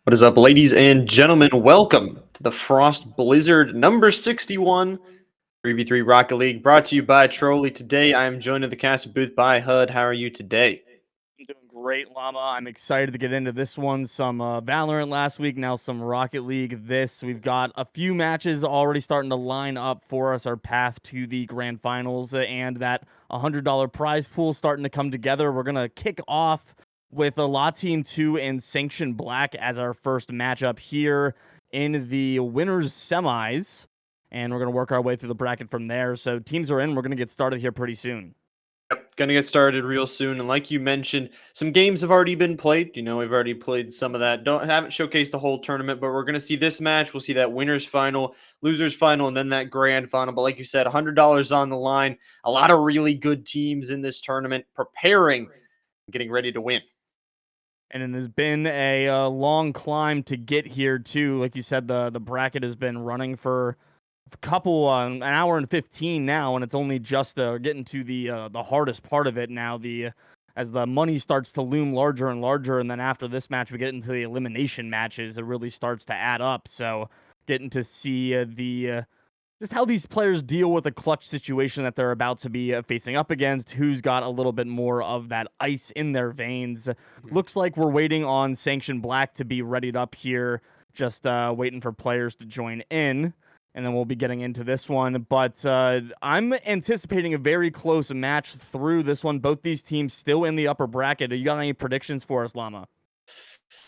What is up, ladies and gentlemen? Welcome to the Frost Blizzard number 61 3v3 Rocket League, brought to you by Trolley. Today, I am joined in the cast booth by HUD. How are you today? I'm doing great, Llama. I'm excited to get into this one. Some Valorant last week, now some Rocket League this. We've got a few matches already starting to line up for us, our path to the grand finals, and that $100 prize pool starting to come together. We're going to kick off with a La Team 2 and Sanction Black as our first matchup here in the winners semis. And we're going to work our way through the bracket from there. So teams are in. We're going to get started here pretty soon. Yep, gonna get started real soon. And like you mentioned, some games have already been played. We've already played some of that. Haven't showcased the whole tournament, but we're gonna see this match. We'll see that winners final, losers final, and then that grand final. But like you said, $100 on the line. A lot of really good teams in this tournament preparing, getting ready to win. And it has been a long climb to get here too. Like you said, the bracket has been running for a couple an hour and 15 now, and it's only just getting to the hardest part of it now. The As the money starts to loom larger and larger, and then after this match, we get into the elimination matches. It really starts to add up. So getting to see the just how these players deal with a clutch situation that they're about to be facing up against, who's got a little bit more of that ice in their veins. Mhm. Looks like we're waiting on Sanction Black to be readied up here, just waiting for players to join in, and then we'll be getting into this one. But I'm anticipating a very close match through this one. Both these teams still in the upper bracket. You got any predictions for us, Llama?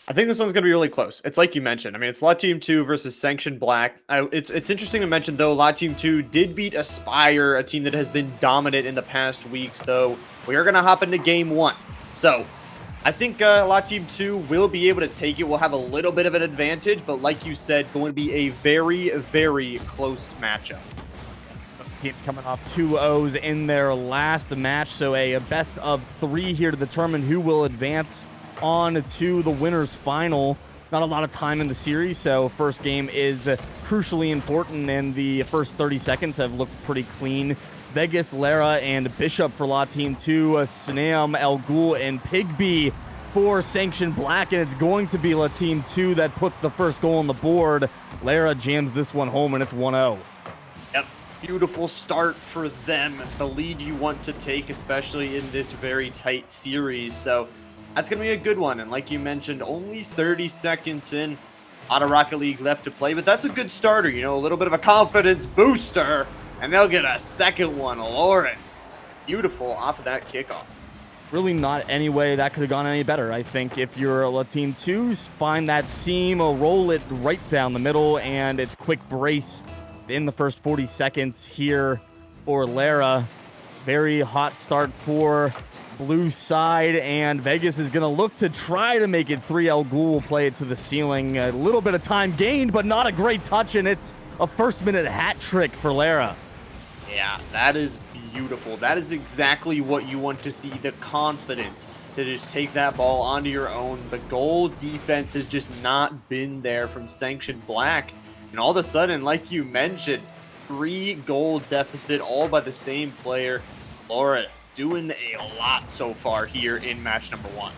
I think this one's going to be really close. It's like you mentioned. I mean, it's Lot Team 2 versus Sanction Black. It's interesting to mention, though, Lot Team 2 did beat Aspire, a team that has been dominant in the past weeks, though. We are going to hop into Game 1. So, I think Lot Team 2 will be able to take it. We'll have a little bit of an advantage, but like you said, going to be a very, very close matchup. Teams coming off 2-0s in their last match, so a best of 3 here to determine who will advance on to the winners final. Not a lot of time in the series, so first game is crucially important, and the first 30 seconds have looked pretty clean. Vegas, Lara, and Bishop for La Team 2, Snaam, El Ghul, and Pigby for Sanction Black, and it's going to be La Team 2 that puts the first goal on the board. Lara jams this one home, and it's 1-0. Yep, beautiful start for them. The lead you want to take, especially in this very tight series, so that's going to be a good one. And like you mentioned, only 30 seconds in, a lot of Rocket League left to play, but that's a good starter, a little bit of a confidence booster, and they'll get a second one. Lauren, beautiful off of that kickoff. Really not any way that could have gone any better. I think if you're a Team 2, find that seam, roll it right down the middle, and it's quick brace in the first 40 seconds here for Lara. Very hot start for blue side, and Vegas is going to look to try to make it 3. El Ghul will play it to the ceiling. A little bit of time gained, but not a great touch, and it's a first-minute hat trick for Lara. Yeah, that is beautiful. That is exactly what you want to see, the confidence to just take that ball onto your own. The goal defense has just not been there from Sanction Black, and all of a sudden, like you mentioned, 3-goal deficit all by the same player. Laura doing a lot so far here in match number 1.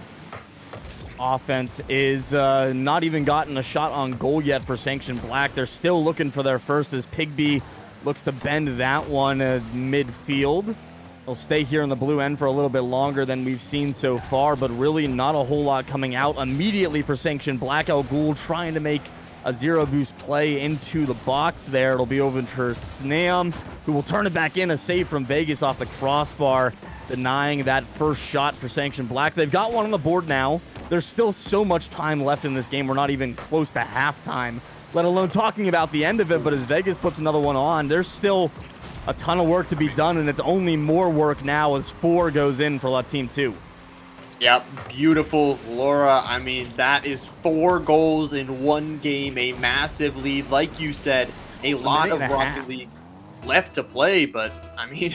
Offense is not even gotten a shot on goal yet for Sanction Black. They're still looking for their first as Pigby looks to bend that one midfield. They'll stay here in the blue end for a little bit longer than we've seen so far, but really not a whole lot coming out immediately for Sanction Black. El Ghul trying to make a zero boost play into the box there. It'll be over to Snaam, who will turn it back in. A save from Vegas off the crossbar, denying that first shot for Sanction Black. They've got one on the board now. There's still so much time left in this game. We're not even close to halftime, let alone talking about the end of it. But as Vegas puts another one on, there's still a ton of work to be done, and it's only more work now as 4 goes in for La Team 2. Yep, beautiful, Laura. I mean, that is 4 goals in 1 game, a massive lead. Like you said, a lot of Rocket League left to play, but I mean,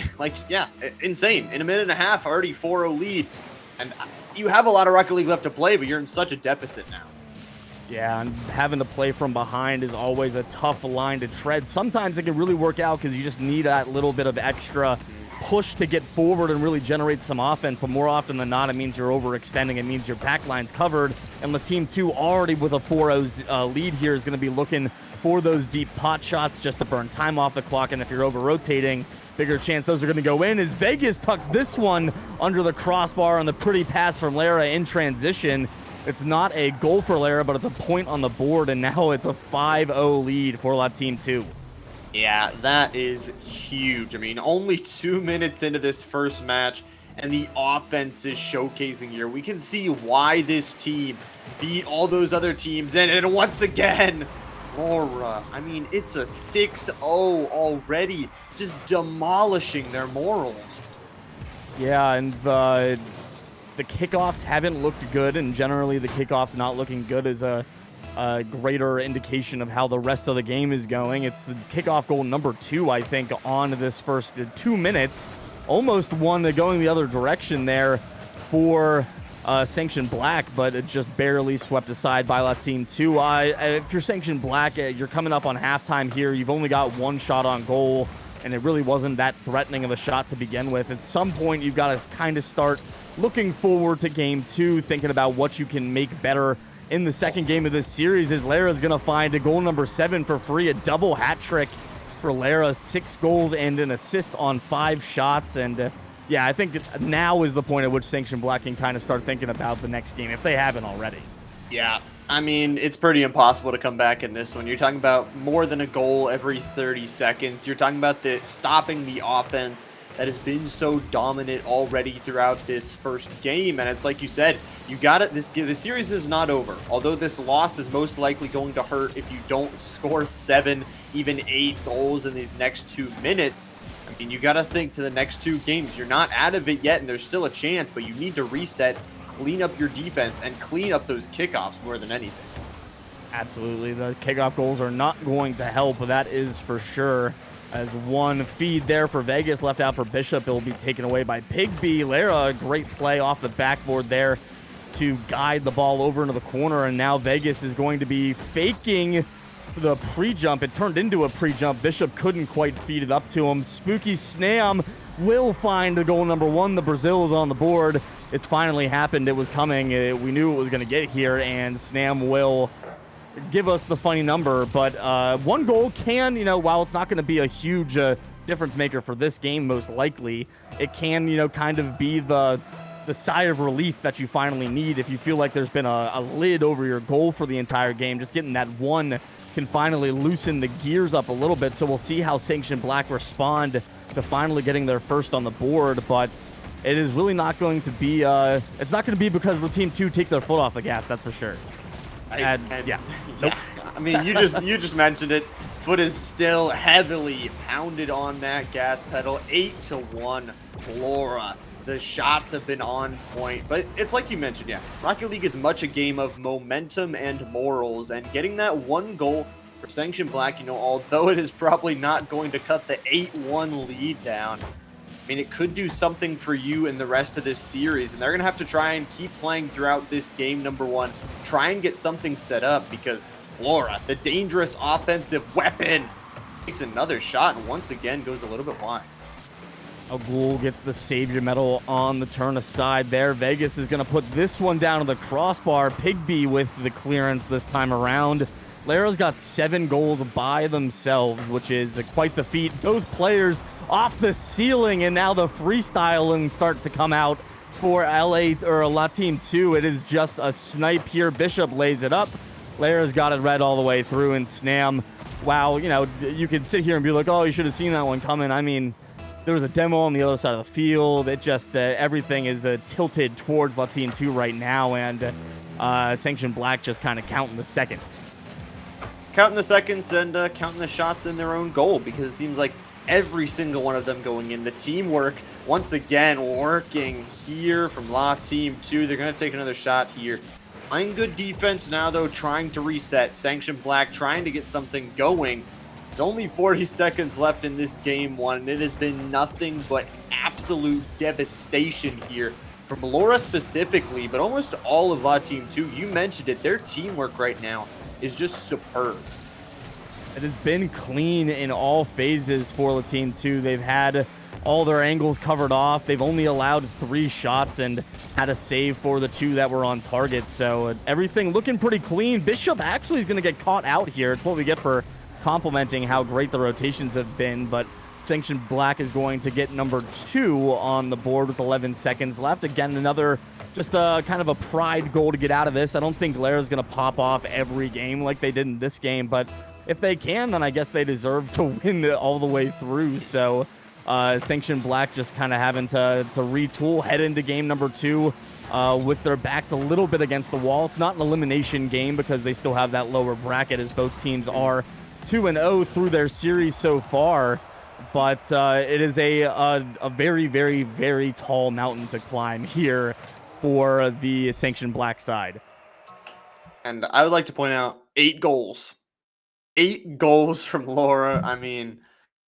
insane. In a minute and a half, already 4-0 lead. And you have a lot of Rocket League left to play, but you're in such a deficit now. Yeah, and having to play from behind is always a tough line to tread. Sometimes it can really work out because you just need that little bit of extra push to get forward and really generate some offense, but more often than not, it means you're overextending. It means your back line's covered, and the Team 2 already with a 4-0 lead here is going to be looking for those deep pot shots just to burn time off the clock, and if you're over-rotating, bigger chance those are going to go in as Vegas tucks this one under the crossbar on the pretty pass from Lara in transition. It's not a goal for Lara, but it's a point on the board, and now it's a 5-0 lead for La Team 2. Yeah, that is huge. I mean, only 2 minutes into this first match, and the offense is showcasing here. We can see why this team beat all those other teams, and once again, Laura. I mean, it's a 6-0 already, just demolishing their morals. Yeah, and the kickoffs haven't looked good, and generally the kickoffs not looking good is a greater indication of how the rest of the game is going. It's the kickoff goal number 2, I think, on this first 2 minutes. Almost one going the other direction there for Sanction Black, but it just barely swept aside by La Team 2. If you're Sanction Black, you're coming up on halftime here. You've only got 1 shot on goal, and it really wasn't that threatening of a shot to begin with. At some point, you've got to kind of start looking forward to game 2, thinking about what you can make better in the second game of this series, as Lara's going to find a goal number 7 for free, a double hat trick for Lara, 6 goals and an assist on 5 shots. And yeah, I think now is the point at which Sanction Black can kind of start thinking about the next game, if they haven't already. Yeah, I mean, it's pretty impossible to come back in this one. You're talking about more than a goal every 30 seconds. You're talking about stopping the offense that has been so dominant already throughout this first game. And it's like you said, you got it. The series is not over. Although this loss is most likely going to hurt if you don't score 7, even 8 goals in these next 2 minutes. I mean, you got to think to the next 2 games. You're not out of it yet, and there's still a chance, but you need to reset, clean up your defense, and clean up those kickoffs more than anything. Absolutely. The kickoff goals are not going to help, that is for sure. As one feed there for Vegas left out for Bishop, it will be taken away by Pigby. Lara, a great play off the backboard there to guide the ball over into the corner, and now Vegas is going to be faking the pre-jump. It turned into a pre-jump. Bishop couldn't quite feed it up to him. Spooky Snam will find the goal number 1. The Brazil is on the board. It's finally happened. It was coming. We knew it was going to get here, and Snam will give us the funny number. But 1 goal can, while it's not going to be a huge difference maker for this game, most likely, it can, kind of be the sigh of relief that you finally need if you feel like there's been a lid over your goal for the entire game. Just getting that 1 can finally loosen the gears up a little bit. So we'll see how Sanction Black respond to finally getting their first on the board. But it is really not going to be, it's not going to be because the Team 2 take their foot off the gas, that's for sure. Yeah. Nope. I mean, you just mentioned it. Foot is still heavily pounded on that gas pedal. 8-1 Flora. The shots have been on point, but it's like you mentioned, yeah. Rocket League is much a game of momentum and morals, and getting that 1 goal for Sanction Black, although it is probably not going to cut the 8-1 lead down, I mean, it could do something for you in the rest of this series, and they're going to have to try and keep playing throughout this game number 1, try and get something set up, because Flora, the dangerous offensive weapon, takes another shot and once again goes a little bit wide. Agul gets the Savior medal on the turn aside there. Vegas is going to put this one down to the crossbar. Pigby with the clearance this time around. Lara's got 7 goals by themselves, which is quite the feat. Both players off the ceiling, and now the freestyling start to come out for La Team 2. It is just a snipe here. Bishop lays it up. Lara's got it red all the way through, and Snam, wow, you could sit here and be like, oh, you should have seen that one coming. I mean, there was a demo on the other side of the field. It just, everything is tilted towards La Team 2 right now, and Sanction Black just kind of counting the seconds. Counting the seconds and counting the shots in their own goal, because it seems like every single one of them going in. The teamwork, once again, working here from La Team 2. They're going to take another shot here. Playing good defense now, though, trying to reset. Sanction Black trying to get something going. There's only 40 seconds left in this game 1, and it has been nothing but absolute devastation here from Laura specifically, but almost all of La Team 2. You mentioned it. Their teamwork right now is just superb. It has been clean in all phases for La Team 2. They've had all their angles covered off. They've only allowed 3 shots and had a save for the 2 that were on target. So everything looking pretty clean. Bishop actually is going to get caught out here. It's what we get for complimenting how great the rotations have been. But Sanction Black is going to get number 2 on the board with 11 seconds left. Again, another just kind of a pride goal to get out of this. I don't think Lara's going to pop off every game like they did in this game, but if they can, then I guess they deserve to win it all the way through. So Sanction Black just kind of having to retool, head into game number 2 with their backs a little bit against the wall. It's not an elimination game because they still have that lower bracket, as both teams are 2-0 through their series so far. But it is a very, very, very tall mountain to climb here for the Sanction Black side. And I would like to point out 8 goals. 8 goals from Laura. I mean,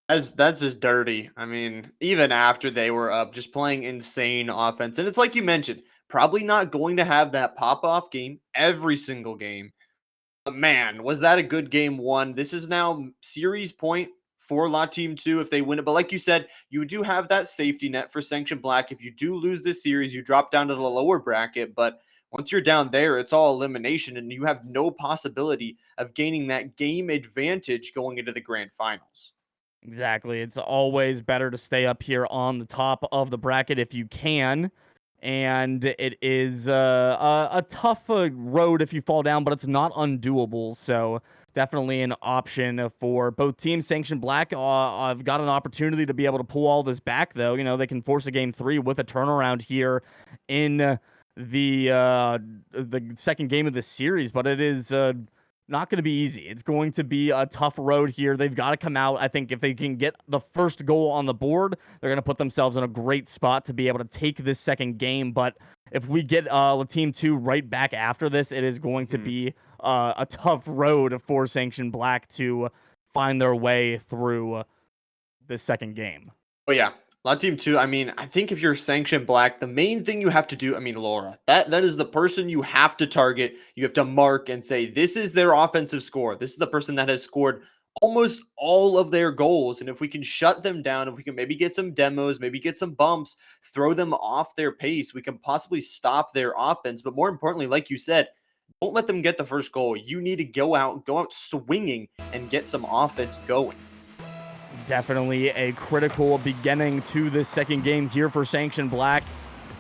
that's just dirty. I mean, even after they were up, just playing insane offense. And it's like you mentioned, probably not going to have that pop-off game every single game. But man, was that a good game 1? This is now series point for La Team 2 if they win it. But like you said, you do have that safety net for Sanction Black. If you do lose this series, you drop down to the lower bracket. But once you're down there, it's all elimination, and you have no possibility of gaining that game advantage going into the grand finals. Exactly. It's always better to stay up here on the top of the bracket if you can. And it is a tough road if you fall down, but it's not undoable. So definitely an option for both teams. Sanction Black have got an opportunity to be able to pull all this back, though. You know, they can force a game 3 with a turnaround here in the second game of the series, but it is not going to be easy. It's going to be a tough road here. They've got to come out. I think if they can get the first goal on the board, they're going to put themselves in a great spot to be able to take this second game. But if we get Team 2 right back after this, it is going to be a tough road for Sanction Black to find their way through this second game. Oh, yeah. La Team 2, I mean, I think if you're Sanction Black, the main thing you have to do, I mean, Laura, that is the person you have to target. You have to mark and say, this is their offensive score. This is the person that has scored almost all of their goals. And if we can shut them down, if we can maybe get some demos, maybe get some bumps, throw them off their pace, we can possibly stop their offense. But more importantly, like you said, don't let them get the first goal. You need to go out swinging and get some offense going. Definitely a critical beginning to this second game here for Sanction Black.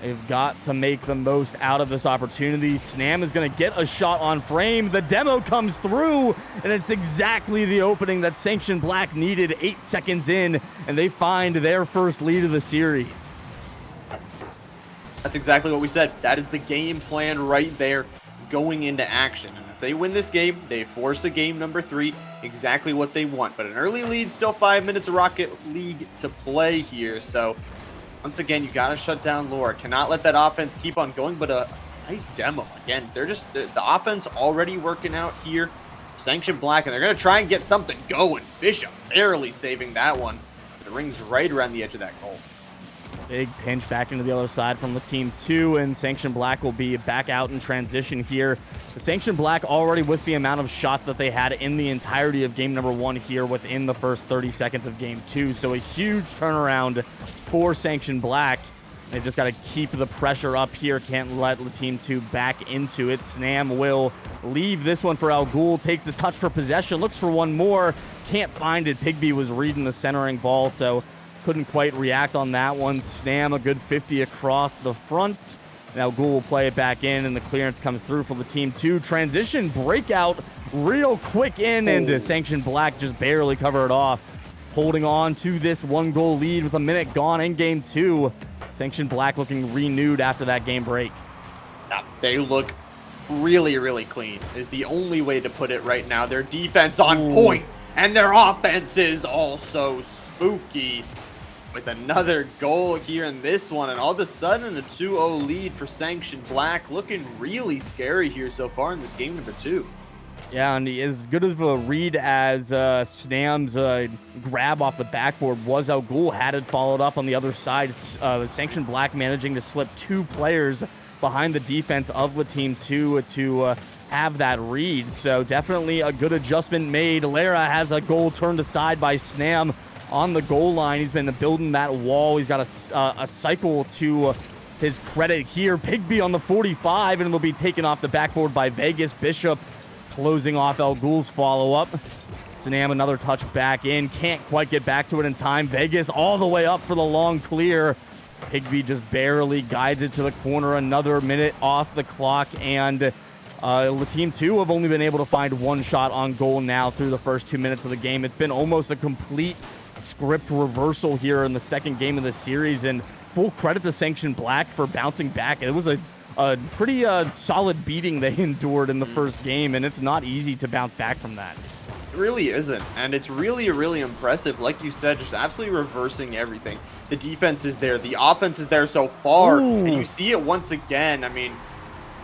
They've got to make the most out of this opportunity. Snam is going to get a shot on frame. The demo comes through, and it's exactly the opening that Sanction Black needed 8 seconds in, and they find their first lead of the series. That's exactly what we said. That is the game plan right there going into action. And if they win this game, they force a game number 3, exactly what they want. But an early lead, still 5 minutes of Rocket League to play here. So once again, you got to shut down Laura. Cannot let that offense keep on going, but a nice demo. Again, they're just the offense already working out here. Sanction Black, and they're going to try and get something going. Bishop barely saving that one. So the ring's right around the edge of that goal. Big pinch back into the other side from the Team 2, and Sanction Black will be back out in transition here. The Sanction Black already with the amount of shots that they had in the entirety of game number 1 here within the first 30 seconds of game 2. So a huge turnaround for Sanction Black. They've just got to keep the pressure up here. Can't let Team 2 back into it. Snam will leave this one for Al Ghul. Takes the touch for possession. Looks for one more. Can't find it. Pigby was reading the centering ball, so couldn't quite react on that one. Snam a good 50 across the front. Now Ghul will play it back in, and the clearance comes through for the Team 2. Transition breakout real quick in, and Sanction Black just barely covered it off. Holding on to this 1-goal lead with a minute gone in game 2. Sanction Black looking renewed after that game break. Yeah, they look really, really clean is the only way to put it right now. Their defense on point, and their offense is also spooky. With another goal here in this one, and all of a sudden a 2-0 lead for Sanction Black, looking really scary here so far in this game number 2. Yeah, and as good of a read as Snam's grab off the backboard was, Al Ghul had it followed up on the other side. Sanction Black managing to slip 2 players behind the defense of the Team 2 to have that read. So definitely a good adjustment made. Lara has a goal turned aside by Snam on the goal line. He's been building that wall. He's got a cycle to his credit here. Pigby on the 45, and will be taken off the backboard by Vegas. Bishop closing off El Ghul's follow-up. Sanam another touch back in. Can't quite get back to it in time. Vegas all the way up for the long clear. Pigby just barely guides it to the corner. Another minute off the clock, and Team 2 have only been able to find one shot on goal now through the first 2 minutes of the game. It's been almost a complete script reversal here in the second game of the series, and full credit to Sanction Black for bouncing back. It was a pretty solid beating they endured in the first game, and it's not easy to bounce back from that. It really isn't, and it's really impressive. Like you said, just absolutely reversing everything. The defense is there, the offense is there so far, and you see it once again. I mean,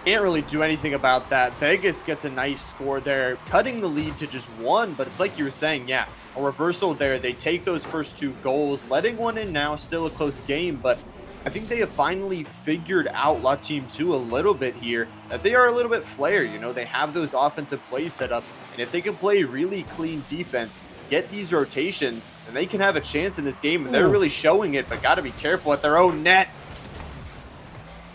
can't really do anything about that. Vegas gets a nice score there, cutting the lead to just one, but it's like you were saying, yeah, a reversal there. They take those first 2 goals, letting one in now, still a close game, but I think they have finally figured out La Team 2 a little bit here, that they are a little bit flair. You know, they have those offensive plays set up, and if they can play really clean defense, get these rotations, then they can have a chance in this game, and they're really showing it, but got to be careful at their own net.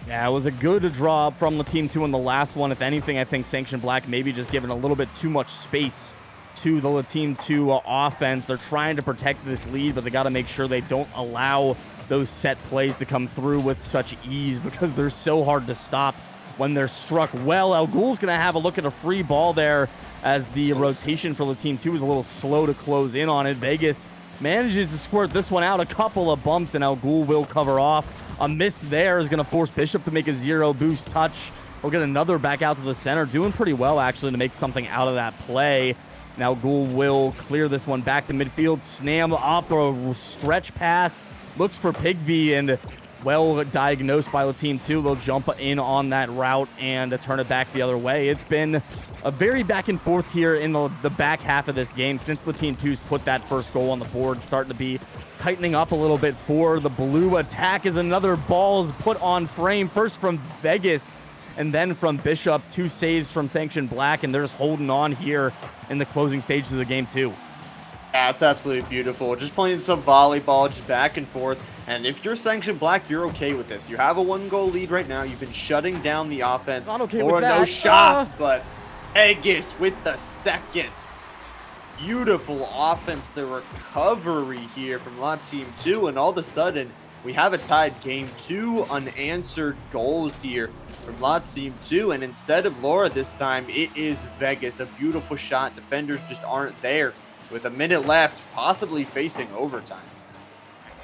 Yeah, it was a good draw from the Team 2 in the last one. If anything, I think Sanction Black maybe just given a little bit too much space to the Team 2 offense. They're trying to protect this lead, but they got to make sure they don't allow those set plays to come through with such ease, because they're so hard to stop when they're struck well. El Ghul's going to have a look at a free ball there, as the rotation for the Team 2 is a little slow to close in on it. Vegas manages to squirt this one out, a couple of bumps, and El Ghul will cover off. A miss there is going to force Bishop to make a 0 boost touch. We'll get another back out to the center, doing pretty well actually to make something out of that play. Now Ghul will clear this one back to midfield. Snam up a stretch pass, looks for Pigby, and well diagnosed by the Team 2. They'll jump in on that route and turn it back the other way. It's been a very back and forth here in the back half of this game since the Team 2's put that first goal on the board. Starting to be tightening up a little bit for the blue attack, as another ball is put on frame, first from Vegas and then from Bishop. 2 saves from Sanction Black, and they're just holding on here in the closing stages of the game too. Yeah, it's absolutely beautiful. Just playing some volleyball, just back and forth. And if you're Sanction Black, you're okay with this. You have a 1-goal lead right now. You've been shutting down the offense. Not okay or with that. No shots, but Vegas with the second. Beautiful offense. The recovery here from La Team 2, and all of a sudden, we have a tied game. 2 unanswered goals here from La Team 2, and instead of Laura this time, it is Vegas. A beautiful shot. Defenders just aren't there. With a minute left, possibly facing overtime.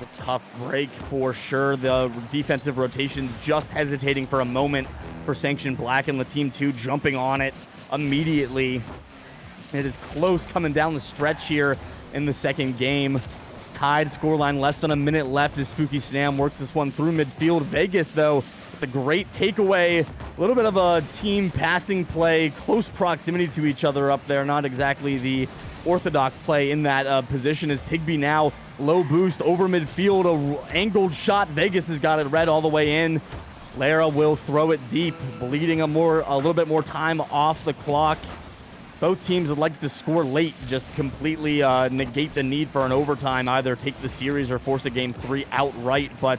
It's a tough break for sure. The defensive rotation just hesitating for a moment for Sanction Black, and the Team 2 jumping on it immediately. It is close coming down the stretch here in the second game. Tied scoreline, less than a minute left as Spooky Snam works this one through midfield. Vegas, though, it's a great takeaway. A little bit of a team passing play, close proximity to each other up there. Not exactly the orthodox play in that position, as Pigby now low boost over midfield, a angled shot. Vegas has got it red all the way in. Lara will throw it deep, bleeding a little bit more time off the clock. Both teams would like to score late, just completely negate the need for an overtime, either take the series or force a game 3 outright, but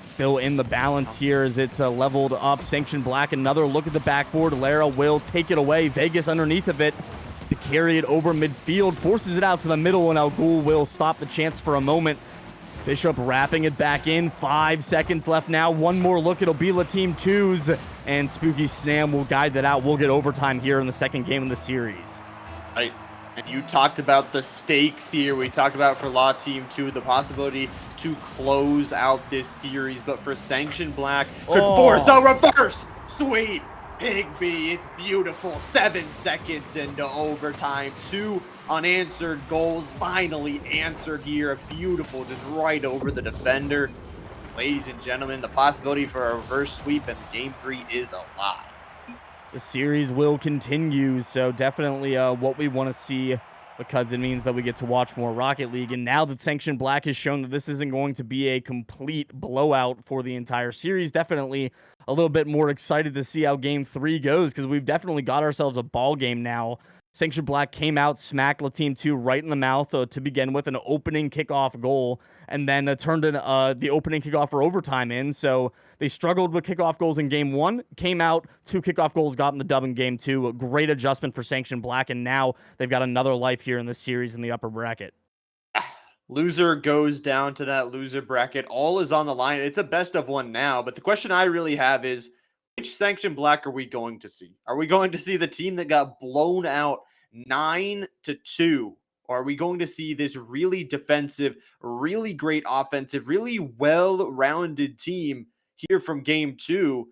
still in the balance here as it's leveled up. Sanction Black, another look at the backboard. Lara will take it away. Vegas underneath of it to carry it over midfield, forces it out to the middle, and El Ghul will stop the chance for a moment. Bishop wrapping it back in. 5 seconds left now. One more look. It'll be La Team 2's, and Spooky Snam will guide that out. We'll get overtime here in the second game of the series. Right. And you talked about the stakes here. We talked about for La Team 2, the possibility to close out this series, but for Sanction Black, could force a reverse sweep. Pigby, it's beautiful. 7 seconds into overtime. 2 unanswered goals finally answered here. Beautiful, just right over the defender. Ladies and gentlemen, the possibility for a reverse sweep in game 3 is alive. The series will continue, so definitely what we want to see, because it means that we get to watch more Rocket League. And now that Sanction Black has shown that this isn't going to be a complete blowout for the entire series, definitely a little bit more excited to see how game 3 goes, because we've definitely got ourselves a ball game now Sanction Black came out, smacked La Team 2 right in the mouth to begin with, an opening kickoff goal, and then turned in the opening kickoff for overtime in. So they struggled with kickoff goals in game 1, came out, 2 kickoff goals, got in the dub in game 2. A great adjustment for Sanction Black, and now they've got another life here in this series in the upper bracket. Loser goes down to that loser bracket. All is on the line. It's a best of one now, but the question I really have is, which Sanction Black are we going to see? Are we going to see the team that got blown out 9-2? Or are we going to see this really defensive, really great offensive, really well-rounded team here from game 2?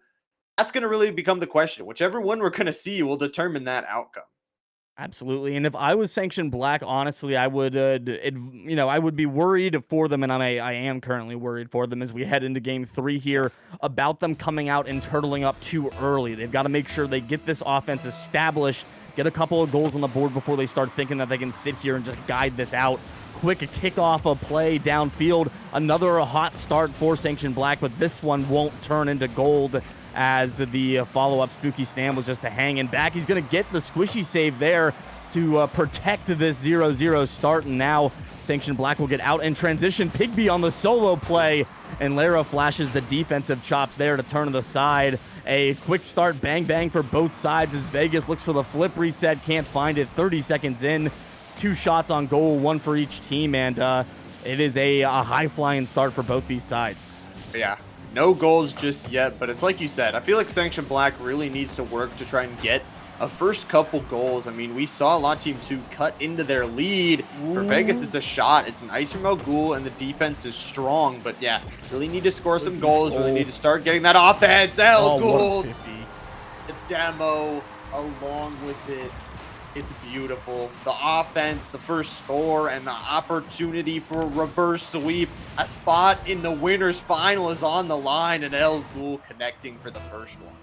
That's going to really become the question. Whichever one we're going to see will determine that outcome. Absolutely. And if I was Sanction Black, honestly, I would, I would be worried for them, and I am currently worried for them as we head into game 3 here about them coming out and turtling up too early. They've got to make sure they get this offense established, get a couple of goals on the board before they start thinking that they can sit here and just guide this out. Quick kickoff of play downfield. Another hot start for Sanction Black, but this one won't turn into gold as the follow-up Spooky Stam was just a hanging back. He's going to get the squishy save there to protect this 0-0 start, and now Sanction Black will get out and transition. Pigby on the solo play, and Lara flashes the defensive chops there to turn to the side. A quick start, bang for both sides as Vegas looks for the flip reset, can't find it. 30 seconds in, 2 shots on goal, 1 for each team, and it is a high-flying start for both these sides. Yeah. No goals just yet, but it's like you said, I feel like Sanction Black really needs to work to try and get a first couple goals. I mean, we saw La Team 2 cut into their lead. For Vegas, it's a shot. It's nice from El Ghul, and the defense is strong. But yeah, really need to score some goals. Really need to start getting that offense. El Ghul, the demo along with it. It's beautiful. The offense, the first score, and the opportunity for a reverse sweep. A spot in the winner's final is on the line, and El Ghul connecting for the first one.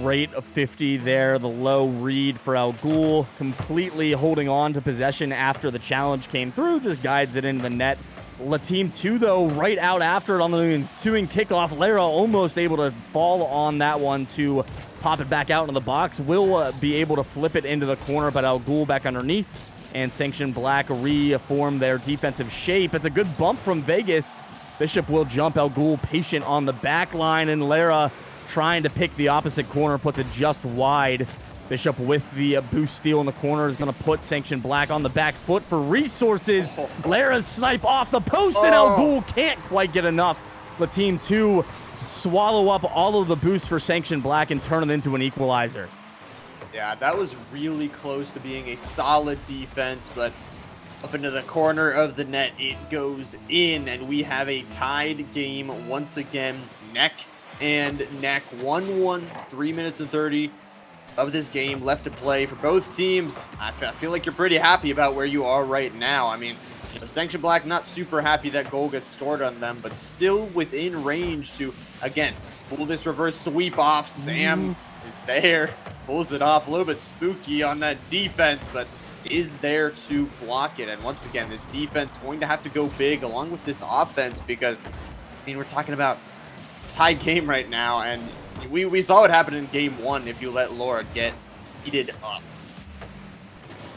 Great 50 there. The low read for El Ghul, completely holding on to possession after the challenge came through, just guides it into the net. La Team 2, though, right out after it on the ensuing kickoff. Lara almost able to fall on that one to pop it back out into the box. Will be able to flip it into the corner, but El Ghul back underneath. And Sanction Black reform their defensive shape. It's a good bump from Vegas. Bishop will jump. El Ghul patient on the back line, and Lara trying to pick the opposite corner, puts it just wide. Bishop with the boost steal in the corner is going to put Sanction Black on the back foot for resources. Lara's snipe off the post, and El Ghul can't quite get enough. The Team 2 swallow up all of the boost for Sanction Black and turn it into an equalizer. Yeah, that was really close to being a solid defense, but up into the corner of the net, it goes in, and we have a tied game once again, neck and neck. 1-1, 3 minutes and 30 of this game left to play for both teams. I feel like you're pretty happy about where you are right now. I mean, Sanction Black not super happy that goal gets scored on them, but still within range to, again, pull this reverse sweep off. Sam is there, pulls it off. A little bit spooky on that defense, but is there to block it. And once again, this defense going to have to go big along with this offense because, I mean, we're talking about a tied game right now, and we saw what happened in game 1 if you let Laura get heated up.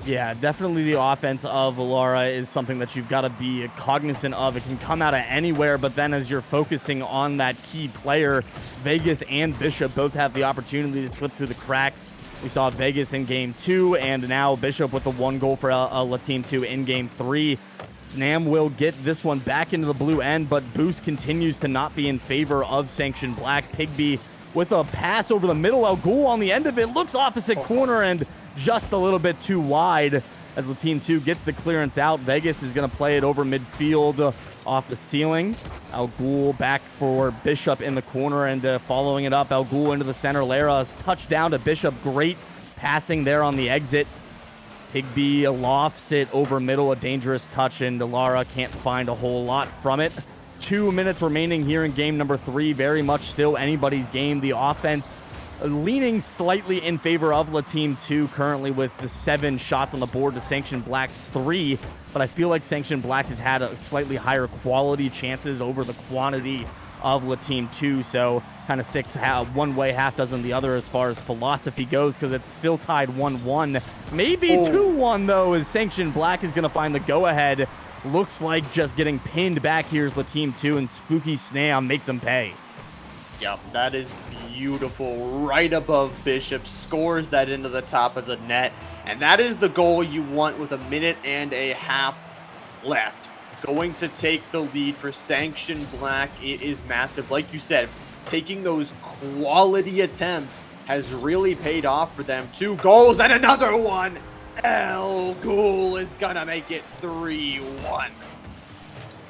Yeah, definitely the offense of Lara is something that you've got to be cognizant of. It can come out of anywhere, but then as you're focusing on that key player, Vegas and Bishop both have the opportunity to slip through the cracks. We saw Vegas in game 2, and now Bishop with the 1 goal for La Team 2 in game 3. Snam will get this one back into the blue end, but boost continues to not be in favor of Sanction Black. Pigby with a pass over the middle. El Ghul on the end of it looks opposite corner and just a little bit too wide as the Team 2 gets the clearance out. Vegas is going to play it over midfield off the ceiling. El Ghul back for Bishop in the corner and following it up. El Ghul into the center. Lara touchdown to Bishop. Great passing there on the exit. Pigby lofts it over middle. A dangerous touch, and Lara can't find a whole lot from it. 2 minutes remaining here in game number 3. Very much still anybody's game. The offense leaning slightly in favor of La Team 2 currently with the 7 shots on the board to Sanction Black's 3. But I feel like Sanction Black has had a slightly higher quality chances over the quantity of La Team 2. So kind of one way, half dozen the other as far as philosophy goes, because it's still tied 1-1. Maybe 2-1, though, as Sanction Black is going to find the go-ahead. Looks like just getting pinned back here is La Team 2, and Spooky Snam makes them pay. Yep, that is beautiful. Right above Bishop, scores that into the top of the net. And that is the goal you want with 1.5 minutes left. Going to take the lead for Sanction Black. It is massive. Like you said, taking those quality attempts has really paid off for them. 2 goals and another one. El Ghul is gonna make it 3-1.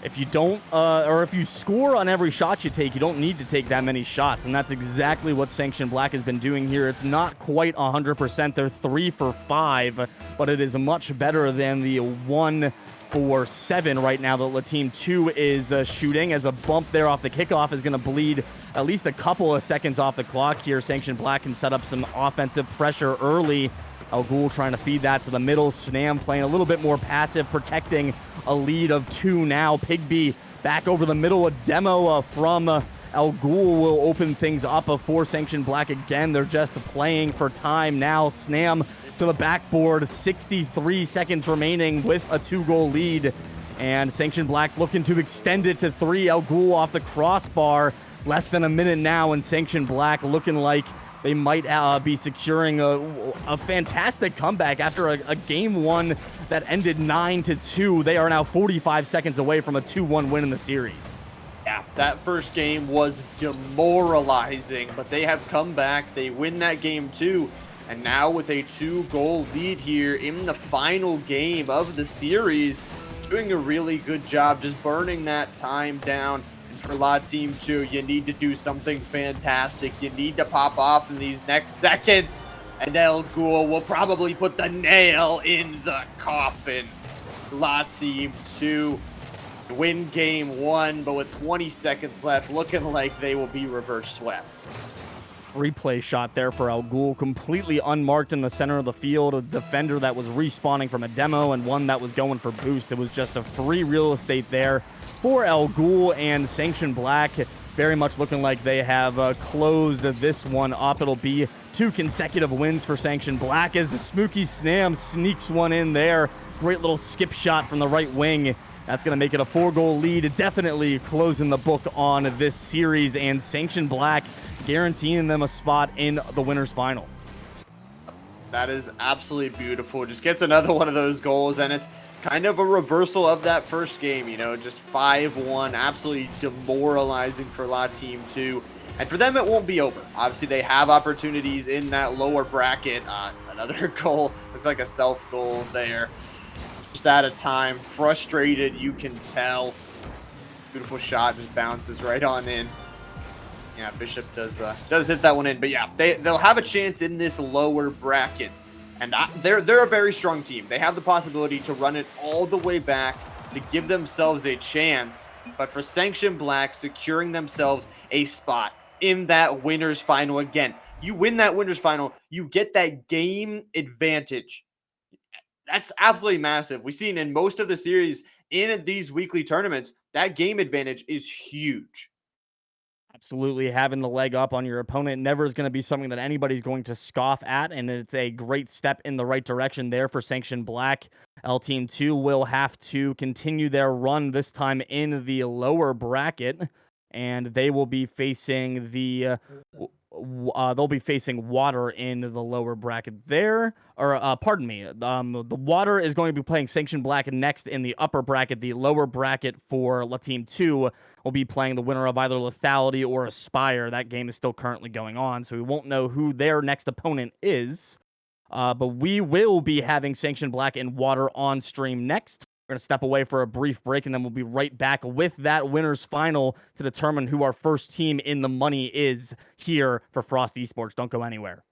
If you don't, or if you score on every shot you take, you don't need to take that many shots. And that's exactly what Sanction Black has been doing here. It's not quite 100%. They're 3 for 5, but it is much better than the 1 for 7 right now that La Team 2 is shooting, as a bump there off the kickoff is going to bleed at least a couple of seconds off the clock here. Sanction Black can set up some offensive pressure early. El Ghul trying to feed that to the middle. Snam playing a little bit more passive, protecting a lead of 2 now. Pigby back over the middle. A demo from El Ghul will open things up for Sanction Black again. They're just playing for time now. Snam to the backboard. 63 seconds remaining with a 2-goal lead. And Sanction Black's looking to extend it to 3. El Ghul off the crossbar. Less than a minute now, and Sanction Black looking like they might be securing a fantastic comeback after a game 1 that ended 9-2. They are now 45 seconds away from a 2-1 win in the series. Yeah, that first game was demoralizing, but they have come back. They win that game 2, and now with a 2-goal lead here in the final game of the series, doing a really good job just burning that time down. For La Team 2, you need to do something fantastic. You need to pop off in these next seconds, and El Ghul will probably put the nail in the coffin. La Team 2 win game 1, but with 20 seconds left, looking like they will be reverse swept. Replay shot there for El Ghul, completely unmarked in the center of the field. A defender that was respawning from a demo and one that was going for boost. It was just a free real estate there for El Ghul, and Sanction Black very much looking like they have closed this one up. It'll be 2 consecutive wins for Sanction Black as the Spooky Snam sneaks one in there. Great little skip shot from the right wing. That's going to make it a 4-goal lead. Definitely closing the book on this series, and Sanction Black guaranteeing them a spot in the winners final. That is absolutely beautiful. Just gets another one of those goals, and it's kind of a reversal of that first game, you know, just 5-1, absolutely demoralizing for La Team 2. And for them, it won't be over. Obviously, they have opportunities in that lower bracket. Another goal, looks like a self-goal there. Just out of time, frustrated, you can tell. Beautiful shot, just bounces right on in. Yeah, Bishop does hit that one in, but yeah, they'll have a chance in this lower bracket, and they're a very strong team. They have the possibility to run it all the way back to give themselves a chance, but for Sanction Black, securing themselves a spot in that winners final again. You win that winners final, you get that game advantage. That's absolutely massive. We've seen in most of the series in these weekly tournaments, that game advantage is huge. Absolutely, having the leg up on your opponent never is going to be something that anybody's going to scoff at, and it's a great step in the right direction there for Sanction Black. L Team 2 will have to continue their run, this time in the lower bracket, and they will be facing they'll be facing Water in the lower bracket there. Or, pardon me, the Water is going to be playing Sanction Black next in the upper bracket. The lower bracket for La Team 2 will be playing the winner of either Lethality or Aspire. That game is still currently going on, so we won't know who their next opponent is. But we will be having Sanction Black and Water on stream next. We're going to step away for a brief break, and then we'll be right back with that winners final to determine who our first team in the money is here for Frost Esports. Don't go anywhere.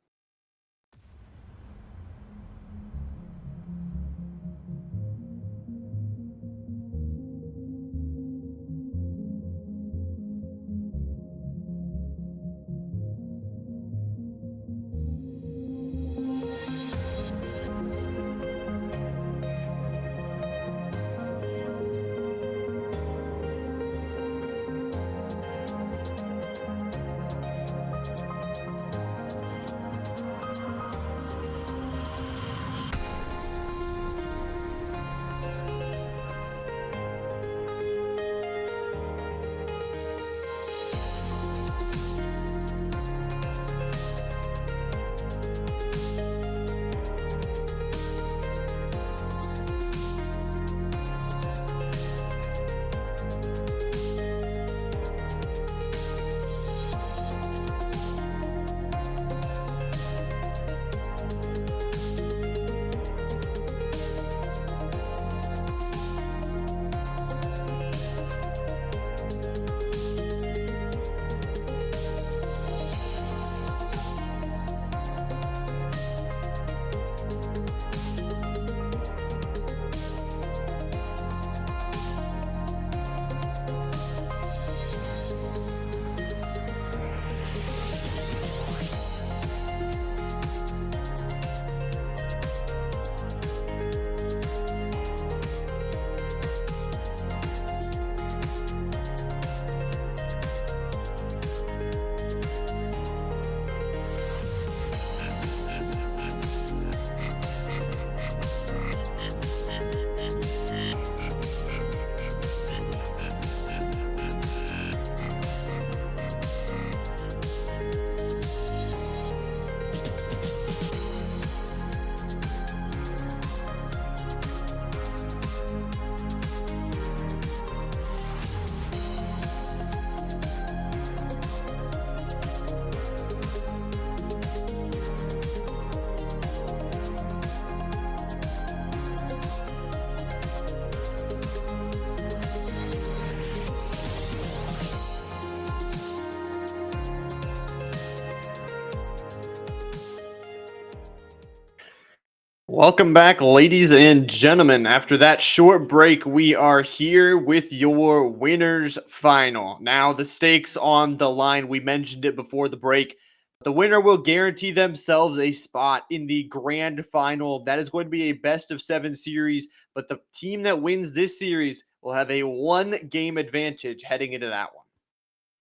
Welcome back, ladies and gentlemen. After that short break, we are here with your winners final. Now, the stakes on the line, we mentioned it before the break. The winner will guarantee themselves a spot in the grand final. That is going to be a best of 7 series, but the team that wins this series will have a 1 game advantage heading into that one.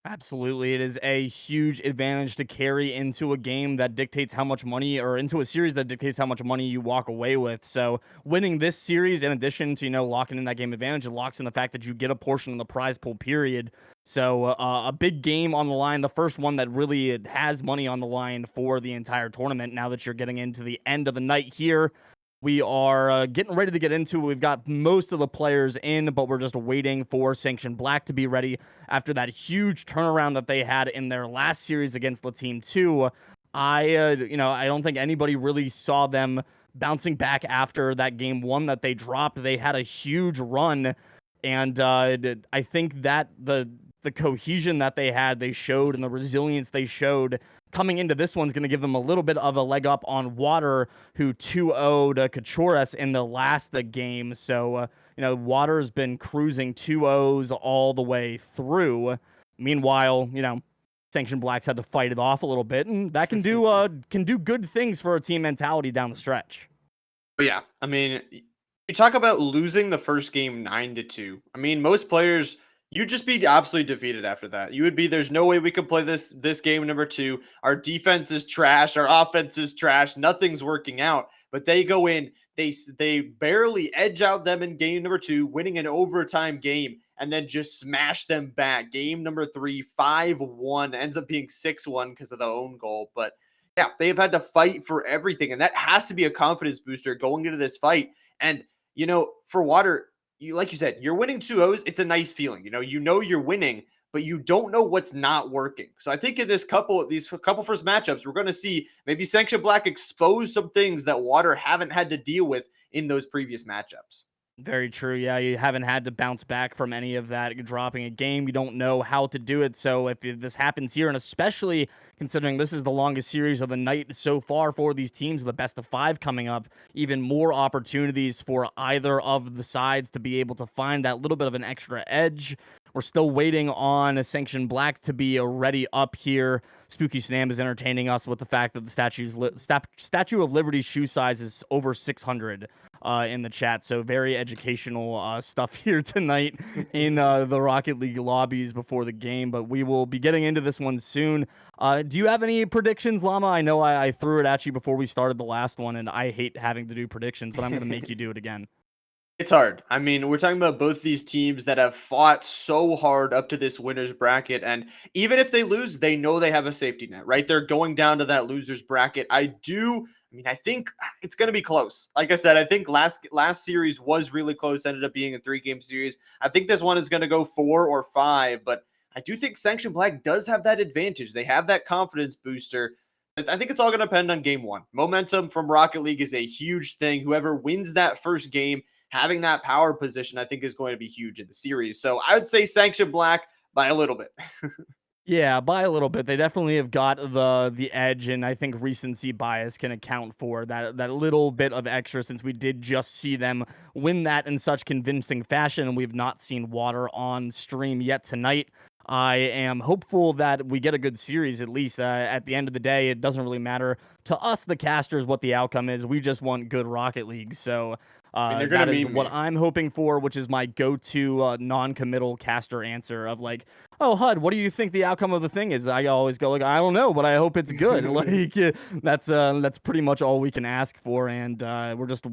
Absolutely. It is a huge advantage to carry into a game that dictates how much money, or into a series that dictates how much money you walk away with. So, winning this series, in addition to, locking in that game advantage, it locks in the fact that you get a portion of the prize pool, period. So, a big game on the line, the first one that really has money on the line for the entire tournament now that you're getting into the end of the night here. We are getting ready to get into it. We've got most of the players in, but we're just waiting for Sanction Black to be ready after that huge turnaround that they had in their last series against the Team 2. I don't think anybody really saw them bouncing back after that game 1 that they dropped. They had a huge run, and I think that the cohesion that they had, they showed, and the resilience they showed coming into this one's going to give them a little bit of a leg up on Water, who 2-0'd Kachores in the last game. So, Water's been cruising 2-0s all the way through. Meanwhile, Sanction Blacks had to fight it off a little bit, and that can do good things for a team mentality down the stretch. But yeah, I mean, you talk about losing the first game 9-2. I mean, most players, you'd just be absolutely defeated after that. You would be, there's no way we could play this game number 2. Our defense is trash, our offense is trash, nothing's working out. But they go in, they barely edge out them in game number 2, winning an overtime game, and then just smash them back. Game number 3, 5-1, ends up being 6-1 because of the own goal. But yeah, they have had to fight for everything, and that has to be a confidence booster going into this fight. And for Water, you like you said, you're winning 2-0s. It's a nice feeling. You know you're winning, but you don't know what's not working. So I think in these couple first matchups, we're going to see maybe Sanction Black expose some things that Water haven't had to deal with in those previous matchups. Very true. Yeah, you haven't had to bounce back from any of that dropping a game. You don't know how to do it. So if this happens here, and especially considering this is the longest series of the night so far for these teams, with the best of 5 coming up, even more opportunities for either of the sides to be able to find that little bit of an extra edge. We're still waiting on a Sanction Black to be ready up here. Spooky Snam is entertaining us with the fact that the Statue of Liberty's shoe size is over 600 in the chat. So very educational stuff here tonight in the Rocket League lobbies before the game. But we will be getting into this one soon. Do you have any predictions, Llama? I know I threw it at you before we started the last one, and I hate having to do predictions, but I'm going to make you do it again. It's hard. I mean, we're talking about both these teams that have fought so hard up to this winner's bracket. And even if they lose, they know they have a safety net, right? They're going down to that loser's bracket. I think it's going to be close. Like I said, I think last series was really close, ended up being a 3-game series. I think this one is going to go 4 or 5, but I do think Sanction Black does have that advantage. They have that confidence booster. I think it's all going to depend on game 1. Momentum from Rocket League is a huge thing. Whoever wins that first game, having that power position, I think, is going to be huge in the series. So I would say Sanction Black by a little bit. Yeah, by a little bit. They definitely have got the edge, and I think recency bias can account for that little bit of extra, since we did just see them win that in such convincing fashion, and we've not seen Water on stream yet tonight. I am hopeful that we get a good series at least. At the end of the day, it doesn't really matter to us, the casters, what the outcome is. We just want good Rocket League. So I mean, they're going to that is meme what me. I'm hoping for, which is my go-to non-committal caster answer of like, "Oh, HUD, what do you think the outcome of the thing is?" I always go like, "I don't know, but I hope it's good." Like that's pretty much all we can ask for, and we're just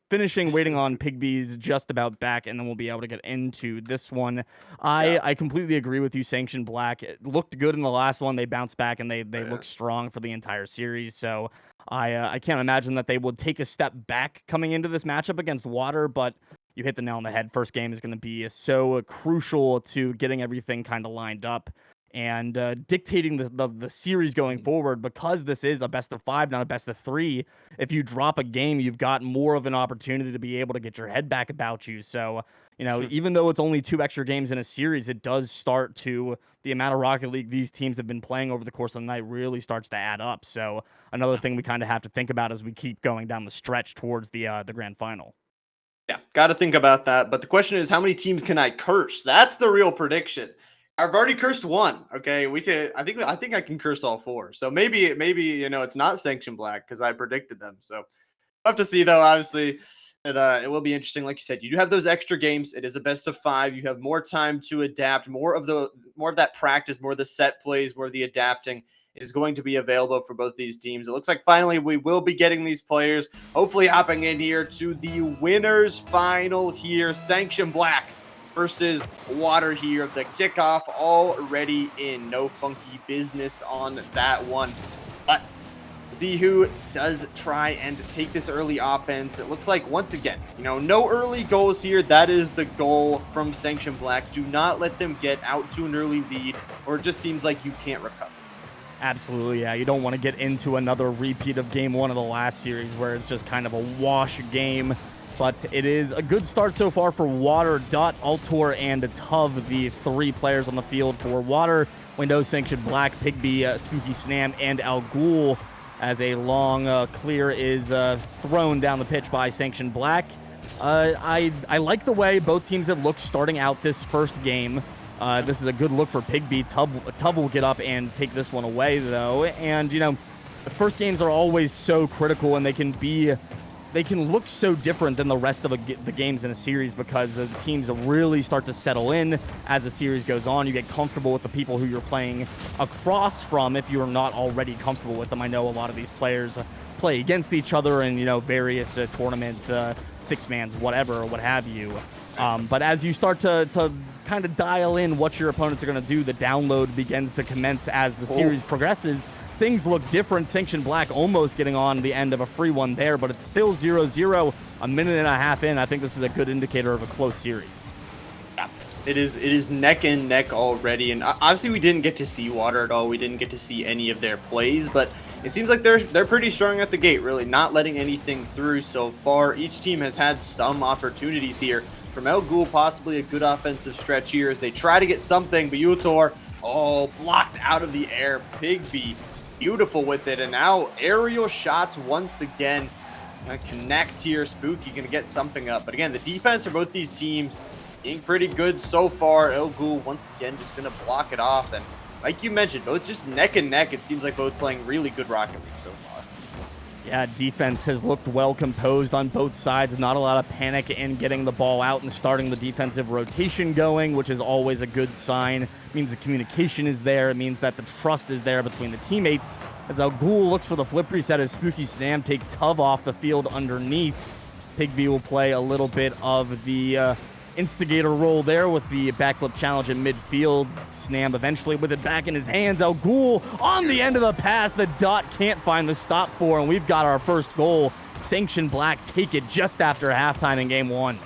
finishing waiting on Pigby's just about back, and then we'll be able to get into this one. Yeah. I completely agree with you. Sanction Black, it looked good in the last one. They bounced back, and they Yeah. look strong for the entire series. So I can't imagine that they would take a step back coming into this matchup against Water, but you hit the nail on the head. First game is going to be so crucial to getting everything kind of lined up. and dictating the series going forward, because this is a best of 5, not a best of 3. If you drop a game, you've got more of an opportunity to be able to get your head back about you. So, even though it's only 2 extra games in a series, it does start to, the amount of Rocket League these teams have been playing over the course of the night really starts to add up. So another thing we kind of have to think about as we keep going down the stretch towards the grand final. Yeah, got to think about that. But the question is, how many teams can I curse? That's the real prediction. I've already cursed one. Okay, we could. I think I can curse all 4. So maybe it's not Sanction Black because I predicted them. So we'll have to see though. Obviously, it will be interesting. Like you said, you do have those extra games. It is a best of 5. You have more time to adapt. More of that practice. More of the set plays. More of the adapting is going to be available for both these teams. It looks like finally we will be getting these players, hopefully hopping in here to the winners final here. Sanction Black versus Water here. The kickoff already in. No funky business on that one. But see who does try and take this early offense. It looks like, once again, no early goals here. That is the goal from Sanction Black. Do not let them get out to an early lead, or it just seems like you can't recover. Absolutely, yeah. You don't want to get into another repeat of game 1 of the last series where it's just kind of a wash game. But it is a good start so far for Water, Dot, Altor, and Tuv, the 3 players on the field for Water. Windows, Sanction Black, Pigby, Spooky Snam, and Al Ghul, as a long clear is thrown down the pitch by Sanction Black. I like the way both teams have looked starting out this first game. This is a good look for Pigby. Tub will get up and take this one away, though. And, the first games are always so critical, and they can look so different than the rest of the games in a series, because the teams really start to settle in as the series goes on. You get comfortable with the people who you're playing across from if you're not already comfortable with them. I know a lot of these players play against each other in, various tournaments, 6-mans, whatever, what have you. But as you start to kind of dial in what your opponents are going to do, the download begins to commence as the series progresses. Things look different. Sanction Black almost getting on the end of a free one there, but it's still 0-0 a minute and a half in. I think this is a good indicator of a close series. Yeah, it is neck and neck already, and obviously we didn't get to see Water at all. We didn't get to see any of their plays, but it seems like they're pretty strong at the gate, really not letting anything through so far. Each team has had some opportunities here. From Al Ghul, possibly a good offensive stretch here as they try to get something, but Utor, blocked out of the air. Pigby, beautiful with it, and now aerial shots once again. Gonna connect here. Spooky gonna get something up, but again, the defense for both these teams being pretty good so far. Al Ghul once again just gonna block it off, and like you mentioned, both just neck and neck. It seems like both playing really good Rocket League so far. Yeah, defense has looked well composed on both sides. Not a lot of panic in getting the ball out and starting the defensive rotation going, which is always a good sign. It means the communication is there. It means that the trust is there between the teammates. As Al Ghul looks for the flip reset as Spooky Snam takes Tuv off the field underneath. Pigby will play a little bit of the instigator role there with the backflip challenge in midfield. Snam eventually with it back in his hands. Al Ghul on the end of the pass. The Dot can't find the stop for, and we've got our first goal. Sanction Black take it just after halftime in game 1.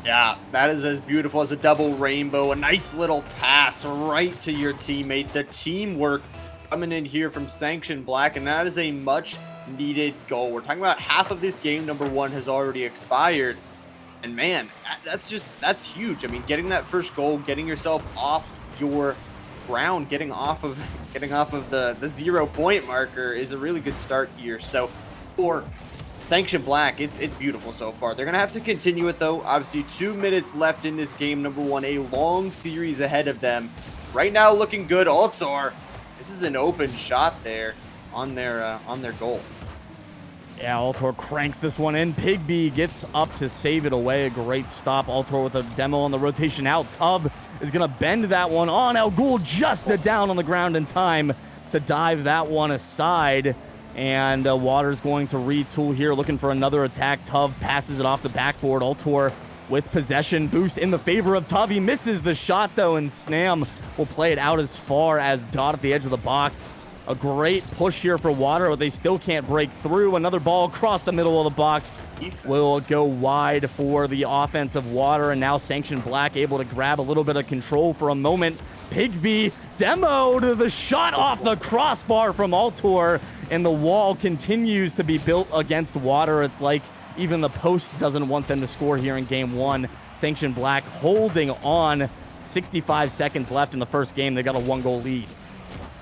Yeah, that is as beautiful as a double rainbow. A nice little pass right to your teammate. The teamwork coming in here from Sanction Black, and that is a much needed goal. We're talking about half of this game, number 1, has already expired. And man, that's huge. I mean, getting that first goal, getting yourself off your ground, getting off of the 0-point marker is a really good start here. So for Sanction Black, it's beautiful so far. They're gonna have to continue it though. Obviously, 2 minutes left in this game, number 1, a long series ahead of them. Right now, looking good. Altor, this is an open shot there on their goal. Yeah, Altor cranks this one in. Pigby gets up to save it away. A great stop. Altor with a demo on the rotation out. Tub is going to bend that one on. Al Ghul just down on the ground in time to dive that one aside. And Water's going to retool here, looking for another attack. Tub passes it off the backboard. Altor with possession boost in the favor of Tub. He misses the shot, though, and Snam will play it out as far as Dot at the edge of the box. A great push here for Water, but they still can't break through. Another ball across the middle of the box will go wide for the offense of Water, and now Sanction Black able to grab a little bit of control for a moment. Pigby demoed the shot off the crossbar from Altor, and the wall continues to be built against Water. It's like even the post doesn't want them to score here in game one. Sanction Black holding on. 65 seconds left in the first game. They got a 1-goal lead.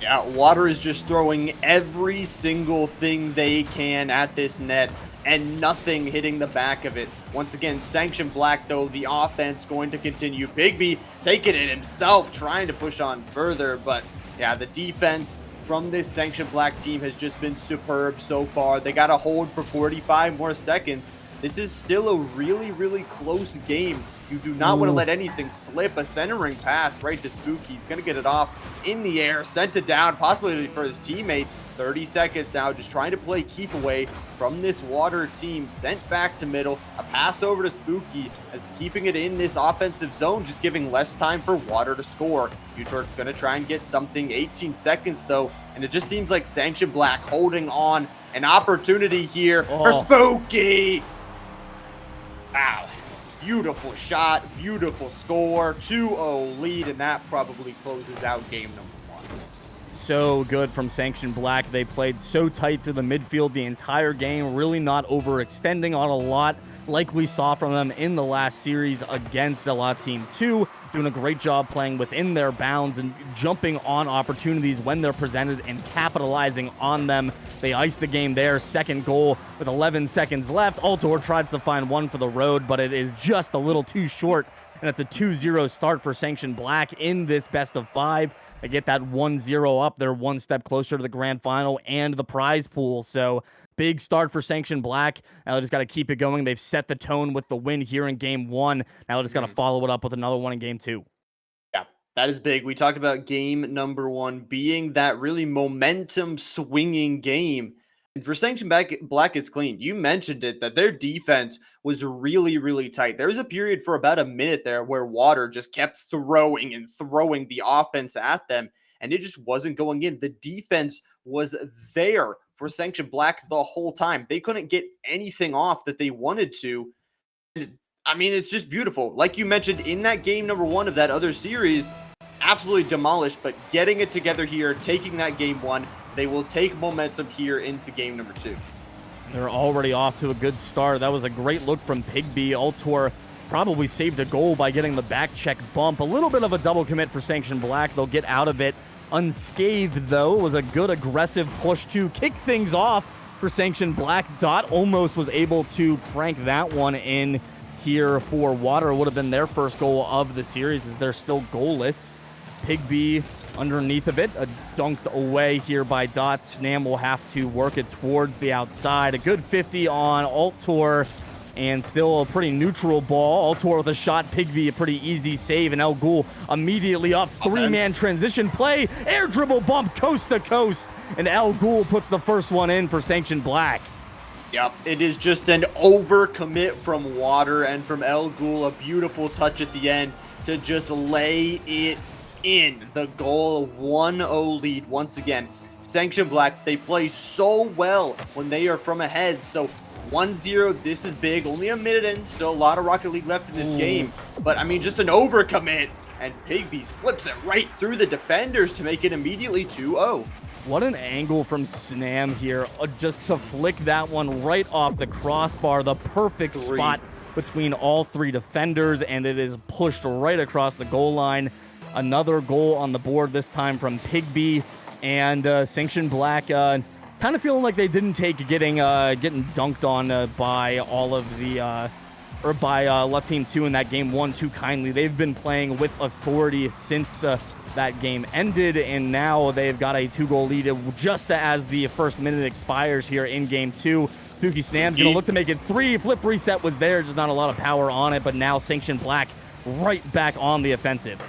Yeah, Water is just throwing every single thing they can at this net and nothing hitting the back of it. Once again, Sanction Black, though, the offense going to continue. Pigby taking it himself, trying to push on further. But yeah, the defense from this Sanction Black team has just been superb so far. They got to hold for 45 more seconds. This is still a really, really close game. You do not want to let anything slip. A centering pass right to Spooky. He's going to get it off in the air, sent it down, possibly for his teammates. 30 seconds now, just trying to play keep away from this Water team. Sent back to middle. A pass over to Spooky as keeping it in this offensive zone, just giving less time for Water to score. Utork going to try and get something. 18 seconds, though, and it just seems like Sanction Black holding on. An opportunity here for Spooky. Wow. Beautiful shot, beautiful score, 2-0 lead, and that probably closes out game number 1. So good from Sanction Black. They played so tight to the midfield the entire game, really not overextending on a lot like we saw from them in the last series against La Team 2, doing a great job playing within their bounds and jumping on opportunities when they're presented and capitalizing on them. They iced the game there. Second goal with 11 seconds left. Altor tries to find one for the road, but it is just a little too short, and it's a 2-0 start for Sanction Black in this best of 5. They get that 1-0 up. They're one step closer to the grand final and the prize pool. So big start for Sanction Black. Now they just got to keep it going. They've set the tone with the win here in game 1. Now they just got to follow it up with another one in game 2. Yeah, that is big. We talked about game number 1 being that really momentum swinging game. And for Sanction Black, it's clean. You mentioned it, that their defense was really, really tight. There was a period for about a minute there where Water just kept throwing and throwing the offense at them, and it just wasn't going in. The defense was there for Sanction Black the whole time. They couldn't get anything off that they wanted to. And, I mean, it's just beautiful. Like you mentioned in that game number 1 of that other series, absolutely demolished, but getting it together here, taking that game 1, they will take momentum here into game number 2. They're already off to a good start. That was a great look from Pigby. Altor probably saved a goal by getting the back check bump. A little bit of a double commit for Sanction Black. They'll get out of it unscathed, though. It was a good aggressive push to kick things off for Sanction Black. Dot almost was able to crank that one in here for Water. It would have been their first goal of the series as they're still goalless. Pigby underneath of it, dunked away here by Dot. Snam will have to work it towards the outside. A good 50 on Altor, and still a pretty neutral ball. Altor with a shot. Pigby a pretty easy save, and El Ghul immediately up. 3-man transition play. Air dribble bump coast to coast, and El Ghul puts the first one in for Sanction Black. Yep, it is just an overcommit from Water, and from El Ghul, a beautiful touch at the end to just lay it in. The goal, 1-0 lead once again. Sanction Black, they play so well when they are from ahead. So 1-0, this is big. Only a minute in, still a lot of Rocket League left in this game. But I mean, just an overcommit, and Pigby slips it right through the defenders to make it immediately 2-0. What an angle from Snam here, just to flick that one right off the crossbar. The perfect spot between all 3 defenders, and it is pushed right across the goal line. Another goal on the board, this time from Pigby, and Sanction Black kind of feeling like they didn't take getting dunked on by all of the by La Team 2 in that game 1 too kindly. They've been playing with authority since that game ended, and now they've got a 2-goal lead just as the first minute expires here in game 2. Spooky Snam's gonna look to make it 3. Flip reset was there, just not a lot of power on it, but now Sanction Black right back on the offensive.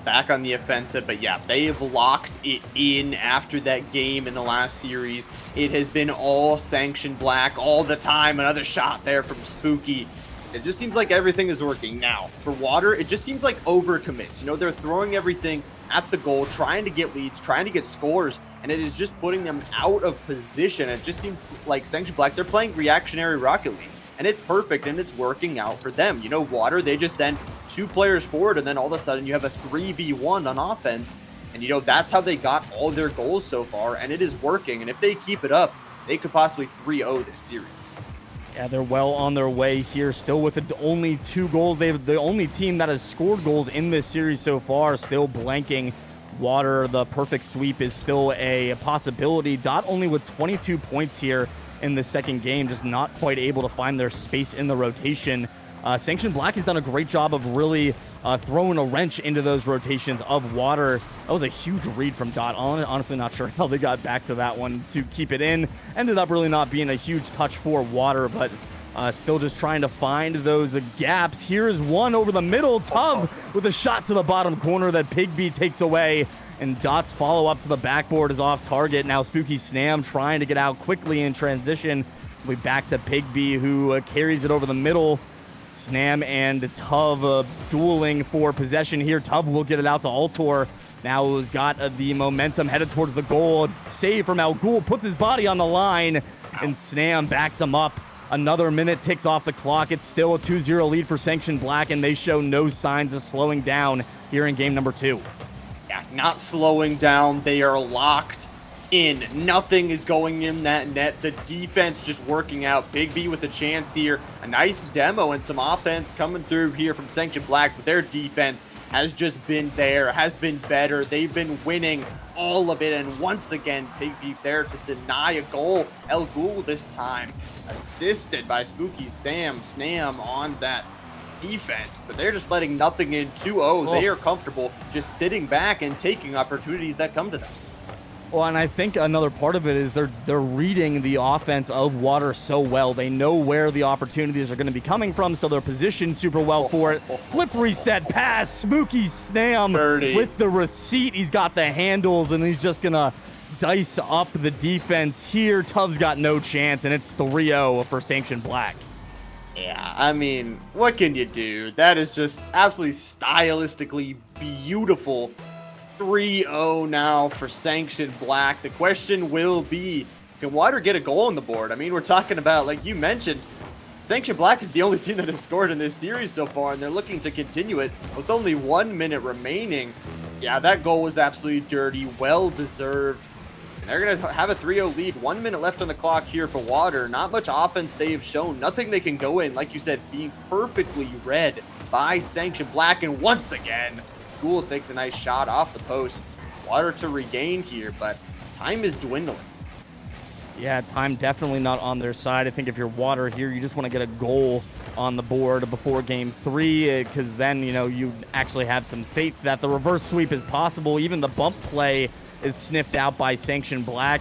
Back on the offensive, but yeah, they have locked it in after that game in the last series. It has been all Sanction Black all the time. Another shot there from Spooky. It just seems like everything is working now. For Water, it just seems like overcommits. You know, they're throwing everything at the goal, trying to get leads, trying to get scores, and it is just putting them out of position. It just seems like Sanction Black, they're playing reactionary Rocket League, and it's perfect, and it's working out for them. You know, Water, they just send 2 players forward, and then all of a sudden you have a 3v1 on offense, and, you know, that's how they got all their goals so far, and it is working, and if they keep it up, they could possibly 3-0 this series. Yeah, they're well on their way here, still with only 2 goals. They're the only team that has scored goals in this series so far, still blanking. Water, the perfect sweep is still a possibility. Dot only with 22 points here in the second game, just not quite able to find their space in the rotation. Sanction Black has done a great job of really throwing a wrench into those rotations of Water. That was a huge read from Dot. Honestly, not sure how they got back to that one to keep it in. Ended up really not being a huge touch for Water, but still just trying to find those gaps. Here's one over the middle. Tub with a shot to the bottom corner that Pigby takes away. And Dot's follow-up to the backboard is off target. Now Spooky Snam trying to get out quickly in transition. We back to Pigby, who carries it over the middle. Snam and Tuv dueling for possession here. Tuv will get it out to Altor. Now who's got the momentum headed towards the goal. Save from Al Ghul, puts his body on the line, and Snam backs him up. Another minute ticks off the clock. It's still a 2-0 lead for Sanction Black, and they show no signs of slowing down here in game number 2. Yeah, not slowing down. They are locked in. Nothing is going in that net. The defense just working out. Big B with a chance here. A nice demo and some offense coming through here from Sanction Black, but their defense has just been there, has been better. They've been winning all of it, and once again, Big B there to deny a goal. El Ghul this time, assisted by Spooky Snam on that defense, but they're just letting nothing in. 2-0. They are comfortable just sitting back and taking opportunities that come to them. Well, and I think another part of it is they're reading the offense of Water so well. They know where the opportunities are going to be coming from, so they're positioned super well for it. Flip reset pass, Spooky Snam with the receipt. He's got the handles, and he's just going to dice up the defense here. Tuv's got no chance, and it's 3-0 for Sanction Black. Yeah, I mean, what can you do? That is just absolutely stylistically beautiful. 3-0 now for Sanction Black. The question will be, can Water get a goal on the board? I mean, we're talking about, like you mentioned, Sanction Black is the only team that has scored in this series so far, and they're looking to continue it with only 1 minute remaining. Yeah, that goal was absolutely dirty, well-deserved. And they're going to have a 3-0 lead. 1 minute left on the clock here for Water. Not much offense they have shown. Nothing they can go in. Like you said, being perfectly read by Sanction Black. And once again, Ghul takes a nice shot off the post. Water to regain here, but time is dwindling. Yeah, time definitely not on their side. I think if you're Water here, you just want to get a goal on the board before game 3, because then, you know, you actually have some faith that the reverse sweep is possible. Even the bump play is sniffed out by Sanction Black.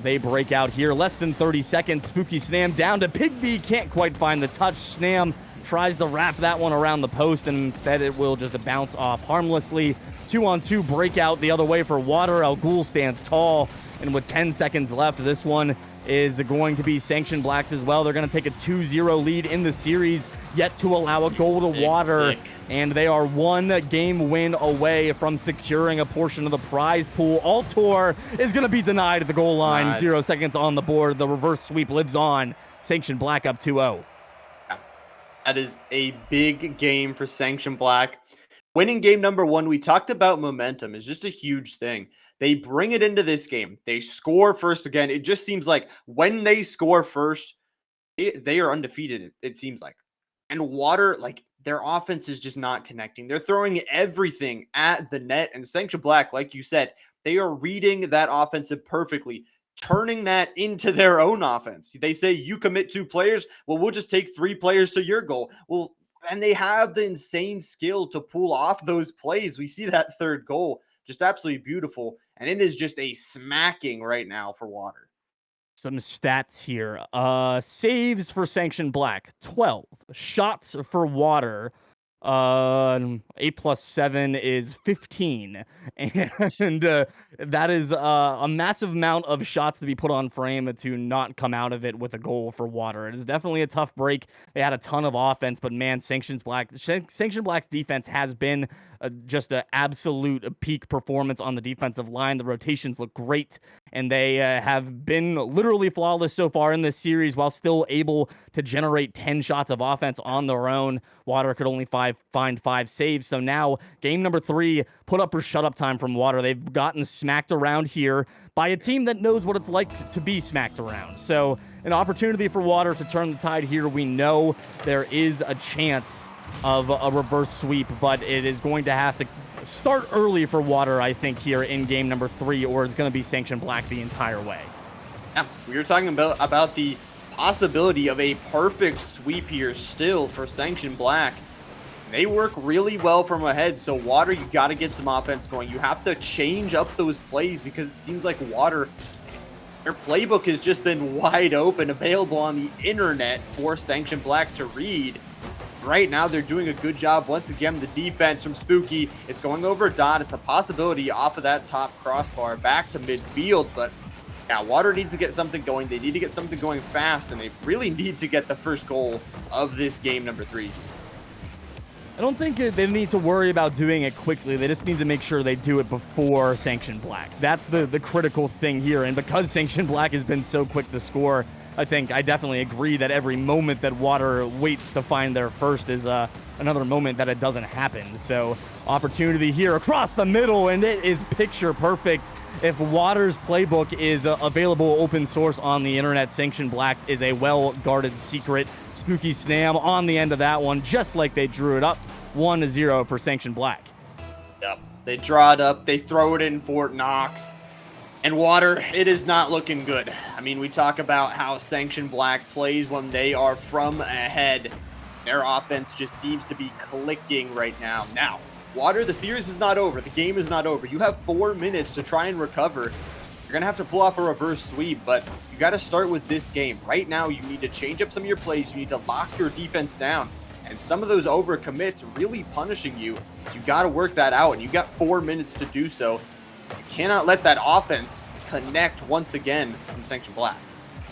They break out here. Less than 30 seconds. Spooky Snam down to Pigby. Can't quite find the touch. Snam tries to wrap that one around the post, and instead it will just bounce off harmlessly. 2-on-2 breakout the other way for Water. Al Ghul stands tall, and with 10 seconds left, this one is going to be Sanction Blacks as well. They're going to take a 2-0 lead in the series, yet to allow a goal to Water, and they are 1 game win away from securing a portion of the prize pool. Altor is going to be denied at the goal line. 0 seconds on the board. The reverse sweep lives on. Sanction Black up 2-0. That is a big game for Sanction Black. Winning game number 1, we talked about momentum, is just a huge thing. They bring it into this game. They score first again. It just seems like when they score first, they are undefeated, it seems like. And Water, like, their offense is just not connecting. They're throwing everything at the net. And Sanction Black, like you said, they are reading that offensive perfectly, turning that into their own offense. They say, you commit 2 players, well, we'll just take 3 players to your goal. Well, and they have the insane skill to pull off those plays. We see that 3rd goal, just absolutely beautiful. And it is just a smacking right now for Water. Some stats here. Saves for Sanction Black, 12. Shots for Water, 8 plus 7 is 15, and that is a massive amount of shots to be put on frame to not come out of it with a goal for Water. It is definitely a tough break. They had a ton of offense, but man, Sanction Black's defense has been just an absolute peak performance on the defensive line. The rotations look great, and they have been literally flawless so far in this series while still able to generate 10 shots of offense on their own. Water could only find 5 saves. So now game number 3, put up or shut up time from Water. They've gotten smacked around here by a team that knows what it's like to be smacked around. So an opportunity for Water to turn the tide here. We know there is a chance of a reverse sweep, but it is going to have to start early for Water, I think, here in game number 3, or it's going to be Sanction Black the entire way. Yeah, we were talking about the possibility of a perfect sweep here still for Sanction Black. They work really well from ahead, so Water, you got to get some offense going. You have to change up those plays because it seems like Water, their playbook has just been wide open, available on the internet for Sanction Black to read. Right now, they're doing a good job. Once again, the defense from Spooky, it's going over Dot. It's a possibility off of that top crossbar back to midfield, but yeah, Water needs to get something going. They need to get something going fast, and they really need to get the first goal of this game number 3. I don't think they need to worry about doing it quickly. They just need to make sure they do it before Sanction Black. That's the critical thing here. And because Sanction Black has been so quick to score, I definitely agree that every moment that Water waits to find their first is another moment that it doesn't happen. So opportunity here across the middle, and it is picture perfect. If Water's playbook is available open source on the internet, Sanction Black's is a well-guarded secret. Spooky Snam on the end of that one, just like they drew it up. 1-0 for Sanction Black. Yep, they draw it up, they throw it in Fort Knox. And Water, it is not looking good. I mean, we talk about how Sanction Black plays when they are from ahead. Their offense just seems to be clicking right now. Now, Water, the series is not over. The game is not over. You have 4 minutes to try and recover. You're going to have to pull off a reverse sweep, but you got to start with this game. Right now, you need to change up some of your plays. You need to lock your defense down. And some of those overcommits really punishing you. So you got to work that out, and you got 4 minutes to do so. You cannot let that offense connect once again from Sanction Black.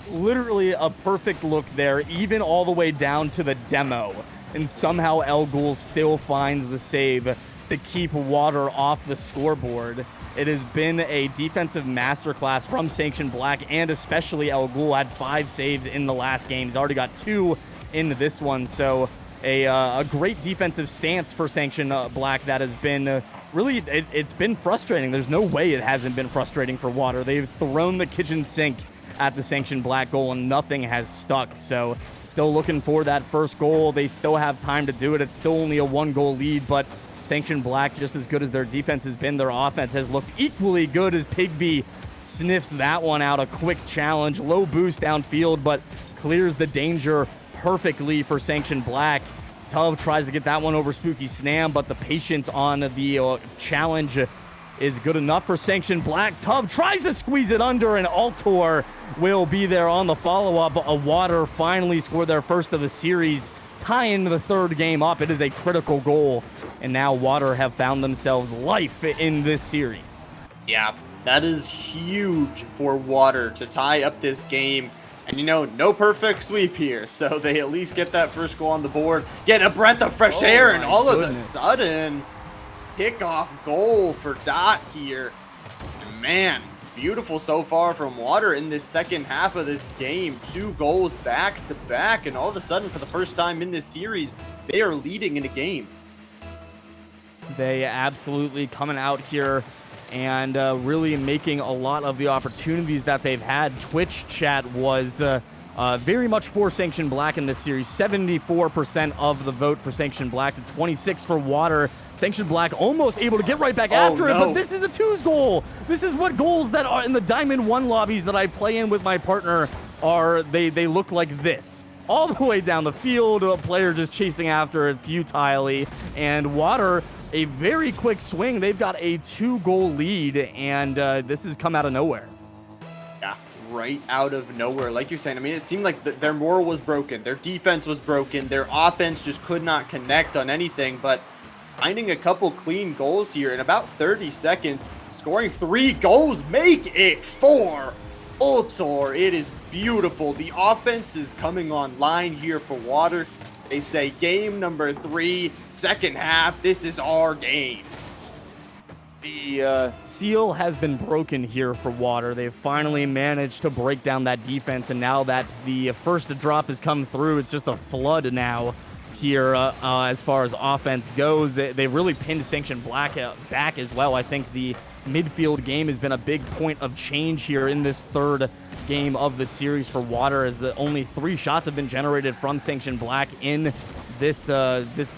Literally a perfect look there, even all the way down to the demo. And somehow El Ghul still finds the save to keep Water off the scoreboard. It has been a defensive masterclass from Sanction Black, and especially El Ghul had 5 saves in the last game. He's already got 2 in this one. So a great defensive stance for Sanction Black that has been really, it's been frustrating. There's no way it hasn't been frustrating for Water. They've thrown the kitchen sink at the Sanction Black goal, and nothing has stuck. So still looking for that first goal. They still have time to do it. It's still only a 1-goal lead, but Sanction Black, just as good as their defense has been, their offense has looked equally good as Pigby sniffs that one out. A quick challenge, low boost downfield, but clears the danger perfectly for Sanction Black. Tub tries to get that one over Spooky Snam, but the patience on the challenge is good enough for Sanction Black. Tub tries to squeeze it under, and Altor will be there on the follow-up. Water finally scored their first of the series, tying the 3rd game up. It is a critical goal, and now Water have found themselves life in this series. Yeah, that is huge for Water to tie up this game. And, you know, no perfect sweep here, so they at least get that first goal on the board, get a breath of fresh air, and all of a sudden, kickoff goal for Dot here. And man, beautiful so far from Water in this second half of this game. 2 goals back to back, and all of a sudden, for the first time in this series, they are leading in a game. They absolutely coming out here and really making a lot of the opportunities that they've had. Twitch chat was very much for Sanction Black in this series. 74% of the vote for Sanction Black to 26 for Water. Sanction Black almost able to get right back after it, but this is a 2's goal. This is what goals that are in the Diamond 1 lobbies that I play in with my partner are. They look like this. All the way down the field, a player just chasing after it futilely, and Water, a very quick swing. They've got a 2-goal lead, and this has come out of nowhere. Yeah, right out of nowhere. Like you're saying, I mean, it seemed like their moral was broken. Their defense was broken. Their offense just could not connect on anything. But finding a couple clean goals here in about 30 seconds, scoring 3 goals, make it 4. Ultor, it is beautiful. The offense is coming online here for Water. They say game number 3, second half, this is our game. The seal has been broken here for Water. They've finally managed to break down that defense, and now that the first drop has come through, it's just a flood now here as far as offense goes. They really pinned Sanction Black back as well. I think the midfield game has been a big point of change here in this third game of the series for Water, as only 3 shots have been generated from Sanction Black in this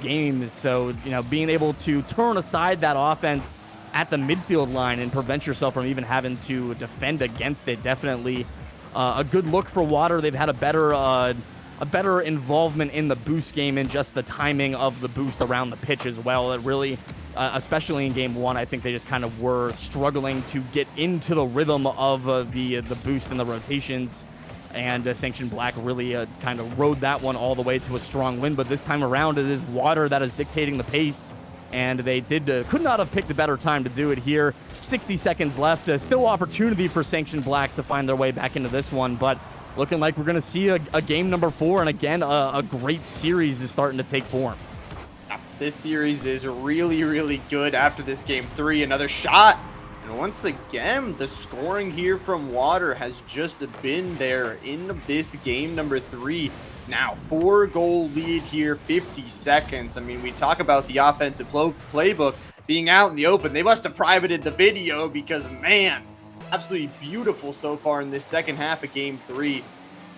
game. So, you know, being able to turn aside that offense at the midfield line and prevent yourself from even having to defend against it, definitely a good look for Water. They've had a better involvement in the boost game and just the timing of the boost around the pitch as well. It really, especially in game 1, I think they just kind of were struggling to get into the rhythm of the boost and the rotations. And Sanction Black really kind of rode that one all the way to a strong win. But this time around, it is Water that is dictating the pace. And they could not have picked a better time to do it here. 60 seconds left. Still opportunity for Sanction Black to find their way back into this one. But looking like we're going to see a game number 4. And again, a great series is starting to take form. This series is really, really good after this game 3. Another shot. And once again, the scoring here from Water has just been there in this game number 3. Now, 4-goal lead here, 50 seconds. I mean, we talk about the offensive playbook being out in the open. They must have privated the video because, man, absolutely beautiful so far in this second half of game 3.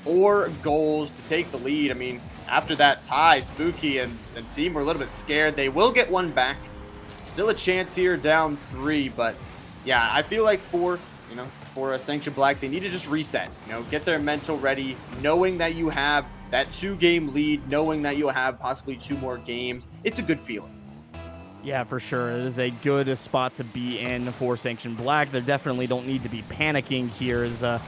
4 goals to take the lead. I mean, after that tie, Spooky and the team were a little bit scared. They will get one back. Still a chance here, down 3, but yeah, I feel like for a Sanction Black, they need to just reset, get their mental ready, knowing that you have that 2-game lead, knowing that you'll have possibly 2 more games. It's a good feeling. Yeah, for sure. It is a good spot to be in for Sanction Black. They definitely don't need to be panicking here, as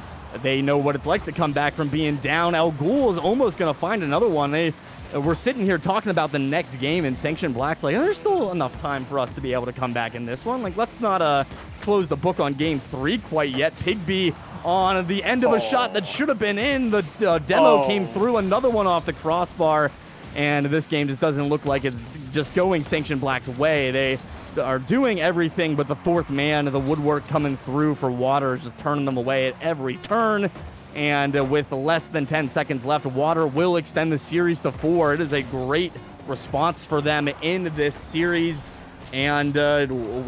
they know what it's like to come back from being down. Al Ghul is almost going to find another one. We're sitting here talking about the next game, and Sanction Black's like, there's still enough time for us to be able to come back in this one. Like, let's not close the book on game 3 quite yet. Pigby on the end of a shot that should have been in. The demo came through, another one off the crossbar, and this game just doesn't look like it's just going Sanction Black's way. They are doing everything, but the 4th man, the woodwork coming through for Water, just turning them away at every turn. And with less than 10 seconds left, Water will extend the series to 4. It is a great response for them in this series. And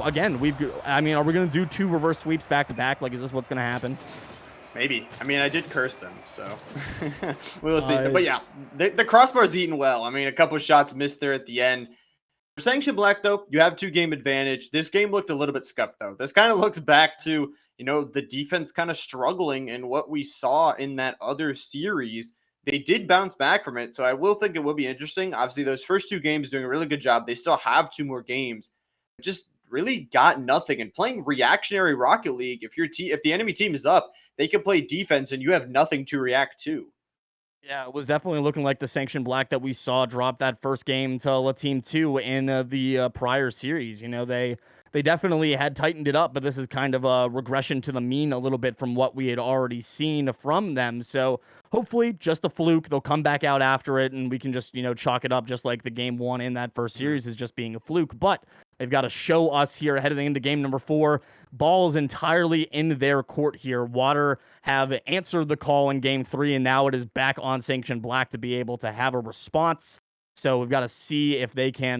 again, are we going to do 2 reverse sweeps back to back? Like, is this what's going to happen? Maybe. I mean, I did curse them, so we'll see. But yeah, the crossbar's eaten well. I mean, a couple shots missed there at the end. For Sanction Black, though, you have 2-game advantage. This game looked a little bit scuffed, though. This kind of looks back to, the defense kind of struggling and what we saw in that other series. They did bounce back from it, so I will think it will be interesting. Obviously, those first 2 games doing a really good job. They still have 2 more games. Just really got nothing. And playing reactionary Rocket League, if the enemy team is up, they can play defense and you have nothing to react to. Yeah, it was definitely looking like the Sanction Black that we saw drop that first game to Team 2 in the prior series. They definitely had tightened it up, but this is kind of a regression to the mean a little bit from what we had already seen from them. So hopefully just a fluke. They'll come back out after it, and we can just, chalk it up just like the game 1 in that first series is just being a fluke. But they've got to show us here heading into game number 4. Ball is entirely in their court here. Water have answered the call in game 3, and now it is back on Sanction Black to be able to have a response. So we've got to see if they can,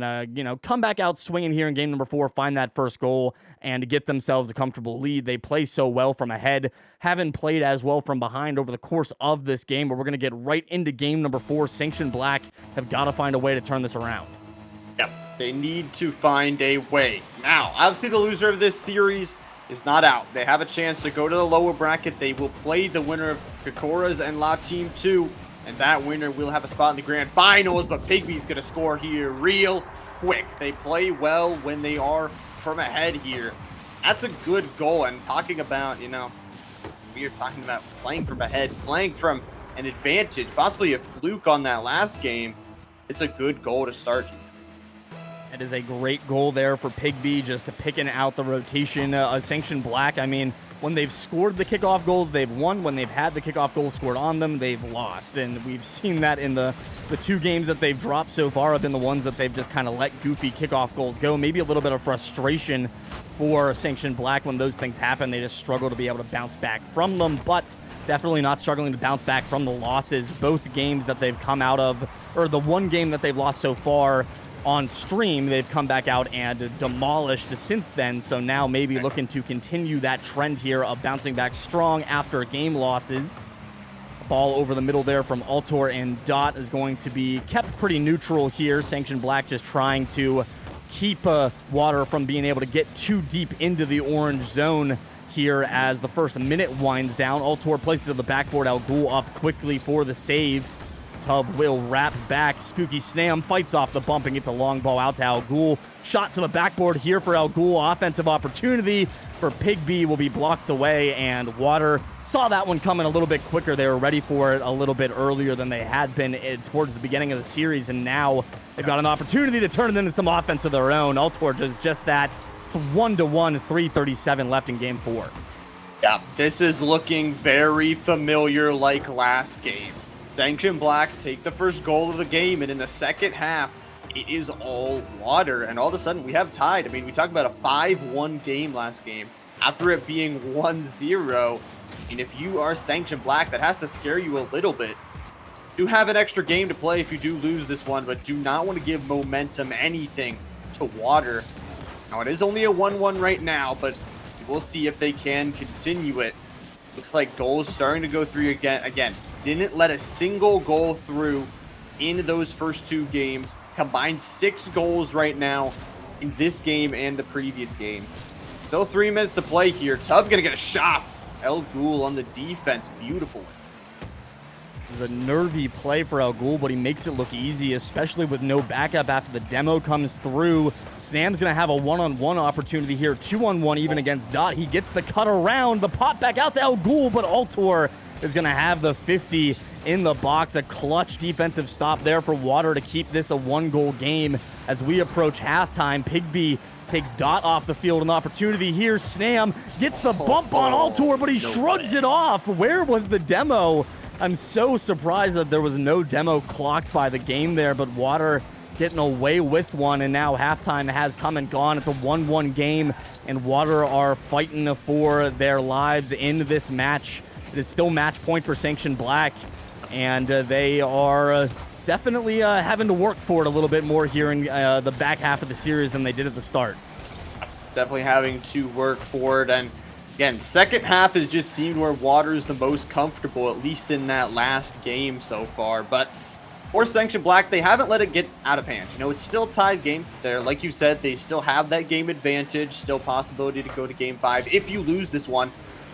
come back out swinging here in game number 4, find that first goal, and get themselves a comfortable lead. They play so well from ahead, haven't played as well from behind over the course of this game, but we're going to get right into game number 4. Sanction Black have got to find a way to turn this around. Yep, they need to find a way. Now, obviously the loser of this series is not out. They have a chance to go to the lower bracket. They will play the winner of Kokora's and La Team 2. And that winner will have a spot in the grand finals, but Pigby's going to score here real quick. They play well when they are from ahead here. That's a good goal. And talking about, we are talking about playing from ahead, playing from an advantage, possibly a fluke on that last game. It's a good goal to start. It is a great goal there for Pigby, just to picking out the rotation. Sanction Black, I mean, when they've scored the kickoff goals, they've won. When they've had the kickoff goals scored on them, they've lost. And we've seen that in the 2 games that they've dropped so far have been the ones that they've just kind of let goofy kickoff goals go. Maybe a little bit of frustration for Sanction Black when those things happen. They just struggle to be able to bounce back from them, but definitely not struggling to bounce back from the losses. Both games that they've come out of, or the one game that they've lost so far, on stream, they've come back out and demolished since then. So now maybe looking to continue that trend here of bouncing back strong after game losses. Ball over the middle there from Altor, and Dot is going to be kept pretty neutral here. Sanction Black just trying to keep Water from being able to get too deep into the orange zone here as the first minute winds down. Altor places it to the backboard. Al Ghul up quickly for the save. Tub will wrap back. Spooky Snam fights off the bump and gets a long ball out to Al Ghul. Shot to the backboard here for Al Ghul. Offensive opportunity for Pigby will be blocked away, and Water saw that one coming a little bit quicker. They were ready for it a little bit earlier than they had been towards the beginning of the series, and now they've got an opportunity to turn it into some offense of their own. Altor does just that. 1-1, 3:37 left in game 4. Yeah, this is looking very familiar like last game. Sanction Black take the first goal of the game, and in the second half, it is all Water, and all of a sudden we have tied. I mean, we talked about a 5-1 game last game after it being 1-0. And if you are Sanction Black, that has to scare you a little bit. You have an extra game to play if you do lose this one, but do not want to give momentum anything to Water. Now, it is only a 1-1 right now, but we'll see if they can continue it. Looks like goals starting to go through again. Didn't let a single goal through in those first 2 games. Combined 6 goals right now in this game and the previous game. Still 3 minutes to play here. Tub gonna get a shot. Al Ghul on the defense. Beautiful. This is a nervy play for Al Ghul, but he makes it look easy, especially with no backup after the demo comes through. Snam's going to have a one-on-one opportunity here, 2-on-1 even against Dot. He gets the cut around, the pop back out to Al Ghul, but Altor is going to have the 50 in the box. A clutch defensive stop there for Water to keep this a 1-goal game as we approach halftime. Pigby takes Dot off the field. An opportunity here. Snam gets the bump on Altor, but he shrugs it off. Where was the demo? I'm so surprised that there was no demo clocked by the game there, but Water getting away with one, and now halftime has come and gone. It's a 1-1 game, and Water are fighting for their lives in this match. It is still match point for Sanction Black, and they are definitely having to work for it a little bit more here in the back half of the series than they did at the start. Definitely having to work for it, and again, second half has just seemed where Water is the most comfortable, at least in that last game so far. But for Sanction Black, they haven't let it get out of hand. You know, it's still a tied game. There, like you said, they still have that game advantage, still possibility to go to game 5 if you lose this one.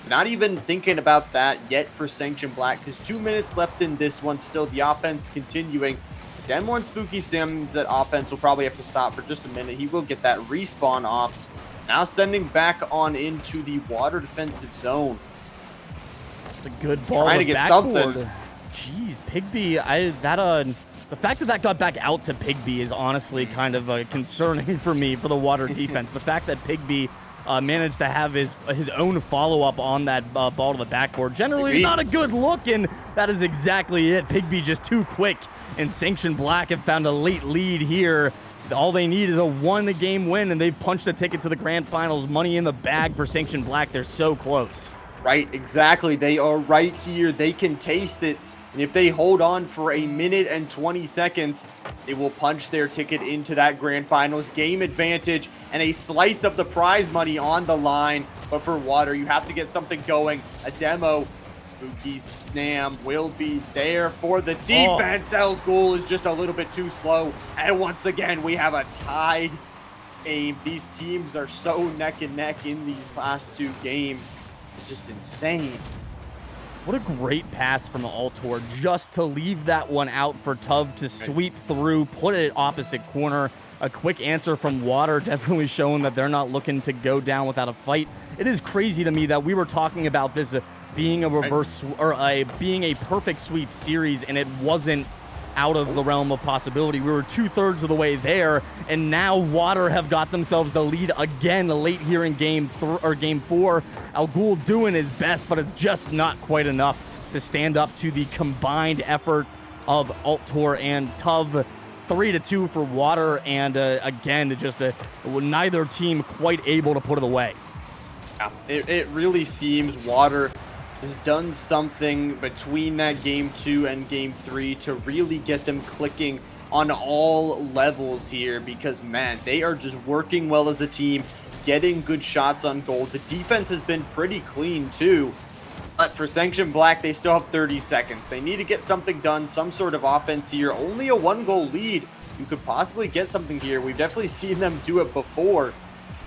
Not even thinking about that yet for Sanction Black, because 2 minutes left in this one. Still, the offense continuing. Denmore and Spooky Sims, that offense will probably have to stop for just a minute. He will get that respawn off. Now sending back on into the Water defensive zone. It's a good ball. Trying to get something. Jeez, Pigby, the fact that that got back out to Pigby is honestly kind of concerning for me for the Water defense. The fact that Pigby managed to have his own follow-up on that ball to the backboard generally is not a good look, and that is exactly it. Pigby just too quick, and Sanction Black have found a late lead here. All they need is a 1-game win, and they've punched a ticket to the grand finals. Money in the bag for Sanction Black. They're so close. Right, exactly. They are right here. They can taste it. And if they hold on for a minute and 20 seconds, they will punch their ticket into that grand finals. Game advantage and a slice of the prize money on the line. But for Water, you have to get something going. A demo. Spooky Snam will be there for the defense. Al Ghul is just a little bit too slow. And once again, we have a tied game. These teams are so neck and neck in these last 2 games. It's just insane. What a great pass from Altor just to leave that one out for Tub to sweep through, put it opposite corner. A quick answer from Water, definitely showing that they're not looking to go down without a fight. It is crazy to me that we were talking about this being a reverse or being a perfect sweep series, and it wasn't out of the realm of possibility. We were 2/3 of the way there, and now Water have got themselves the lead again late here in game 4. Al Ghul doing his best, but it's just not quite enough to stand up to the combined effort of Altor and Tuv. 3-2 for Water, and again, just neither team quite able to put it away. Yeah, it really seems Water has done something between that game 2 and game 3 to really get them clicking on all levels here, because man, they are just working well as a team, getting good shots on goal. The defense has been pretty clean too, but for Sanction Black, they still have 30 seconds. They need to get something done, some sort of offense here. Only a 1-goal lead. You could possibly get something here. We've definitely seen them do it before.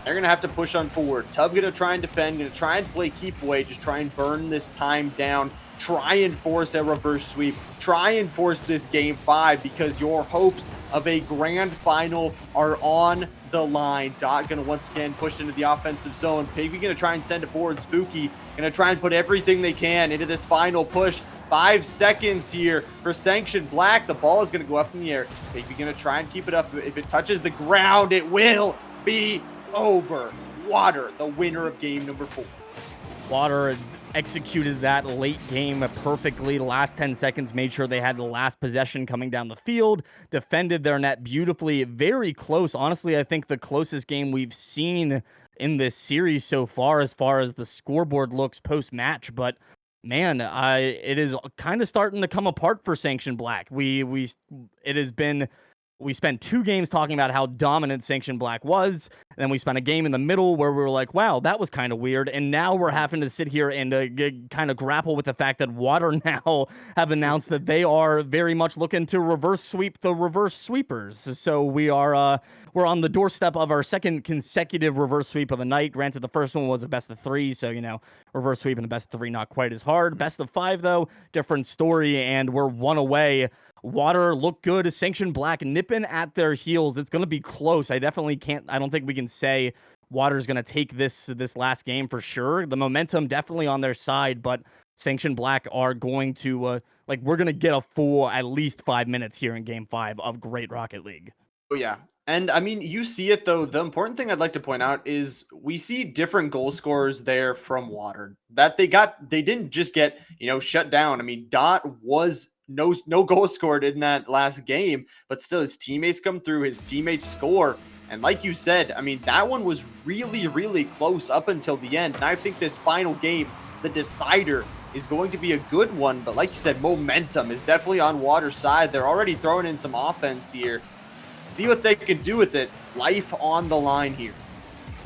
They're going to have to push on forward. Tuv going to try and defend, going to try and play keep away, just try and burn this time down, try and force a reverse sweep, try and force this game 5, because your hopes of a grand final are on the line. Dot going to once again push into the offensive zone. Piggy going to try and send it forward. Spooky going to try and put everything they can into this final push. 5 seconds here for Sanction Black. The ball is going to go up in the air. Piggy going to try and keep it up. If it touches the ground, it will be over. Water, the winner of game number 4. Water executed that late game perfectly. The last 10 seconds made sure they had the last possession coming down the field, defended their net beautifully. Very close. Honestly, I think the closest game we've seen in this series so far as the scoreboard looks post-match. But man, it is kind of starting to come apart for Sanction Black. We spent 2 games talking about how dominant Sanction Black was, and then we spent a game in the middle where we were like, wow, that was kind of weird, and now we're having to sit here and kind of grapple with the fact that Water now have announced that they are very much looking to reverse sweep the reverse sweepers. So we're on the doorstep of our second consecutive reverse sweep of the night. Granted, the first one was a best of 3, so, reverse sweep and a best of 3 not quite as hard. Best of 5, though, different story, and we're 1 away. Water look good. Sanction Black nipping at their heels. It's going to be close. I don't think we can say Water's going to take this last game for sure. The momentum definitely on their side, but Sanction Black are going to, we're going to get a full at least 5 minutes here in game 5 of Great Rocket League. Oh, yeah. And I mean, you see it though. The important thing I'd like to point out is we see different goal scorers there from Water that they didn't just get, shut down. I mean, Dot was no goal scored in that last game, but still his teammates come through, his teammates score. And like you said, I mean, that one was really, really close up until the end. And I think this final game, the decider, is going to be a good one. But like you said, momentum is definitely on Water's side. They're already throwing in some offense here. See what they can do with it. Life on the line here.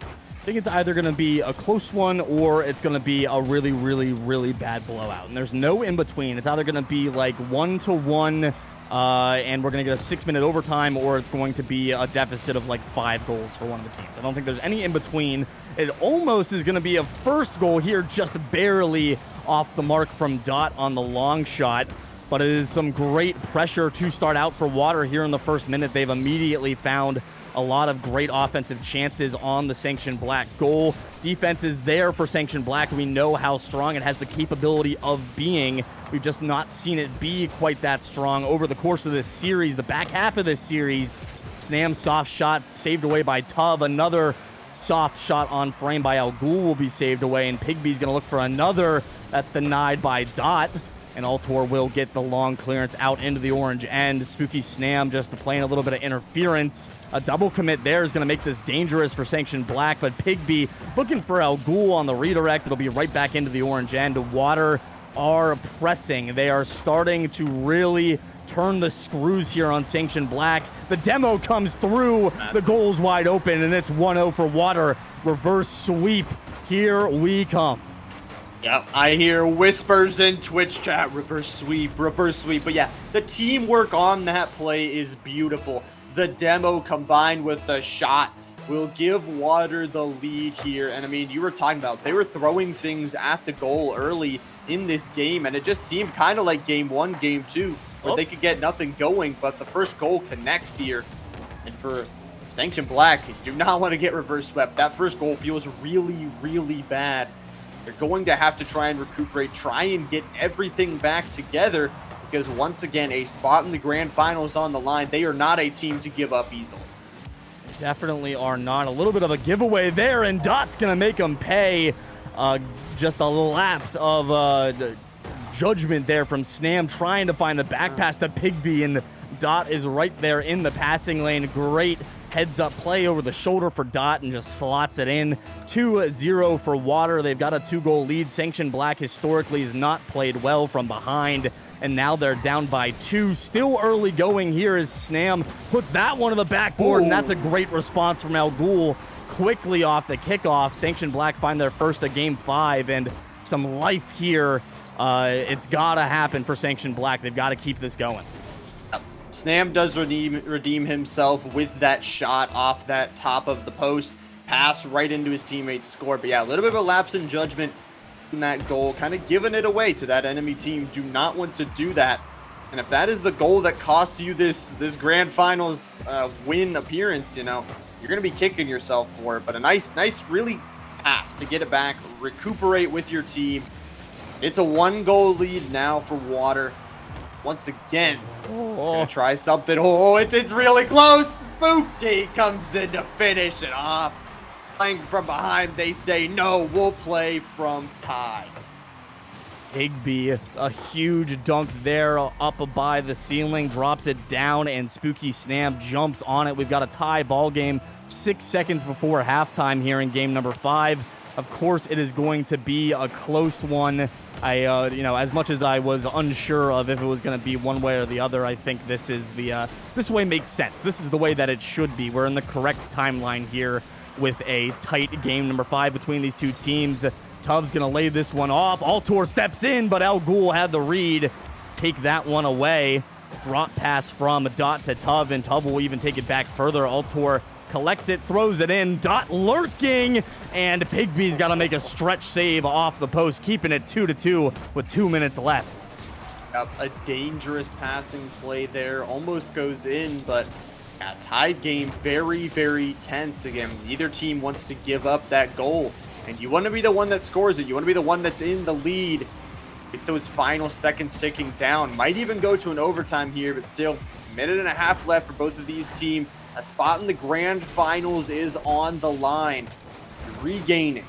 I think it's either going to be a close one or it's going to be a really, really, really bad blowout. And there's no in between. It's either going to be like 1-1 and we're going to get a 6-minute overtime, or it's going to be a deficit of like 5 goals for one of the teams. I don't think there's any in between. It almost is going to be a first goal here, just barely off the mark from Dot on the long shot. But it is some great pressure to start out for Water here in the first minute. They've immediately found a lot of great offensive chances on the Sanction Black goal. Defense is there for Sanction Black. We know how strong it has the capability of being. We've just not seen it be quite that strong over the course of this series. The back half of this series, Snam's soft shot saved away by Tuv. Another soft shot on frame by Al Ghul will be saved away, and Pigby's going to look for another. That's denied by Dot. And Altor will get the long clearance out into the orange end. Spooky Snam just playing a little bit of interference. A double commit there is going to make this dangerous for Sanction Black, but Pigby looking for Al Ghul on the redirect. It'll be right back into the orange end. Water are pressing. They are starting to really turn the screws here on Sanction Black. The demo comes through. The goal's wide open, and it's 1-0 for Water. Reverse sweep. Here we come. Yep, I hear whispers in Twitch chat, reverse sweep. But yeah, the teamwork on that play is beautiful. The demo combined with the shot will give Water the lead here. And I mean, you were talking about, they were throwing things at the goal early in this game, and it just seemed kind of like game 1, game 2, where they could get nothing going, but the first goal connects here. And for Sanction Black, you do not want to get reverse swept. That first goal feels really, really bad. They're going to have to try and recuperate, try and get everything back together, because once again, a spot in the grand finals on the line. They are not a team to give up easily. Definitely are not. A little bit of a giveaway there, and Dot's going to make them pay. Just a lapse of judgment there from Snam, trying to find the back pass to Pigby, and Dot is right there in the passing lane. Great heads-up play over the shoulder for Dot, and just slots it in. 2-0 for Water. They've got a 2-goal lead. Sanction Black historically has not played well from behind, and now they're down by 2. Still early going here as Snam puts that one to the backboard, and that's a great response from El Ghul. Quickly off the kickoff, Sanction Black find their first of Game 5, and some life here. It's got to happen for Sanction Black. They've got to keep this going. Snam does redeem himself with that shot off that top of the post. Pass right into his teammate's score. But yeah, a little bit of a lapse in judgment in that goal. Kind of giving it away to that enemy team. Do not want to do that. And if that is the goal that costs you this grand finals win appearance, you know, you're going to be kicking yourself for it. But a nice really pass to get it back. Recuperate with your team. It's a 1-goal lead now for Water. Once again, gonna try something. Oh, it's really close. Spooky comes in to finish it off. Playing from behind, they say, no, we'll play from tie. Pigby, a huge dunk there up by the ceiling, drops it down, and Spooky Snam jumps on it. We've got a tie ball game 6 seconds before halftime here in game number 5. Of course, it is going to be a close one. As much as I was unsure of if it was going to be one way or the other, I think this is this way makes sense. This is the way that it should be. We're in the correct timeline here with a tight game number 5 between these two teams. Tuv's going to lay this one off. Altor steps in, but El Ghul had the read. Take that one away. Drop pass from Dot to Tuv, and Tuv will even take it back further. Altor collects it, throws it in. Dot lurking, and Pigby's got to make a stretch save off the post, keeping it 2-2 with 2 minutes left. Yep, a dangerous passing play there. Almost goes in, but yeah, tied game. Very, very tense again. Neither team wants to give up that goal, and you want to be the one that scores it. You want to be the one that's in the lead. Get those final seconds ticking down. Might even go to an overtime here, but still, minute and a half left for both of these teams. A spot in the grand finals is on the line. Regaining.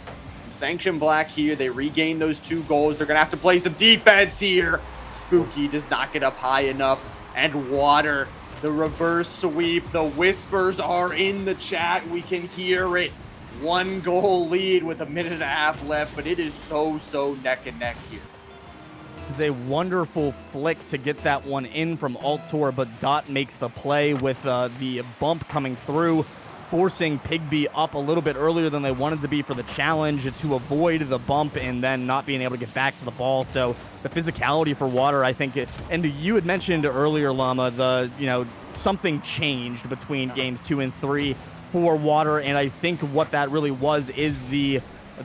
Sanction Black here. They regain those 2 goals. They're going to have to play some defense here. Spooky does not get up high enough. And Water, the reverse sweep. The whispers are in the chat. We can hear it. 1-goal lead with a minute and a half left, but it is so neck and neck here. It's a wonderful flick to get that one in from Altor, but Dot makes the play with the bump coming through, forcing Pigby up a little bit earlier than they wanted to be for the challenge to avoid the bump and then not being able to get back to the ball. So the physicality for Water, I think, and you had mentioned earlier, Llama, something changed between games 2 and 3 for Water, and I think what that really was is the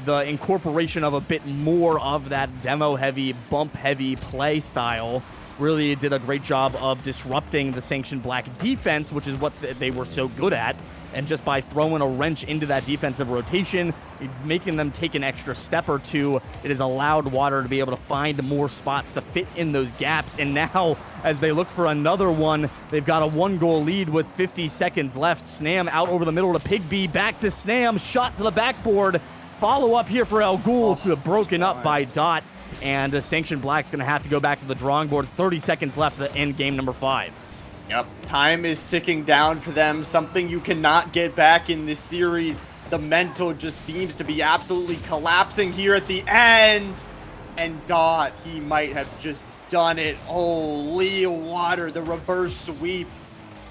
incorporation of a bit more of that demo-heavy, bump-heavy play style. Really did a great job of disrupting the Sanction Black defense, which is what they were so good at. And just by throwing a wrench into that defensive rotation, making them take an extra step or two, it has allowed Water to be able to find more spots to fit in those gaps. And now, as they look for another one, they've got a 1-goal lead with 50 seconds left. Snam out over the middle to Pigby, back to Snam, shot to the backboard. Follow up here for El Ghul, broken up by Dot, and Sanction Black's going to have to go back to the drawing board. 30 seconds left to end game number 5. Yep, time is ticking down for them, something you cannot get back in this series. The mental just seems to be absolutely collapsing here at the end, and Dot, he might have just done it. Holy Water, the reverse sweep.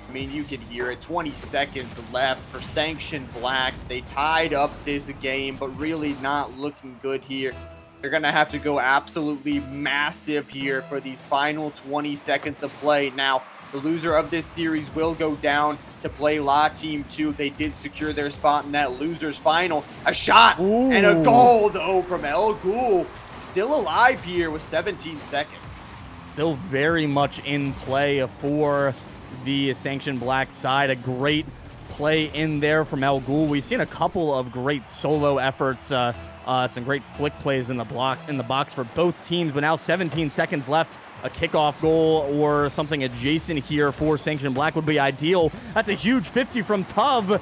I mean, you can hear it. 20 seconds left for Sanction Black. They tied up this game, but really not looking good here. They're going to have to go absolutely massive here for these final 20 seconds of play. Now, the loser of this series will go down to play La Team 2. They did secure their spot in that loser's final. A shot and a goal, though, from El Ghul. Still alive here with 17 seconds. Still very much in play for the Sanction Black side. A great play in there from El Ghul. We've seen a couple of great solo efforts, some great flick plays in the box for both teams, but now 17 seconds left. A kickoff goal or something adjacent here for Sanction Black would be ideal. That's a huge 50 from Tub.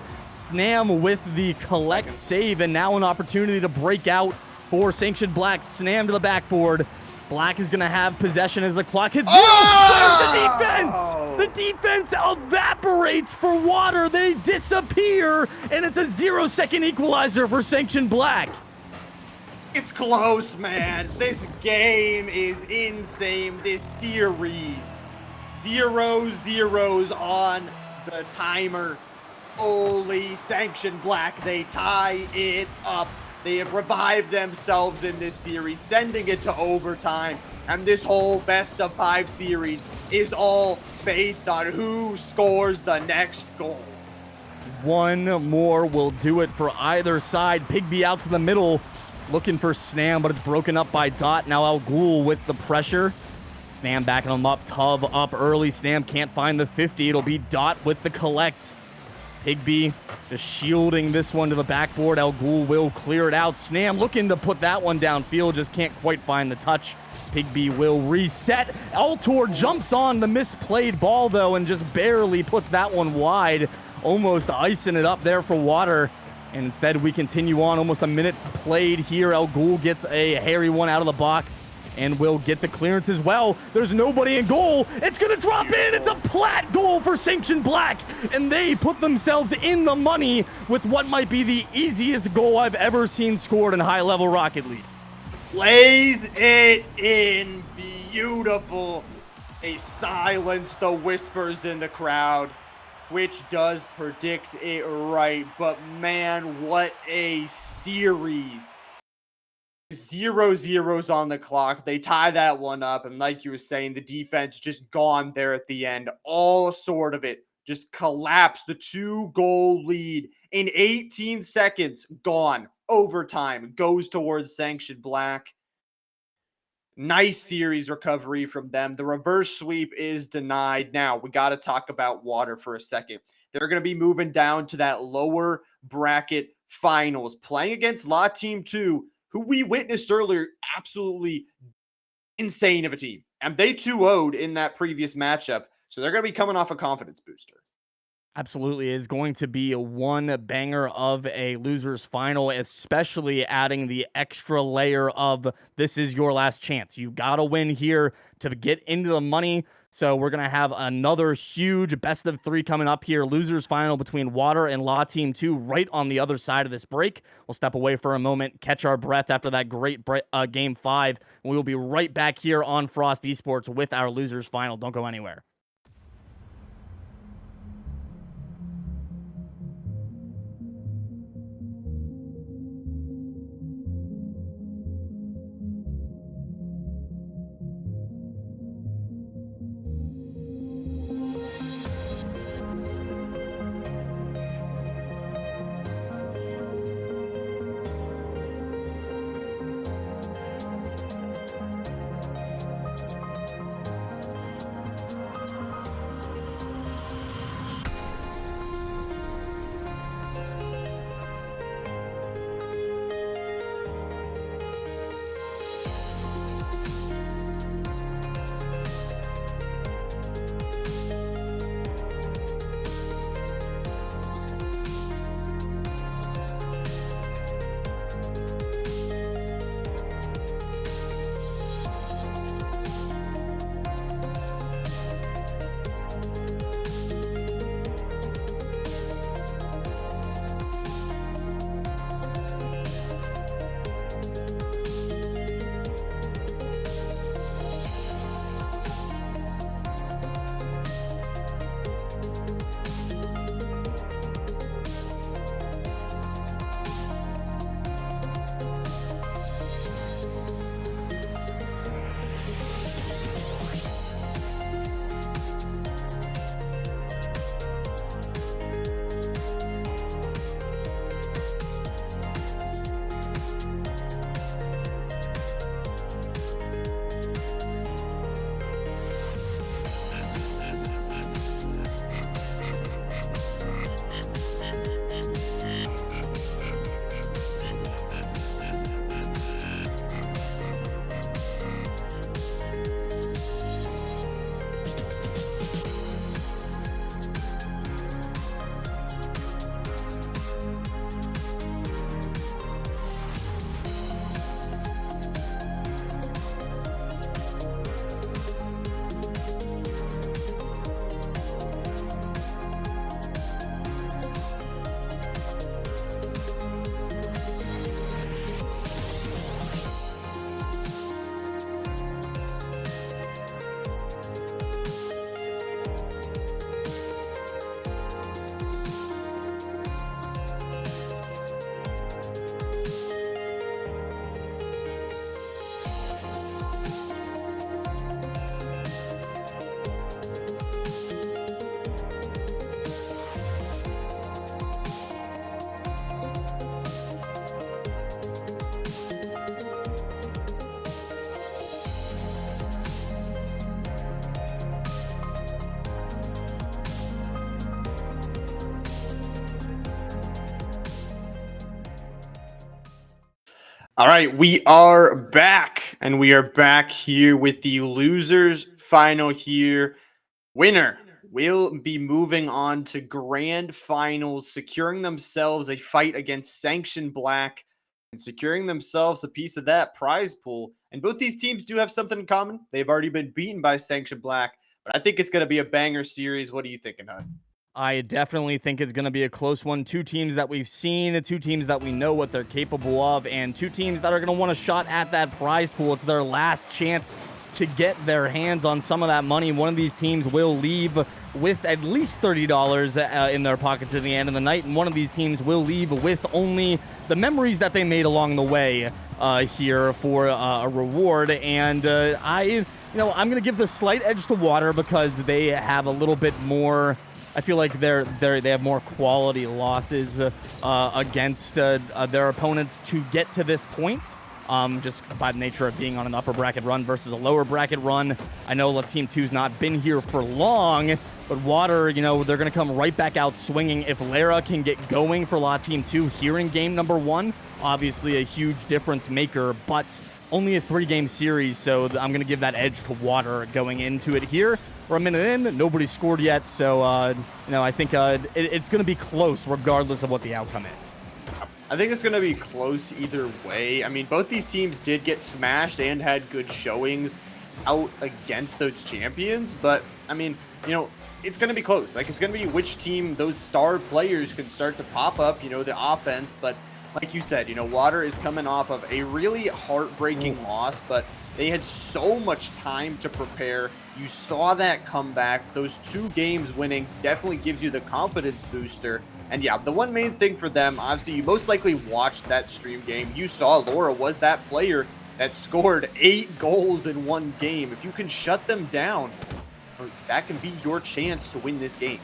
Snam with the collect save, and now an opportunity to break out for Sanction Black. Snam to the backboard. Black is going to have possession as the clock hits zero. Oh! There's the defense! The defense evaporates for Water. They disappear, and it's a 0-second equalizer for Sanction Black. It's close, man. This game is insane. This series. 0-0 on the timer. Holy Sanction Black. They tie it up. They have revived themselves in this series, sending it to overtime. And this whole best-of-5 series is all based on who scores the next goal. One more will do it for either side. Pigby out to the middle, looking for Snam, but it's broken up by Dot. Now El Ghul with the pressure. Snam backing him up. Tub up early. Snam can't find the 50. It'll be Dot with the collect. Pigby just shielding this one to the backboard. El Ghul will clear it out. Snam looking to put that one downfield, just can't quite find the touch. Pigby will reset. Altor jumps on the misplayed ball, though, and just barely puts that one wide, almost icing it up there for Water. And instead, we continue on. Almost a minute played here. El Ghul gets a hairy one out of the box and will get the clearance as well. There's nobody in goal. It's going to drop in. It's a plat goal for Sanction Black, and they put themselves in the money with what might be the easiest goal I've ever seen scored in high-level Rocket League. Plays it in. Beautiful. They silence the whispers in the crowd, which does predict it right. But man, what a series. 0-0's on the clock. They tie that one up, and like you were saying, the defense just gone there at the end. All sort of it just collapsed. The 2-goal lead in 18 seconds gone. Overtime goes towards Sanction Black. Nice series recovery from them. The reverse sweep is denied. Now, we got to talk about Water for a second. They're going to be moving down to that lower bracket finals, playing against La Team 2, who we witnessed earlier, absolutely insane of a team. And they 2-0'd in that previous matchup, so they're going to be coming off a confidence booster. Absolutely is going to be a one banger of a loser's final, especially adding the extra layer of this is your last chance. You've got to win here to get into the money. So we're going to have another huge best of 3 coming up here. Loser's final between Water and La Team 2 right on the other side of this break. We'll step away for a moment, catch our breath after that great Game 5. And we will be right back here on Frost Esports with our loser's final. Don't go anywhere. All right, we are back, and we are back here with the losers final here. Winner will be moving on to grand finals, securing themselves a fight against Sanction Black and securing themselves a piece of that prize pool. And both these teams do have something in common. They've already been beaten by Sanction Black, but I think it's going to be a banger series. What are you thinking, Hud? I definitely think it's going to be a close one. Two teams that we've seen, two teams that we know what they're capable of, and two teams that are going to want a shot at that prize pool. It's their last chance to get their hands on some of that money. One of these teams will leave with at least $30 in their pockets at the end of the night, and one of these teams will leave with only the memories that they made along the way here for a reward. And I'm going to give the slight edge to Water because they have a little bit more. I feel like they have more quality losses against their opponents to get to this point, just by the nature of being on an upper bracket run versus a lower bracket run. I know La Team 2's not been here for long, but Water, they're going to come right back out swinging. If Lara can get going for La Team 2 here in game number 1, obviously a huge difference maker, but only a 3-game series, so I'm going to give that edge to Water going into it here. We're a minute in, nobody's scored yet, so I think it's going to be close regardless of what the outcome is. I think it's going to be close either way. I mean, both these teams did get smashed and had good showings out against those champions, but I mean, it's going to be close. Like, it's going to be which team those star players can start to pop up, the offense, but like you said, Water is coming off of a really heartbreaking loss, but they had so much time to prepare. You saw that comeback. Those 2 games winning definitely gives you the confidence booster. And yeah, the one main thing for them, obviously, you most likely watched that stream game. You saw Laura was that player that scored 8 goals in 1 game. If you can shut them down, that can be your chance to win this game.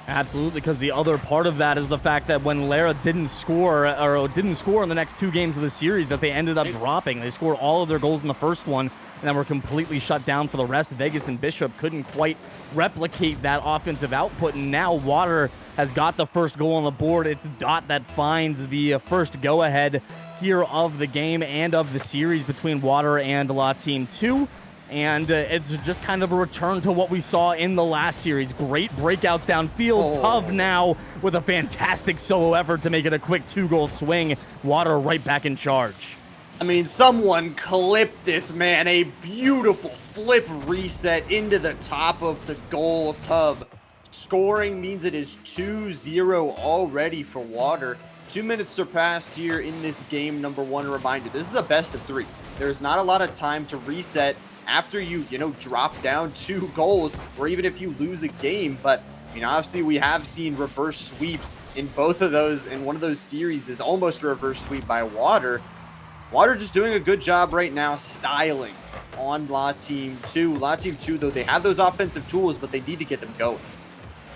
Absolutely, because the other part of that is the fact that when Lara didn't score in the next 2 games of the series, that they ended up dropping. They scored all of their goals in the first one, and then were completely shut down for the rest. Vegas and Bishop couldn't quite replicate that offensive output, and now Water has got the first goal on the board. It's Dot that finds the first go-ahead here of the game and of the series between Water and La Team 2. And it's just kind of a return to what we saw in the last series. Great breakout downfield. Tov now with a fantastic solo effort to make it a quick 2-goal swing. Water right back in charge. I mean, someone clipped this, man. A beautiful flip reset into the top of the goal. Tov scoring means it is 2-0 already for Water. 2 minutes surpassed here in this game number 1. Reminder, this is a best of 3. There's not a lot of time to reset after you drop down 2 goals, or even if you lose a game. But obviously we have seen reverse sweeps in both of those. In one of those series is almost a reverse sweep by Water. Water just doing a good job right now styling on La Team 2. La Team 2, though, they have those offensive tools, but they need to get them going.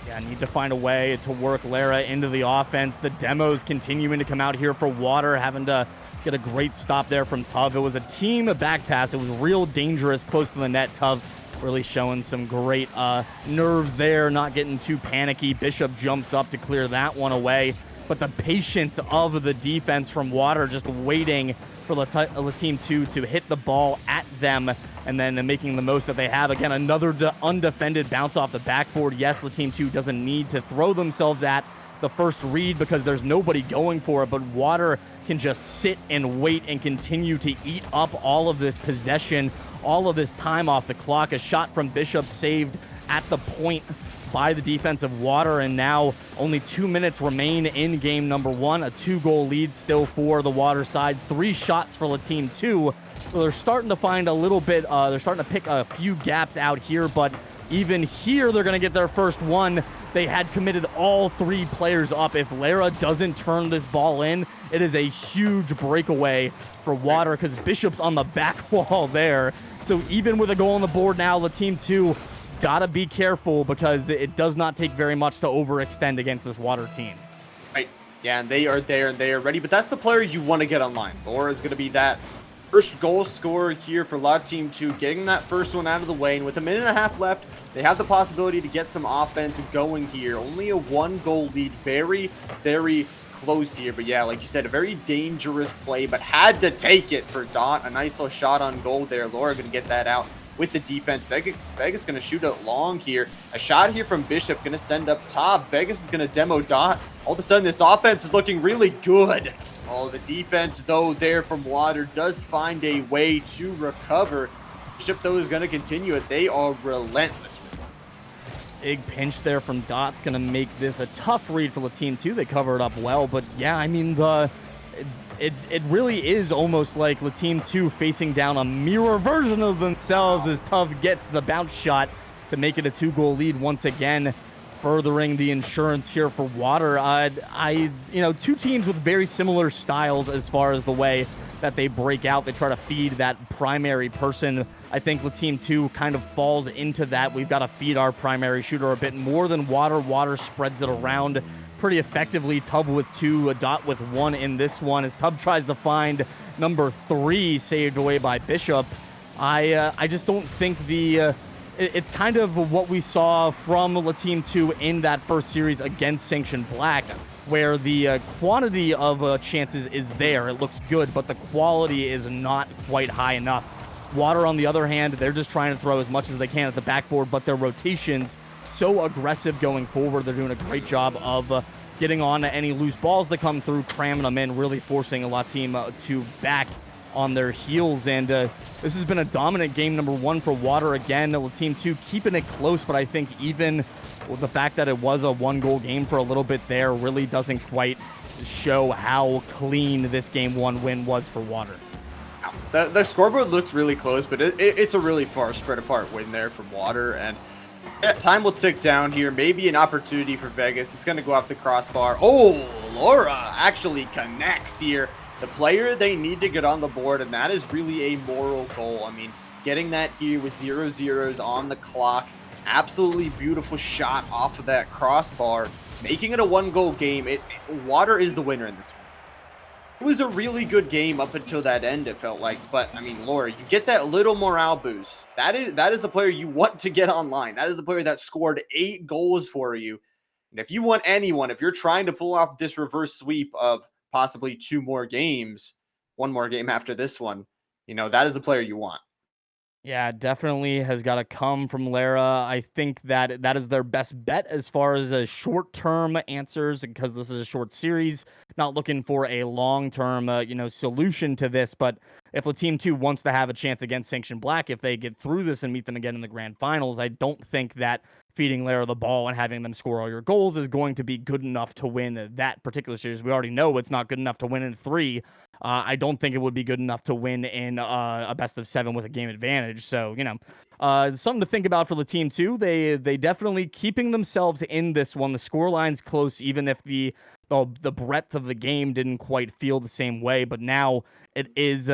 Yeah, need to find a way to work Lara into the offense. The demos continuing to come out here for Water, having to get a great stop there from Tov. It was a team back pass. It was real dangerous, close to the net. Tov really showing some great nerves there, not getting too panicky. Bishop jumps up to clear that one away. But the patience of the defense from Water, just waiting for La Team 2 to hit the ball at them and then making the most that they have. Again, another undefended bounce off the backboard. Yes, La Team 2 doesn't need to throw themselves at the first read because there's nobody going for it, but Water can just sit and wait and continue to eat up all of this possession, all of this time off the clock. A shot from Bishop saved at the point by the defense of Water, and now only 2 minutes remain in game number 1. A 2-goal lead still for the Water side. 3 shots for La Team 2. So they're starting to find a little bit, they're starting to pick a few gaps out here, but even here they're going to get their first one. They had committed all 3 players up. If Lara doesn't turn this ball in, it is a huge breakaway for Water because Bishop's on the back wall there. So even with a goal on the board now, La Team 2 gotta be careful because it does not take very much to overextend against this Water team. Right. Yeah, and they are there and they are ready. But that's the player you want to get online. Laura is going to be that first goal scorer here for La Team 2, getting that first one out of the way. And with a minute and a half left, they have the possibility to get some offense going here. Only a 1-goal lead. Very, very close here. But yeah, like you said, a very dangerous play, but had to take it for Dot. A nice little shot on goal there. Laura going to get that out with the defense. Vegas going to shoot it long here. A shot here from Bishop going to send up top. Vegas is going to demo Dot. All of a sudden, this offense is looking really good. Oh, the defense, though, there from Water does find a way to recover. Bishop, though, is going to continue it. They are relentless. Big pinch there from Dot's going to make this a tough read for the team, too. They cover it up well, but yeah, I mean, it really is almost like the team 2 facing down a mirror version of themselves as Tuv gets the bounce shot to make it a 2-goal lead once again, furthering the insurance here for Water. You know, two teams with very similar styles as far as the way that they break out. They try to feed that primary person. I think the team 2 kind of falls into that. We've got to feed our primary shooter a bit more than Water. Water spreads it around pretty effectively. Tub with 2, a Dot with 1 in this one as Tub tries to find number 3, saved away by Bishop. I just don't think it's kind of what we saw from the Team 2 in that first series against Sanction Black, where the quantity of chances is there. It looks good, but the quality is not quite high enough. Water, on the other hand, they're just trying to throw as much as they can at the backboard, but their rotations so aggressive going forward. They're doing a great job of getting on to any loose balls that come through, cramming them in, really forcing a lot team to back on their heels. And this has been a dominant game number 1 for Water again. Team 2 keeping it close, but I think even with the fact that it was a 1-goal game for a little bit there really doesn't quite show how clean this game 1 win was for Water. The scoreboard looks really close, but it's a really far spread apart win there from Water. And time will tick down here. Maybe an opportunity for Vegas. It's going to go off the crossbar. Oh, Laura actually connects here. The player they need to get on the board, and that is really a moral goal. I mean, getting that here with 0-0s on the clock. Absolutely beautiful shot off of that crossbar. Making it a 1-goal game. Water is the winner in this one. It was a really good game up until that end, it felt like. But, I mean, Laura, you get that little morale boost. That is the player you want to get online. That is the player that scored 8 goals for you. And if you want anyone, if you're trying to pull off this reverse sweep of possibly 2 more games, 1 more game after this one, you know, that is the player you want. Yeah, definitely has got to come from Lara. I think that is their best bet as far as a short-term answers, because this is a short series. Not looking for a long-term, solution to this. But if the Team 2 wants to have a chance against Sanction Black, if they get through this and meet them again in the grand finals, I don't think that feeding Lara the ball and having them score all your goals is going to be good enough to win that particular series. We already know it's not good enough to win in 3. I don't think it would be good enough to win in a best of 7 with a game advantage. So, something to think about for the Team 2. They definitely keeping themselves in this one. The scoreline's close, even if the breadth of the game didn't quite feel the same way. But now it is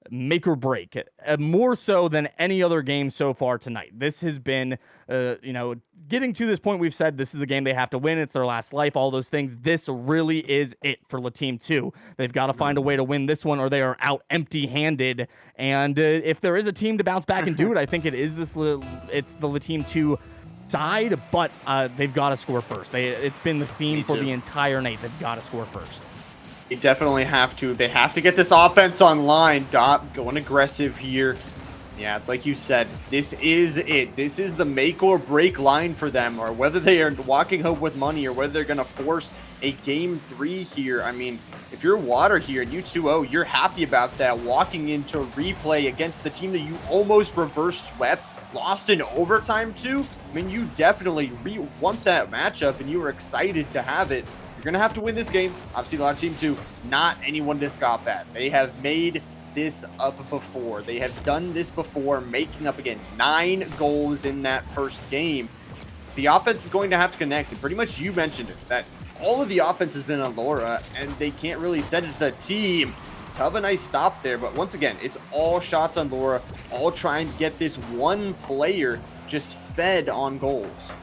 make or break, more so than any other game so far tonight. This has been, getting to this point. We've said this is the game they have to win. It's their last life, all those things. This really is it for Team 2. They've got to find a way to win this one, or they are out empty-handed. And if there is a team to bounce back and do it, I think it's the Team 2 side, but they've got to score first. It's been the theme for the entire night. They've got to score first. They definitely have to. They have to get this offense online. Dot going aggressive here. Yeah, it's like you said. This is it. This is the make or break line for them, or whether they are walking home with money or whether they're going to force a game 3 here. I mean, if you're Water here and you 2-0, you're happy about that. Walking into replay against the team that you almost reverse swept, lost in overtime to. I mean, you definitely want that matchup and you were excited to have it. You're going to have to win this game. Obviously, a lot of Team 2, not anyone to scoff at. They have made this up before. They have done this before, making up, again, 9 goals in that first game. The offense is going to have to connect. And pretty much you mentioned it, that all of the offense has been on Laura, and they can't really send it to the team. Tough a nice stop there, but once again, it's all shots on Laura, all trying to get this one player just fed on goals.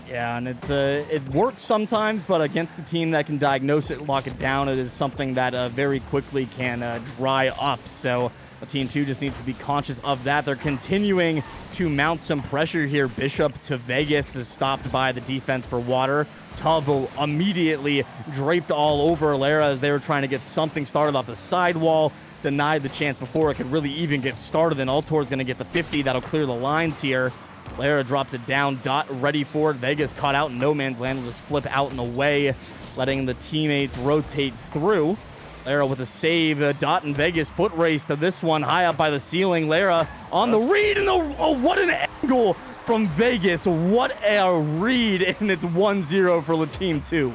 Yeah, and it works sometimes, but against a team that can diagnose it, lock it down, it is something that very quickly can dry up. So Team 2 just needs to be conscious of that. They're continuing to mount some pressure here. Bishop to Vegas is stopped by the defense for Water. Tub immediately draped all over Lara as they were trying to get something started off the sidewall. Denied the chance before it could really even get started. And Altor is going to get the 50. That'll clear the lines here. Lara drops it down. Dot ready for it. Vegas caught out in no man's land. Will just flip out and away, letting the teammates rotate through. Lara with a save. Dot and Vegas foot race to this one, high up by the ceiling. Lara on the read, and what an angle from Vegas. What a read, and it's 1-0 for the Team 2.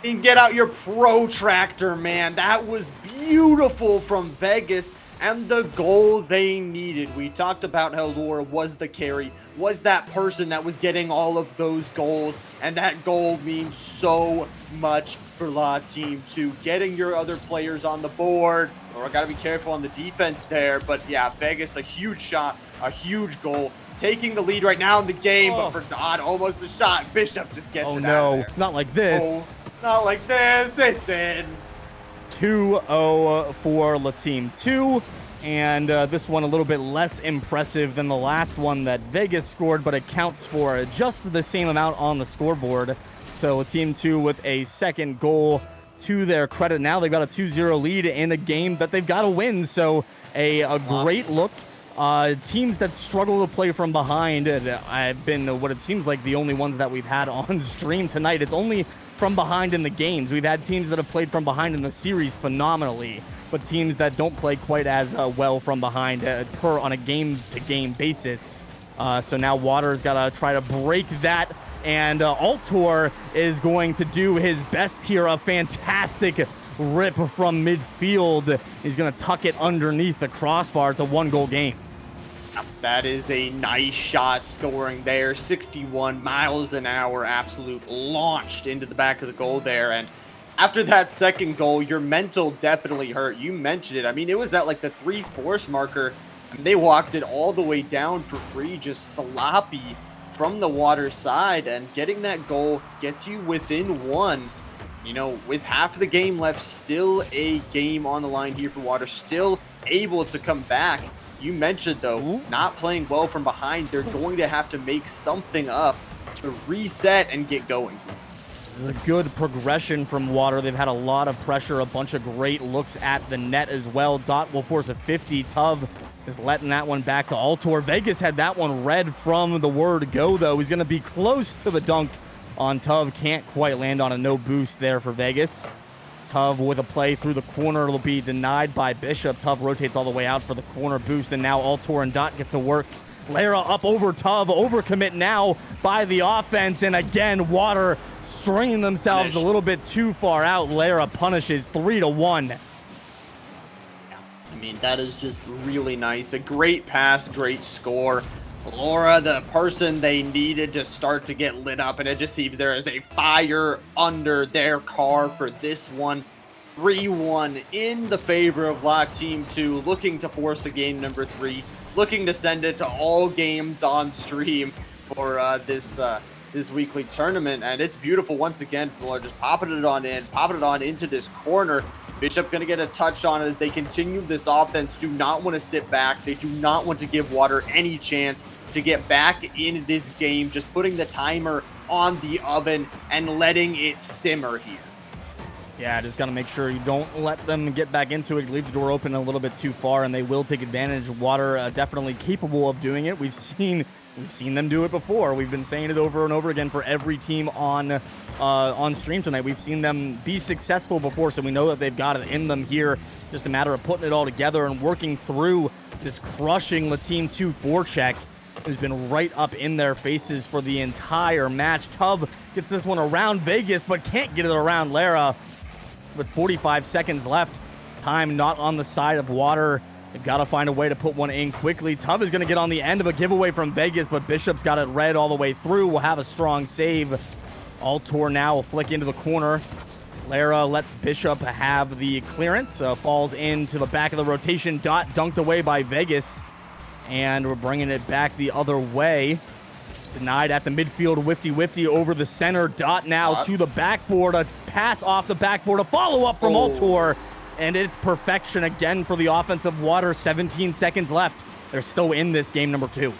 And get out your protractor, man. That was beautiful from Vegas, and the goal they needed. We talked about how Laura was the carry, was that person that was getting all of those goals, and that goal means so much for La Team 2. Getting your other players on the board. Laura got to be careful on the defense there, but yeah, Vegas, a huge shot, a huge goal. Taking the lead right now in the game, but for Dodd, almost a shot. Bishop just gets it out of there. Not like this. Oh, not like this. It's in. 2-0 for La Team 2. And this one a little bit less impressive than the last one that Vegas scored, but it counts for just the same amount on the scoreboard. So Team 2 with a second goal to their credit. Now they've got a 2-0 lead in a game that they've got to win. So a great look. Teams that struggle to play from behind have been what it seems like the only ones that we've had on stream tonight. It's only from behind in the games. We've had teams that have played from behind in the series phenomenally, but teams that don't play quite as well from behind on a game-to-game basis. So now Water's got to try to break that, and Altor is going to do his best here. A fantastic rip from midfield. He's going to tuck it underneath the crossbar. It's a one-goal game. That is a nice shot scoring there. 61 miles an hour, absolute launched into the back of the goal there. And after that second goal, your mental definitely hurt. You mentioned it. I mean, it was at like the 3 force marker. I mean, they walked it all the way down for free, just sloppy from the Water side. And getting that goal gets you within 1. You know, with half the game left, still a game on the line here for Water, still able to come back. You mentioned, though, not playing well from behind. They're going to have to make something up to reset and get going. This is a good progression from Water. They've had a lot of pressure, a bunch of great looks at the net as well. Dot will force a 50. Tuv is letting that one back to Altor. Vegas had that one read from the word go, though. He's going to be close to the dunk on Tuv. Can't quite land on a no boost there for Vegas. Tuv with a play through the corner. It'll be denied by Bishop. Tuv rotates all the way out for the corner boost, and now Altor and Dot get to work. Lara up over Tuv. Overcommit now by the offense, and again, Water stringing themselves a little bit too far out. Lara punishes 3-1. I mean, that is just really nice. A great pass, great score. Laura, the person they needed to start to get lit up, and it just seems there is a fire under their car for this one. 3-1 in the favor of La Team 2, looking to force a game number 3, looking to send it to all games on stream for this weekly tournament. And it's beautiful once again for Laura, just popping it on into this corner. Bishop going to get a touch on it as they continue this offense. Do not want to sit back. They do not want to give Water any chance to get back in this game. Just putting the timer on the oven and letting it simmer here. Yeah, just got to make sure you don't let them get back into it. Leave the door open a little bit too far, and they will take advantage. Water definitely capable of doing it. We've seen them do it before. We've been saying it over and over again for every team on stream tonight. We've seen them be successful before, so we know that they've got it in them here. Just a matter of putting it all together and working through this crushing La Team 2 forecheck. Has been right up in their faces for the entire match. Tuv gets this one around Vegas, but can't get it around Lara with 45 seconds left. Time not on the side of Water. They've got to find a way to put one in quickly. Tuv is going to get on the end of a giveaway from Vegas, but Bishop's got it read all the way through. Will have a strong save. Altor now will flick into the corner. Lara lets Bishop have the clearance. Falls into the back of the rotation. Dot dunked away by Vegas. And we're bringing it back the other way. Denied at the midfield. Wifty over the center. Dot now to the backboard. A pass off the backboard. A follow-up from Altor. And it's perfection again for the offensive Water. 17 seconds left. They're still in this game number 2.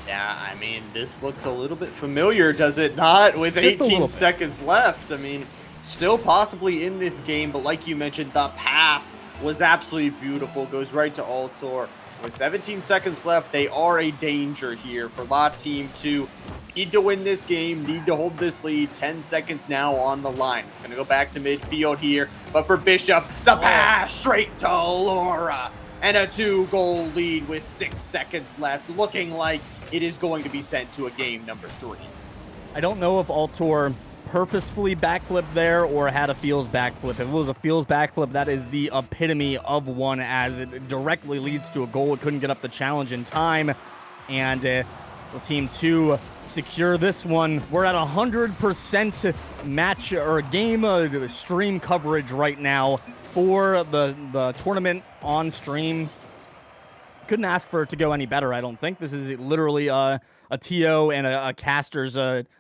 Yeah, I mean, this looks a little bit familiar, does it not? With 18 seconds left. I mean, still possibly in this game, but like you mentioned, the pass was absolutely beautiful. Goes right to Altor. With 17 seconds left, they are a danger here for La Team 2. Need to win this game, need to hold this lead. 10 seconds now on the line. It's going to go back to midfield here, but for Bishop, the pass straight to Laura. And a 2-goal lead with 6 seconds left, looking like it is going to be sent to a game number 3. I don't know if Altor purposefully backflipped there or had a feels backflip. If it was a feels backflip, that is the epitome of one, as it directly leads to a goal. It couldn't get up the challenge in time, and the Team 2 secure this one. We're at 100% match or game stream coverage right now for the tournament on stream. Couldn't ask for it to go any better, I don't think. This is literally a TO and a caster's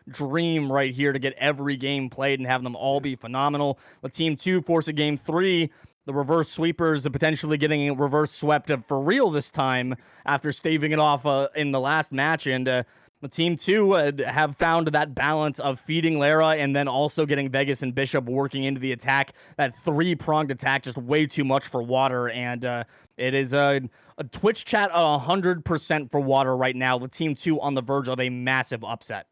dream right here to get every game played and have them all be phenomenal. The Team 2 force a game 3. The reverse sweepers potentially getting reverse swept for real this time after staving it off in the last match. And the Team 2 have found that balance of feeding Lara and then also getting Vegas and Bishop working into the attack. That 3-pronged attack, just way too much for Water. And it is a Twitch chat at 100% for Water right now. The Team 2 on the verge of a massive upset.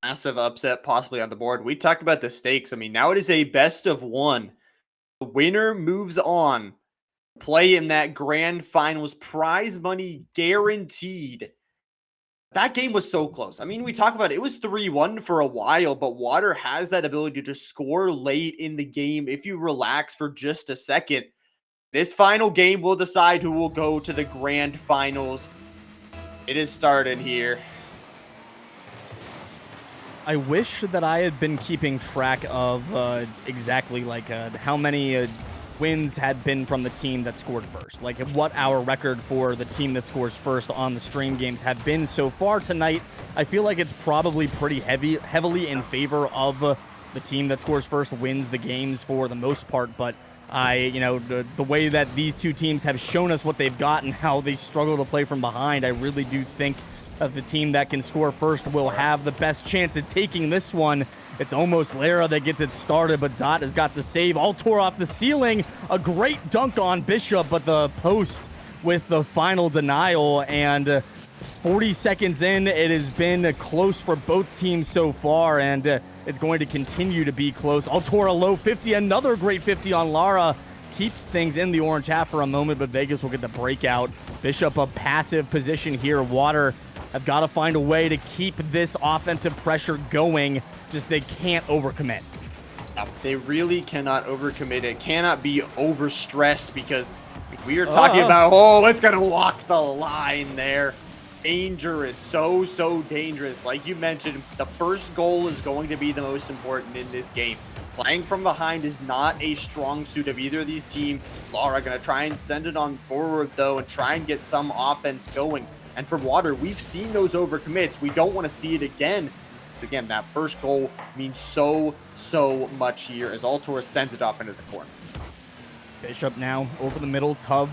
Massive upset possibly on the board. We talked about the stakes. I mean, now it is a best of 1. The winner moves on. Play in that grand finals, prize money guaranteed. That game was so close. I mean, we talk about it was 3-1 for a while, but Water has that ability to just score late in the game if you relax for just a second. This final game will decide who will go to the grand finals. It is started here. I wish that I had been keeping track of exactly how many wins had been from the team that scored first. Like what our record for the team that scores first on the stream games have been so far tonight. I feel like it's probably pretty heavily in favor of the team that scores first wins the games for the most part. But the way that these two teams have shown us what they've got and how they struggle to play from behind, I really do think that the team that can score first will have the best chance at taking this one. It's almost Lara that gets it started, but Dot has got the save. All tore off the ceiling. A great dunk on Bishop, but the post with the final denial. And 40 seconds in, it has been close for both teams so far, and it's going to continue to be close. Altora low 50, another great 50 on Lara. Keeps things in the orange half for a moment, but Vegas will get the breakout. Bishop a passive position here. Water have got to find a way to keep this offensive pressure going. Just they can't overcommit. They really cannot overcommit. It cannot be overstressed because we are talking about, it's going to walk the line there. Dangerous, so dangerous. Like you mentioned, the first goal is going to be the most important in this game. Playing from behind is not a strong suit of either of these teams. Lara going to try and send it on forward, though, and try and get some offense going. And from Water, we've seen those overcommits. We don't want to see it again. Again, that first goal means so much here as Altor sends it off into the corner. Bishop now over the middle, Tub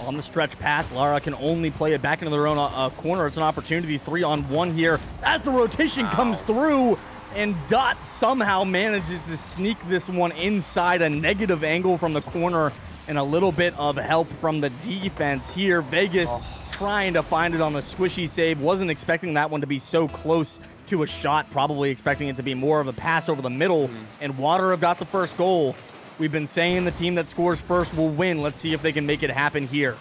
on the stretch pass. Lara can only play it back into their own corner. It's an opportunity, 3-on-1 here as the rotation comes through, and Dot somehow manages to sneak this one inside a negative angle from the corner, and a little bit of help from the defense here. Vegas trying to find it on the squishy save. Wasn't expecting that one to be so close to a shot, probably expecting it to be more of a pass over the middle, and Water have got the first goal. We've been saying the team that scores first will win. Let's see if they can make it happen here.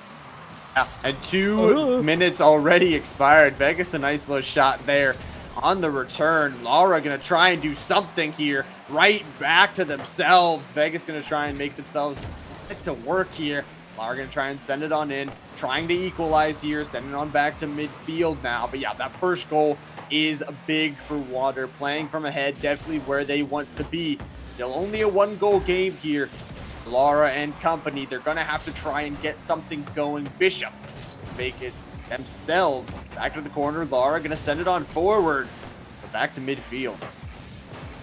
Yeah, and 2 minutes already expired. Vegas, a nice little shot there on the return. Lara going to try and do something here, right back to themselves. Vegas going to try and make themselves get to work here. Lara going to try and send it on in, trying to equalize here, sending it on back to midfield now. But yeah, that first goal is big for Water. Playing from ahead, definitely where they want to be. Still only a 1-goal game here. Lara and company, they're going to have to try and get something going. Bishop to make it themselves. Back to the corner. Lara going to send it on forward. But back to midfield.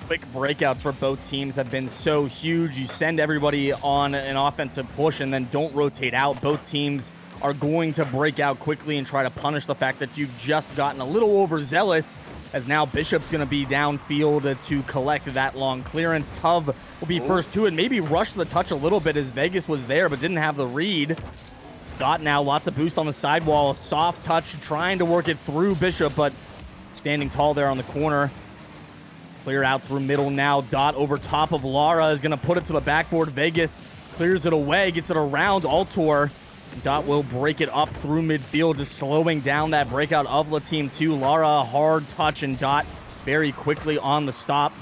quick breakouts for both teams have been so huge. You send everybody on an offensive push and then don't rotate out. Both teams are going to break out quickly and try to punish the fact that you've just gotten a little overzealous, as now Bishop's going to be downfield to collect that long clearance. Tov will be first to it, maybe rush the touch a little bit as Vegas was there but didn't have the read. Dot now, lots of boost on the sidewall, soft touch, trying to work it through Bishop, but standing tall there on the corner. Clear out through middle now. Dot over top of Lara is going to put it to the backboard. Vegas clears it away, gets it around Altor. Dot will break it up through midfield, just slowing down that breakout of La Team 2. Lara, hard touch, and Dot very quickly on the stop.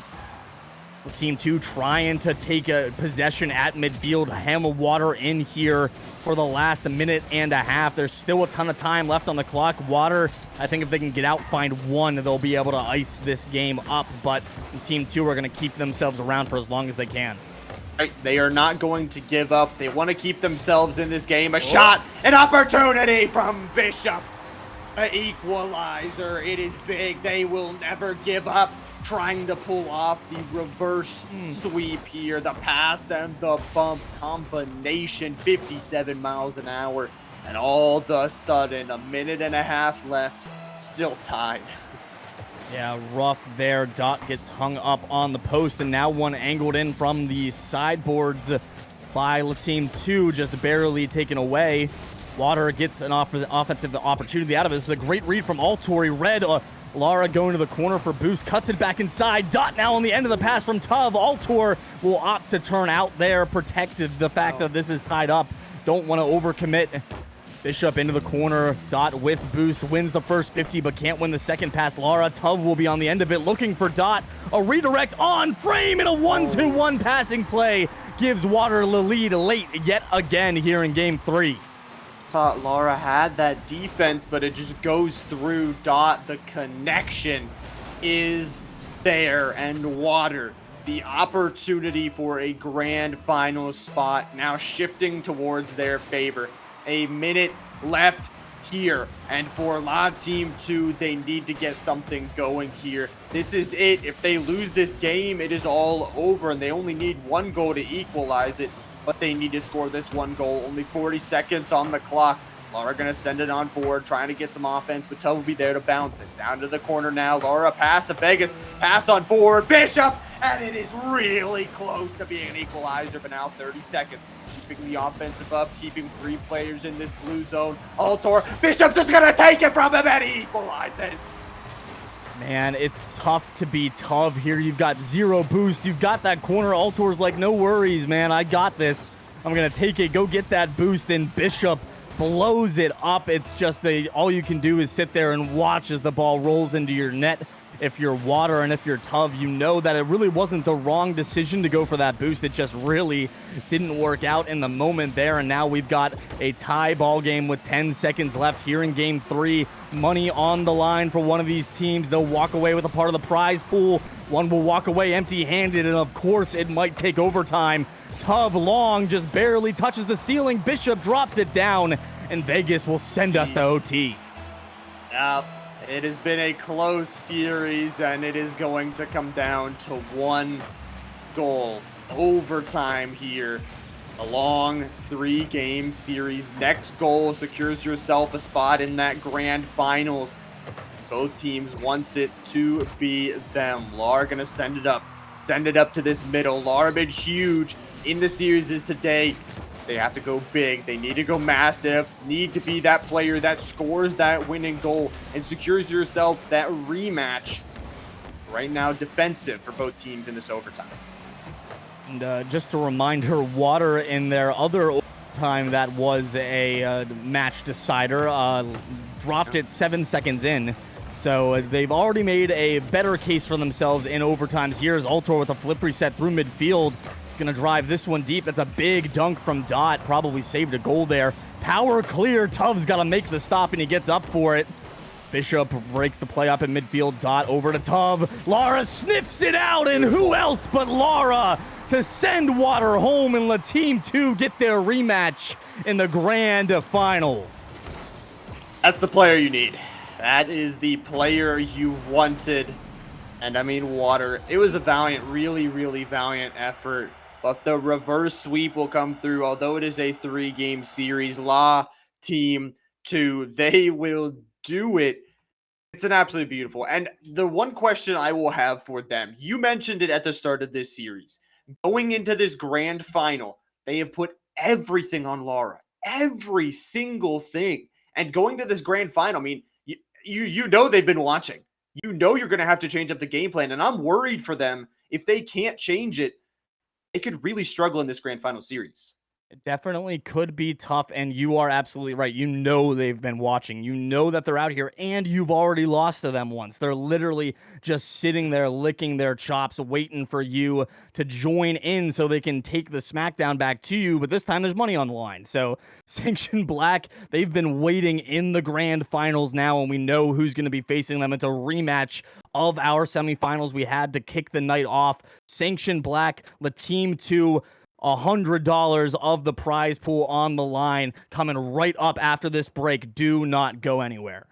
La Team 2 trying to take a possession at midfield. Hammer Water in here for the last minute and a half. There's still a ton of time left on the clock. Water, I think if they can get out, find one, they'll be able to ice this game up. But Team 2 are going to keep themselves around for as long as they can. They are not going to give up. They want to keep themselves in this game. A shot, an opportunity from Bishop. An equalizer. It is big. They will never give up. Trying to pull off the reverse sweep here. The pass and the bump combination, 57 miles an hour. And all of a sudden, a minute and a half left, still tied. Yeah, rough there. Dot gets hung up on the post, and now one angled in from the sideboards by La Team 2, just barely taken away. Water gets an offensive opportunity out of it. This is a great read from Altori. Red, Lara going to the corner for boost, cuts it back inside. Dot now on the end of the pass from Tov. Altor will opt to turn out there, protected the fact that this is tied up. Don't want to overcommit. Bishop into the corner. Dot with boost, wins the first 50 but can't win the second pass. Lara, Tov will be on the end of it, looking for Dot. A redirect on frame, and a 1-2-1 passing play gives Water the lead late yet again here in game 3. Thought Lara had that defense, but it just goes through Dot. The connection is there, and Water, the opportunity for a grand final spot, now shifting towards their favor. A minute left here, and for La Team 2, they need to get something going here. This is it. If they lose this game, it is all over, and they only need one goal to equalize it, but they need to score this one goal. Only 40 seconds on the clock. Lara gonna send it on forward, trying to get some offense, but Tub will be there to bounce it. Down to the corner now. Lara pass to Vegas, pass on forward, Bishop, and it is really close to being an equalizer, but now 30 seconds. Keeping the offensive up, keeping 3 players in this blue zone. Altor, Bishop's just gonna take it from him, and he equalizes. Man, it's tough to be Tov here. You've got 0 boost. You've got that corner. Altor's like, no worries, man. I got this. I'm going to take it. Go get that boost. And Bishop blows it up. It's just all you can do is sit there and watch as the ball rolls into your net. If you're Water and if you're Tov, you know that it really wasn't the wrong decision to go for that boost. It just really didn't work out in the moment there. And now we've got a tie ball game with 10 seconds left here in game 3. Money on the line for one of these teams. They'll walk away with a part of the prize pool. One will walk away empty-handed, and of course it might take overtime. Tov long just barely touches the ceiling. Bishop drops it down, and Vegas will send us to OT. Yep. It has been a close series, and it is going to come down to 1 goal. Overtime here. A long 3-game series. Next goal secures yourself a spot in that grand finals. Both teams wants it to be them. Lara gonna send it up. Send it up to this middle. Lara been huge in the series is today. They have to go big. They need to go massive. Need to be that player that scores that winning goal and secures yourself that rematch. Right now, defensive for both teams in this overtime. And just a reminder, Water in their other overtime that was a match decider dropped it 7 seconds in. So they've already made a better case for themselves in overtimes. Here is Altor with a flip reset through midfield. Gonna drive this one deep. It's a big dunk from Dot. Probably saved a goal there. Power clear. Tuv's got to make the stop, and he gets up for it. Bishop breaks the play up in midfield. Dot over to Tuv. Lara sniffs it out, and who else but Lara to send Water home and let Team 2 get their rematch in the grand finals. That's the player you need. That is the player you wanted. And I mean, water. It was a valiant, really, really valiant effort. But the reverse sweep will come through. Although it is a 3-game series, La Team 2, they will do it. It's an absolutely beautiful. And the one question I will have for them, you mentioned it at the start of this series. Going into this grand final, they have put everything on Lara. Every single thing. And going to this grand final, I mean, you know they've been watching. You know you're going to have to change up the game plan. And I'm worried for them. If they can't change it, they could really struggle in this grand final series. It definitely could be tough, and you are absolutely right. You know they've been watching. You know that they're out here, and you've already lost to them once. They're literally just sitting there licking their chops, waiting for you to join in so they can take the SmackDown back to you, but this time there's money on the line. So Sanction Black, they've been waiting in the grand finals now, and we know who's going to be facing them. It's a rematch of our semifinals we had to kick the night off. Sanction Black, the Team 2, $100 of the prize pool on the line coming right up after this break. Do not go anywhere.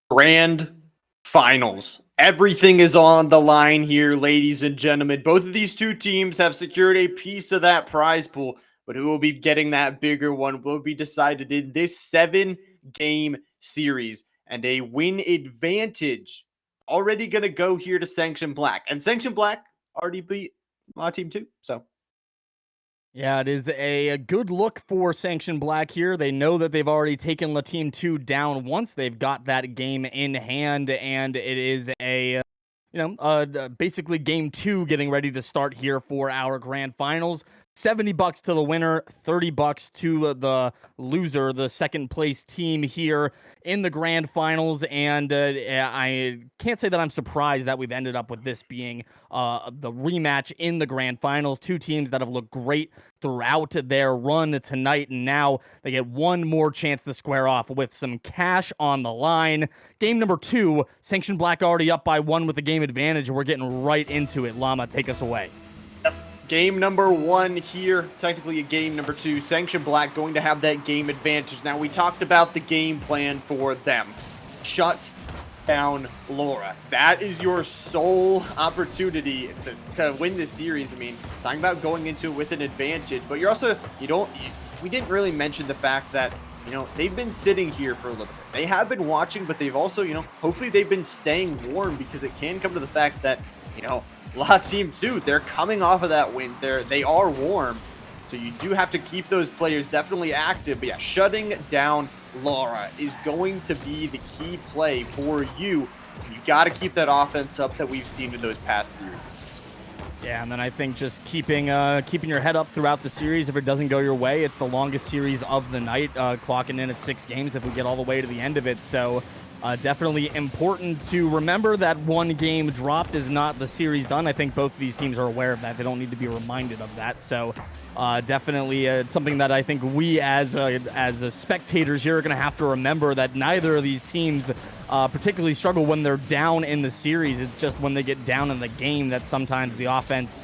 Grand finals. Everything is on the line here, ladies and gentlemen. Both of these two teams have secured a piece of that prize pool, but who will be getting that bigger one will be decided in this 7-game series. And a win advantage already going to go here to Sanction Black. And Sanction Black already beat Team 2. So Yeah, it is a good look for Sanction Black here. They know that they've already taken La Team 2 down once. They've got that game in hand, and it is basically game 2 getting ready to start here for our grand finals. $70 to the winner, $30 to the loser, the second place team here in the grand finals. And I can't say that I'm surprised that we've ended up with this being the rematch in the grand finals. Two teams that have looked great throughout their run tonight, and now they get one more chance to square off with some cash on the line. Game number 2, Sanction Black already up by 1 with the game advantage. We're getting right into it. Llama, take us away. Game number 1 here, technically a game number 2. Sanction Black going to have that game advantage. Now, we talked about the game plan for them. Shut down Laura. That is your sole opportunity to win this series. I mean, talking about going into it with an advantage, but you're also, we didn't really mention the fact that, they've been sitting here for a little bit. They have been watching, but they've also, hopefully they've been staying warm, because it can come to the fact that, La Team 2, they're coming off of that win. They are warm. So you do have to keep those players definitely active. But yeah, shutting down Laura is going to be the key play for you. You got to keep that offense up that we've seen in those past series. Yeah, and then I think just keeping your head up throughout the series. If it doesn't go your way, it's the longest series of the night, clocking in at 6 games if we get all the way to the end of it. So definitely important to remember that one game dropped is not the series done. I think both of these teams are aware of that. They don't need to be reminded of that. So definitely something that I think we as spectators here are going to have to remember, that neither of these teams particularly struggle when they're down in the series. It's just when they get down in the game that sometimes the offense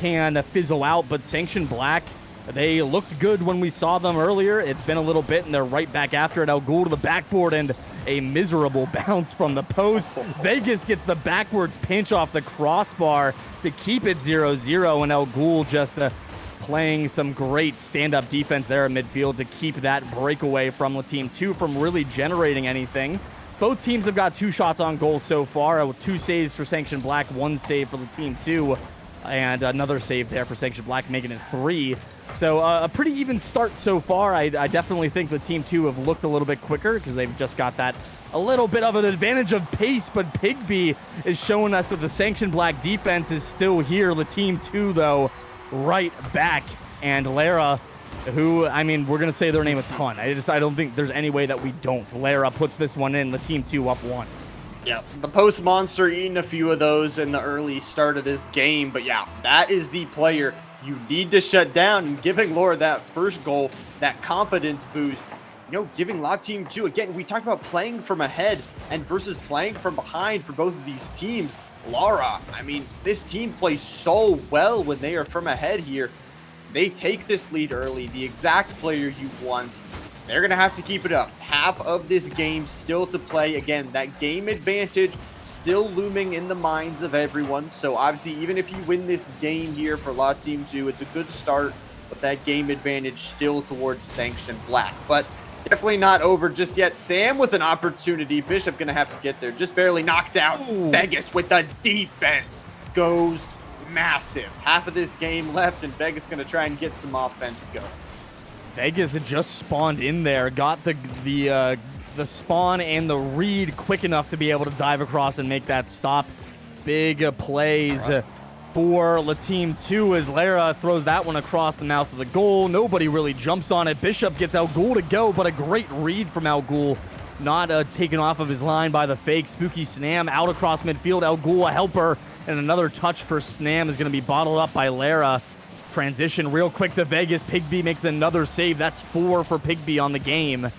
can fizzle out. But Sanction Black, they looked good when we saw them earlier. It's been a little bit, and they're right back after it. El Ghul to the backboard, and a miserable bounce from the post. Vegas gets the backwards pinch off the crossbar to keep it 0-0, and El Ghul just playing some great stand-up defense there in midfield to keep that breakaway from La Team 2 from really generating anything. Both teams have got 2 shots on goal so far, 2 saves for Sanction Black, 1 save for La Team 2, and another save there for Sanction Black, making it 3. So a pretty even start so far. I definitely think the Team 2 have looked a little bit quicker because they've just got that a little bit of an advantage of pace, but Pigby is showing us that the Sanction Black defense is still here. The Team 2, though, right back. And Lara, who, I mean, we're going to say their name a ton. I don't think there's any way that we don't. Lara puts this one in, the Team 2 up 1. Yeah, the post monster eating a few of those in the early start of this game. But yeah, that is the player you need to shut down, and giving Laura that first goal, that confidence boost, giving La Team 2, again, we talked about playing from ahead and versus playing from behind for both of these teams. Laura, I mean, this team plays so well when they are from ahead here. They take this lead early, the exact player you want. They're going to have to keep it up. Half of this game still to play. Again, that game advantage still looming in the minds of everyone. So obviously, even if you win this game here for La Team 2, it's a good start, but that game advantage still towards Sanction Black. But definitely not over just yet. Sam with an opportunity. Bishop going to have to get there. Just barely knocked out. Ooh. Vegas with the defense goes massive. Half of this game left, and Vegas going to try and get some offense going. Vegas had just spawned in there, got the spawn and the read quick enough to be able to dive across and make that stop. Big plays for La Team 2 as Lara throws that one across the mouth of the goal. Nobody really jumps on it. Bishop gets El Ghul to go, but a great read from El Ghul. Not taken off of his line by the fake. Spooky Snam out across midfield. El Ghul a helper, and another touch for Snam is going to be bottled up by Lara. Transition real quick to Vegas. Pigby makes another save. That's 4 for Pigby on the game.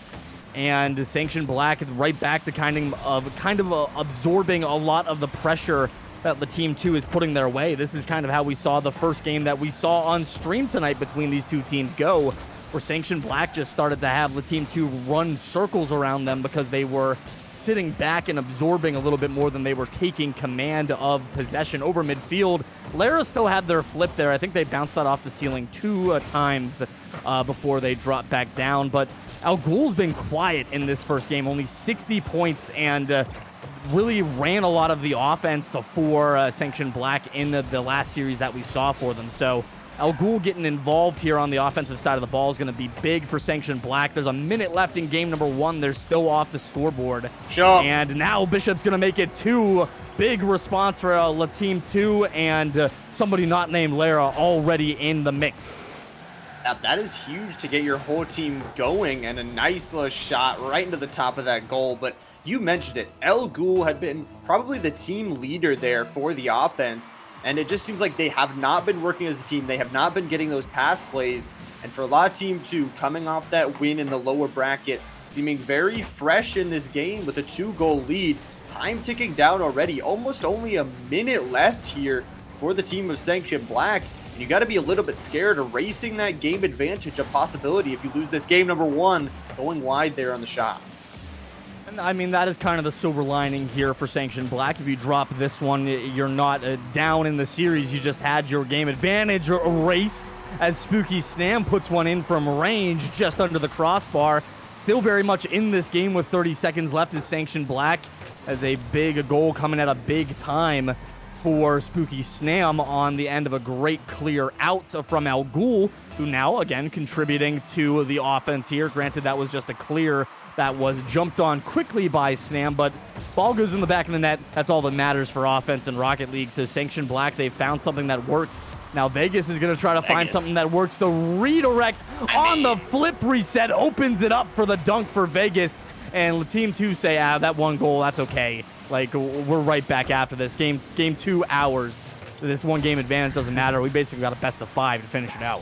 And Sanction Black is right back to kind of absorbing a lot of the pressure that the Team 2 is putting their way. This is kind of how we saw the first game that we saw on stream tonight between these two teams go, where Sanction Black just started to have the Team 2 run circles around them because they were sitting back and absorbing a little bit more than they were taking command of possession over midfield. Lara still had their flip there. I think they bounced that off the ceiling 2 times before they dropped back down. But El Ghul's been quiet in this first game, only 60 points, and really ran a lot of the offense for Sanction Black in the last series that we saw for them. So Al Ghul getting involved here on the offensive side of the ball is going to be big for Sanction Black. There's a minute left in game number 1. They're still off the scoreboard. Sure. And now Bishop's going to make it 2. Big response for Team 2, and somebody not named Lara already in the mix. Yeah, that is huge to get your whole team going, and a nice little shot right into the top of that goal. But you mentioned it, Al Ghul had been probably the team leader there for the offense, and it just seems like they have not been working as a team. They have not been getting those pass plays, and for Team 2 coming off that win in the lower bracket, seeming very fresh in this game with a 2-goal lead, time ticking down already, almost only a minute left here for the team of Sanction Black. You got to be a little bit scared. Erasing that game advantage a possibility if you lose this game number 1, going wide there on the shot. And I mean, that is kind of the silver lining here for Sanction Black. If you drop this one, you're not down in the series. You just had your game advantage erased as Spooky Snam puts one in from range just under the crossbar. Still very much in this game with 30 seconds left is Sanction Black, as a big goal coming at a big time for Spooky Snam on the end of a great clear out from Al Ghul, who now, again, contributing to the offense here. Granted, that was just a clear that was jumped on quickly by Snam, but ball goes in the back of the net. That's all that matters for offense in Rocket League. So Sanction Black, they've found something that works. Now Vegas is going to try to find something that works. The redirect on the flip reset opens it up for the dunk for Vegas. And Team 2 say, that 1 goal, that's okay. Like, we're right back after this. Game 2 hours. This 1 game advantage doesn't matter. We basically got a best of 5 to finish it out.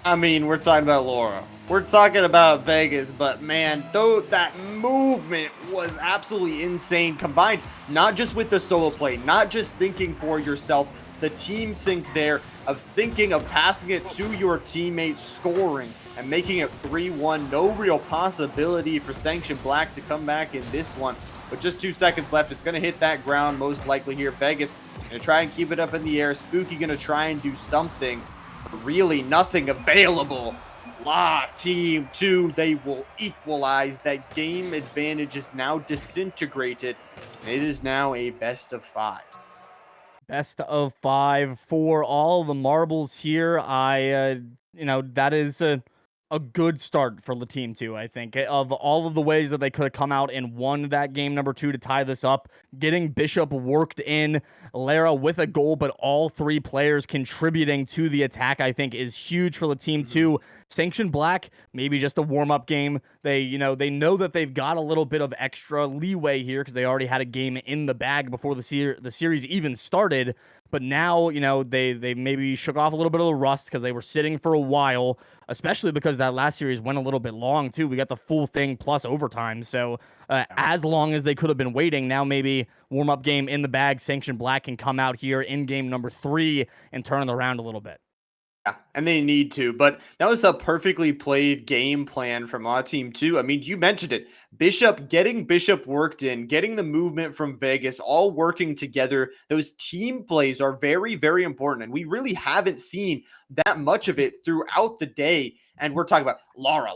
I mean, we're talking about Laura. We're talking about Vegas, but man, though that movement was absolutely insane, combined not just with the solo play, not just thinking for yourself, the team think there of thinking of passing it to your teammates, scoring, and making it 3-1. No real possibility for Sanction Black to come back in this one. With just 2 seconds left, it's going to hit that ground most likely here. Vegas going to try and keep it up in the air. Spooky going to try and do something. Really nothing available. Team 2, they will equalize. That game advantage is now disintegrated. It is now a best of 5. Best of 5 for all the marbles here. That is a good start for the Team 2, I think. Of all of the ways that they could have come out and won that game number 2 to tie this up, getting Bishop worked in, Lara with a goal, but all 3 players contributing to the attack, I think, is huge for the Team 2. Sanction Black, maybe just a warm-up game. They know that they've got a little bit of extra leeway here because they already had a game in the bag before the series even started. But now, they maybe shook off a little bit of the rust because they were sitting for a while, especially because that last series went a little bit long, too. We got the full thing plus overtime. So as long as they could have been waiting, now maybe warm-up game in the bag, Sanction Black can come out here in game number 3 and turn it around a little bit. Yeah, and they need to, but that was a perfectly played game plan from Team 2. I mean, you mentioned it. Getting Bishop worked in, getting the movement from Vegas, all working together. Those team plays are very, very important, and we really haven't seen that much of it throughout the day. And we're talking about Lara,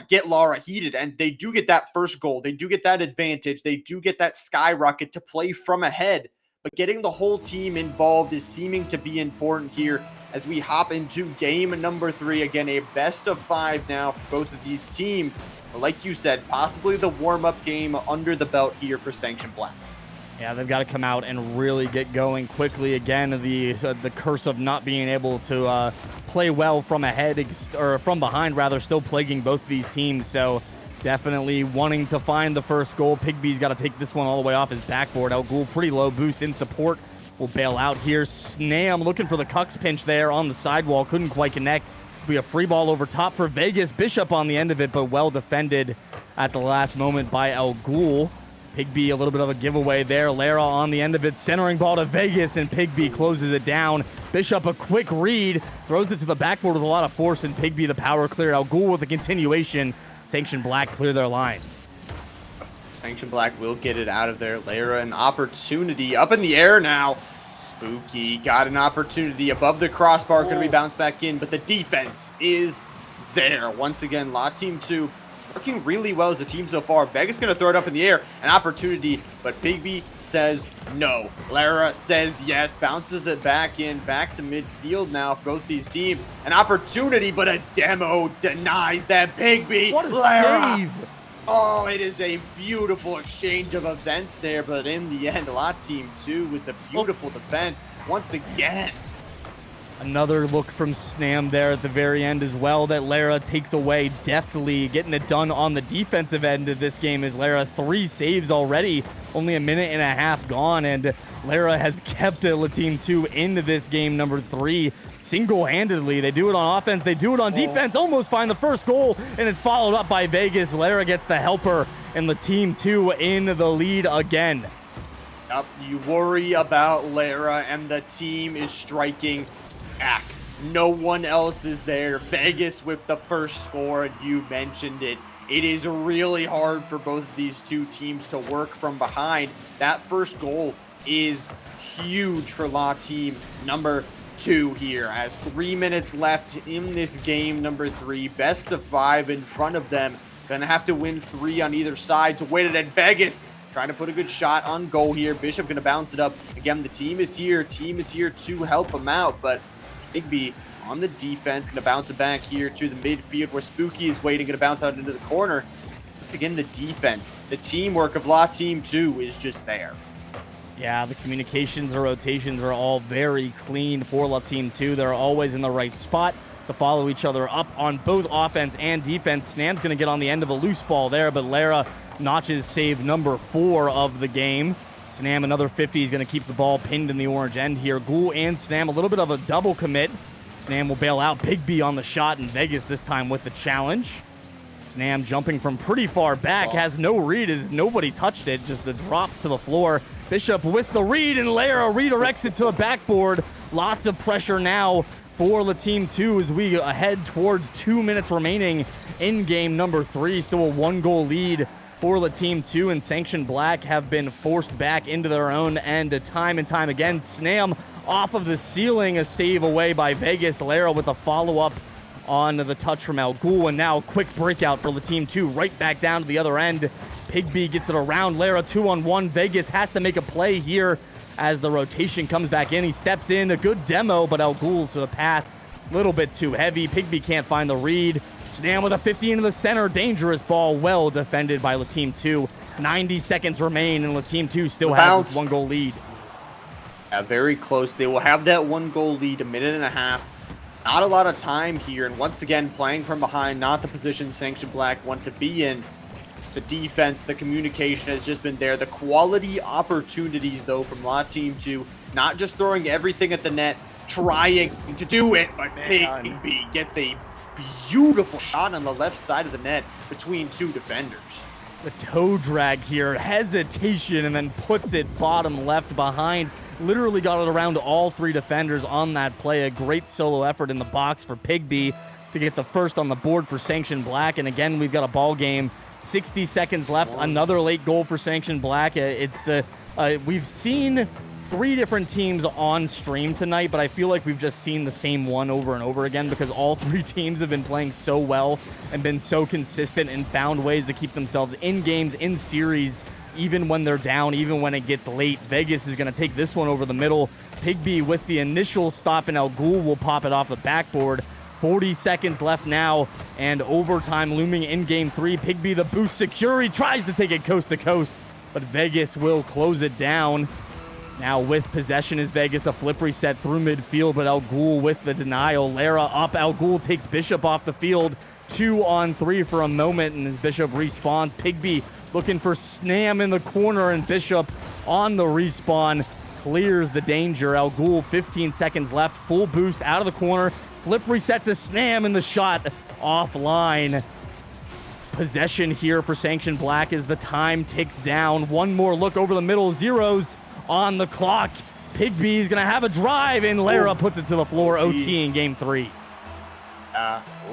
get Lara heated, and they do get that first goal. They do get that advantage. They do get that skyrocket to play from ahead. But getting the whole team involved is seeming to be important here as we hop into game number 3. Again, a best of 5 now for both of these teams. But like you said, possibly the warm-up game under the belt here for Sanction Black. Yeah, they've got to come out and really get going quickly. Again, the curse of not being able to play well from ahead, or from behind, rather, still plaguing both these teams. So definitely wanting to find the first goal. Pigby's got to take this one all the way off his backboard. Al Ghul, pretty low boost in support. Will bail out here. Snam looking for the Cucks pinch there on the sidewall. Couldn't quite connect. Be a free ball over top for Vegas. Bishop on the end of it, but well defended at the last moment by Al Ghul. Pigby, a little bit of a giveaway there. Lara on the end of it, centering ball to Vegas, and Pigby closes it down. Bishop, a quick read, throws it to the backboard with a lot of force, and Pigby the power clear. Al Ghul with the continuation. Sanction Black clear their lines. Sanction Black will get it out of there. Lara, an opportunity up in the air now. Spooky got an opportunity above the crossbar. Going to be bounced back in, but the defense is there. Once again, Team 2 working really well as a team so far. Vegas going to throw it up in the air, an opportunity, but Bigby says no. Lara says yes, bounces it back to midfield now for both these teams. An opportunity, but a demo denies that. Bigby, What a Lara. save! Oh, it is a beautiful exchange of events there, but in the end, lot team 2 with the beautiful defense once again. Another look from Snam there at the very end as well that Lara takes away deftly, getting it done on the defensive end of this game as Lara 3 saves already, only a minute and a half gone, and Lara has kept Team 2 into this game number 3 single-handedly. They do it on offense, they do it on defense, almost find the first goal, and it's followed up by Vegas. Lara gets the helper, and Team 2 in the lead again. Yep, you worry about Lara, and the team is striking back. No one else is there. Vegas with the first score, and you mentioned it. It is really hard for both of these two teams to work from behind. That first goal is huge for La Team number 2 here, as 3 minutes left in this game number 3. Best of 5 in front of them. Gonna have to win 3 on either side to win it. And Vegas trying to put a good shot on goal here. Bishop gonna bounce it up. Again, the team is here. Team is here to help them out, but Bigby on the defense, gonna bounce it back here to the midfield where Spooky is waiting, gonna bounce out into the corner. Once again, the defense, the teamwork of La Team 2 is just there. Yeah, the communications or rotations are all very clean for La Team 2. They're always in the right spot to follow each other up on both offense and defense. Snam's gonna get on the end of a loose ball there, but Lara notches save number 4 of the game. Snam, another 50. He's going to keep the ball pinned in the orange end here. Ghoul and Snam, a little bit of a double commit. Snam will bail out. Bigby on the shot, and Vegas this time with the challenge. Snam jumping from pretty far back, has no read as nobody touched it. Just the drops to the floor. Bishop with the read, and Lara redirects it to the backboard. Lots of pressure now for the Team 2 as we head towards 2 minutes remaining in game number 3. Still a 1-goal lead for the Team 2, and Sanction Black have been forced back into their own end time and time again. Snam off of the ceiling, a save away by Vegas. Lara with a follow-up on the touch from Al Ghul, and now quick breakout for the Team 2, right back down to the other end. Pigby gets it around Lara, 2-on-1. Vegas has to make a play here as the rotation comes back in. He steps in, a good demo, but Al Ghul's pass a little bit too heavy. Pigby can't find the read. Snam with a 50 into the center. Dangerous ball. Well defended by La Team 2. 90 seconds remain, and La Team 2 still has this 1-goal lead. Yeah, very close. They will have that 1-goal lead, a minute and a half. Not a lot of time here, and once again, playing from behind, not the position Sanction Black want to be in. The defense, the communication has just been there. The quality opportunities, though, from La Team 2, not just throwing everything at the net, trying to do it, but Pigby gets a beautiful shot on the left side of the net between 2 defenders. The toe drag here, hesitation, and then puts it bottom left behind. Literally got it around all 3 defenders on that play. A great solo effort in the box for Pigby to get the first on the board for Sanction Black. And again, we've got a ball game. 60 seconds left. Another late goal for Sanction Black. We've seen 3 different teams on stream tonight, but I feel like we've just seen the same one over and over again because all 3 teams have been playing so well and been so consistent and found ways to keep themselves in games, in series, even when they're down, even when it gets late. Vegas is going to take this one over the middle. Pigby with the initial stop, and Al Ghul will pop it off the backboard. 40 seconds left now, and overtime looming in game 3. Pigby the boost secure. He tries to take it coast to coast, but Vegas will close it down. Now with possession is Vegas, a flip reset through midfield, but Al Ghul with the denial. Lara up, Al Ghul takes Bishop off the field. 2-on-3 for a moment, and as Bishop respawns, Pigby looking for Snam in the corner, and Bishop on the respawn clears the danger. Al Ghul, 15 seconds left, full boost out of the corner. Flip reset to Snam, and the shot offline. Possession here for Sanction Black as the time ticks down. One more look over the middle, zeros on the clock. Pigby's gonna have a drive, and Lara puts it to the floor. OT in game 3.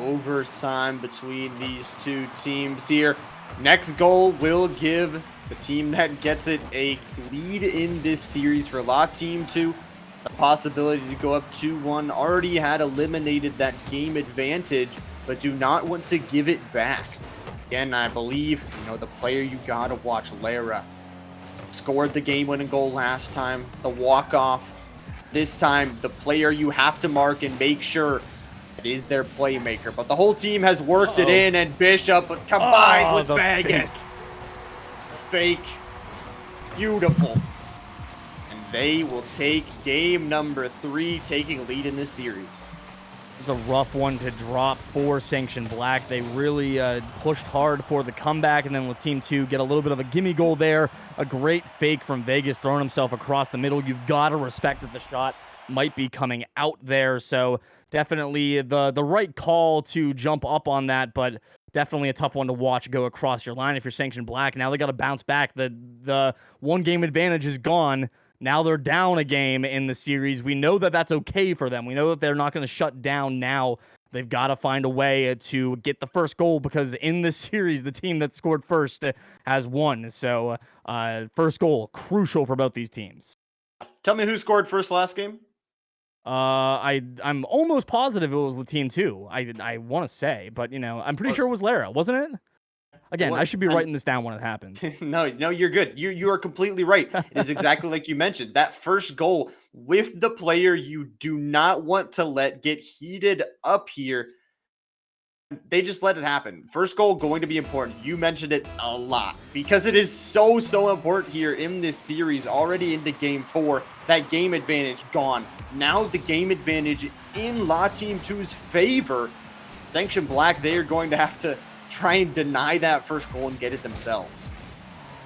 Overtime between these 2 teams here. Next goal will give the team that gets it a lead in this series for La Team 2. The possibility to go up 2-1. Already had eliminated that game advantage, but do not want to give it back. Again, I believe, the player you gotta watch, Lara, scored the game-winning goal last time, the walk-off. This time, the player you have to mark and make sure it is their playmaker. But the whole team has worked it in, and Bishop combined with Vegas. Fake. Beautiful. And they will take game number 3, taking lead in this series. It's a rough one to drop for Sanction Black. They really pushed hard for the comeback, and then with Team 2 get a little bit of a gimme goal there. A great fake from Vegas, throwing himself across the middle. You've got to respect that the shot might be coming out there. So definitely the right call to jump up on that, but definitely a tough one to watch go across your line if you're Sanction Black. Now they got to bounce back. The one game advantage is gone. Now they're down a game in the series. We know that that's okay for them. We know that they're not going to shut down now. They've got to find a way to get the first goal, because in this series, the team that scored first has won. So first goal, crucial for both these teams. Tell me who scored first last game? I'm almost positive it was the Team 2. I want to say, but I'm pretty sure it was Lara, wasn't it? Again, I should be writing this down when it happens. No, you're good. You are completely right. It is exactly like you mentioned. That first goal with the player you do not want to let get heated up here. They just let it happen. First goal going to be important. You mentioned it a lot because it is so important here in this series. Already into game 4, that game advantage gone. Now the game advantage in La Team 2's favor. Sanction Black, they are going to have to try and deny that first goal and get it themselves.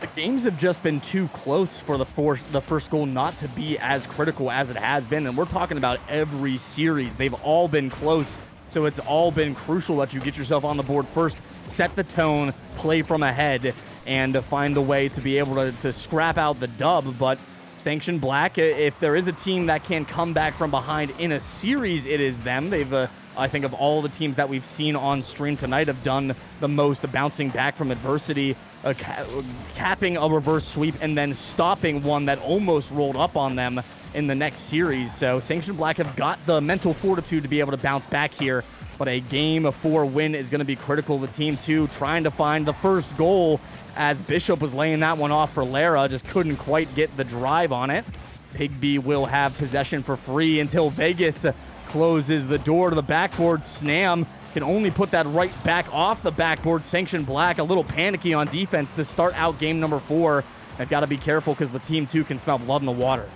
The games have just been too close for the first goal not to be as critical as it has been, and we're talking about every series. They've all been close, so it's all been crucial that you get yourself on the board first, set the tone, play from ahead, and find a way to be able to scrap out the dub. But Sanction Black, if there is a team that can come back from behind in a series, it is them. They've I think of all the teams that we've seen on stream tonight have done the most bouncing back from adversity, capping a reverse sweep, and then stopping one that almost rolled up on them in the next series. So Sanction Black have got the mental fortitude to be able to bounce back here, but a game 4 win is going to be critical to Team 2, trying to find the first goal as Bishop was laying that one off for Lara, just couldn't quite get the drive on it. Pigby will have possession for free until Vegas closes the door to the backboard. Snam can only put that right back off the backboard. Sanction Black a little panicky on defense to start out game number 4. They've got to be careful because the Team 2 can smell blood in the water.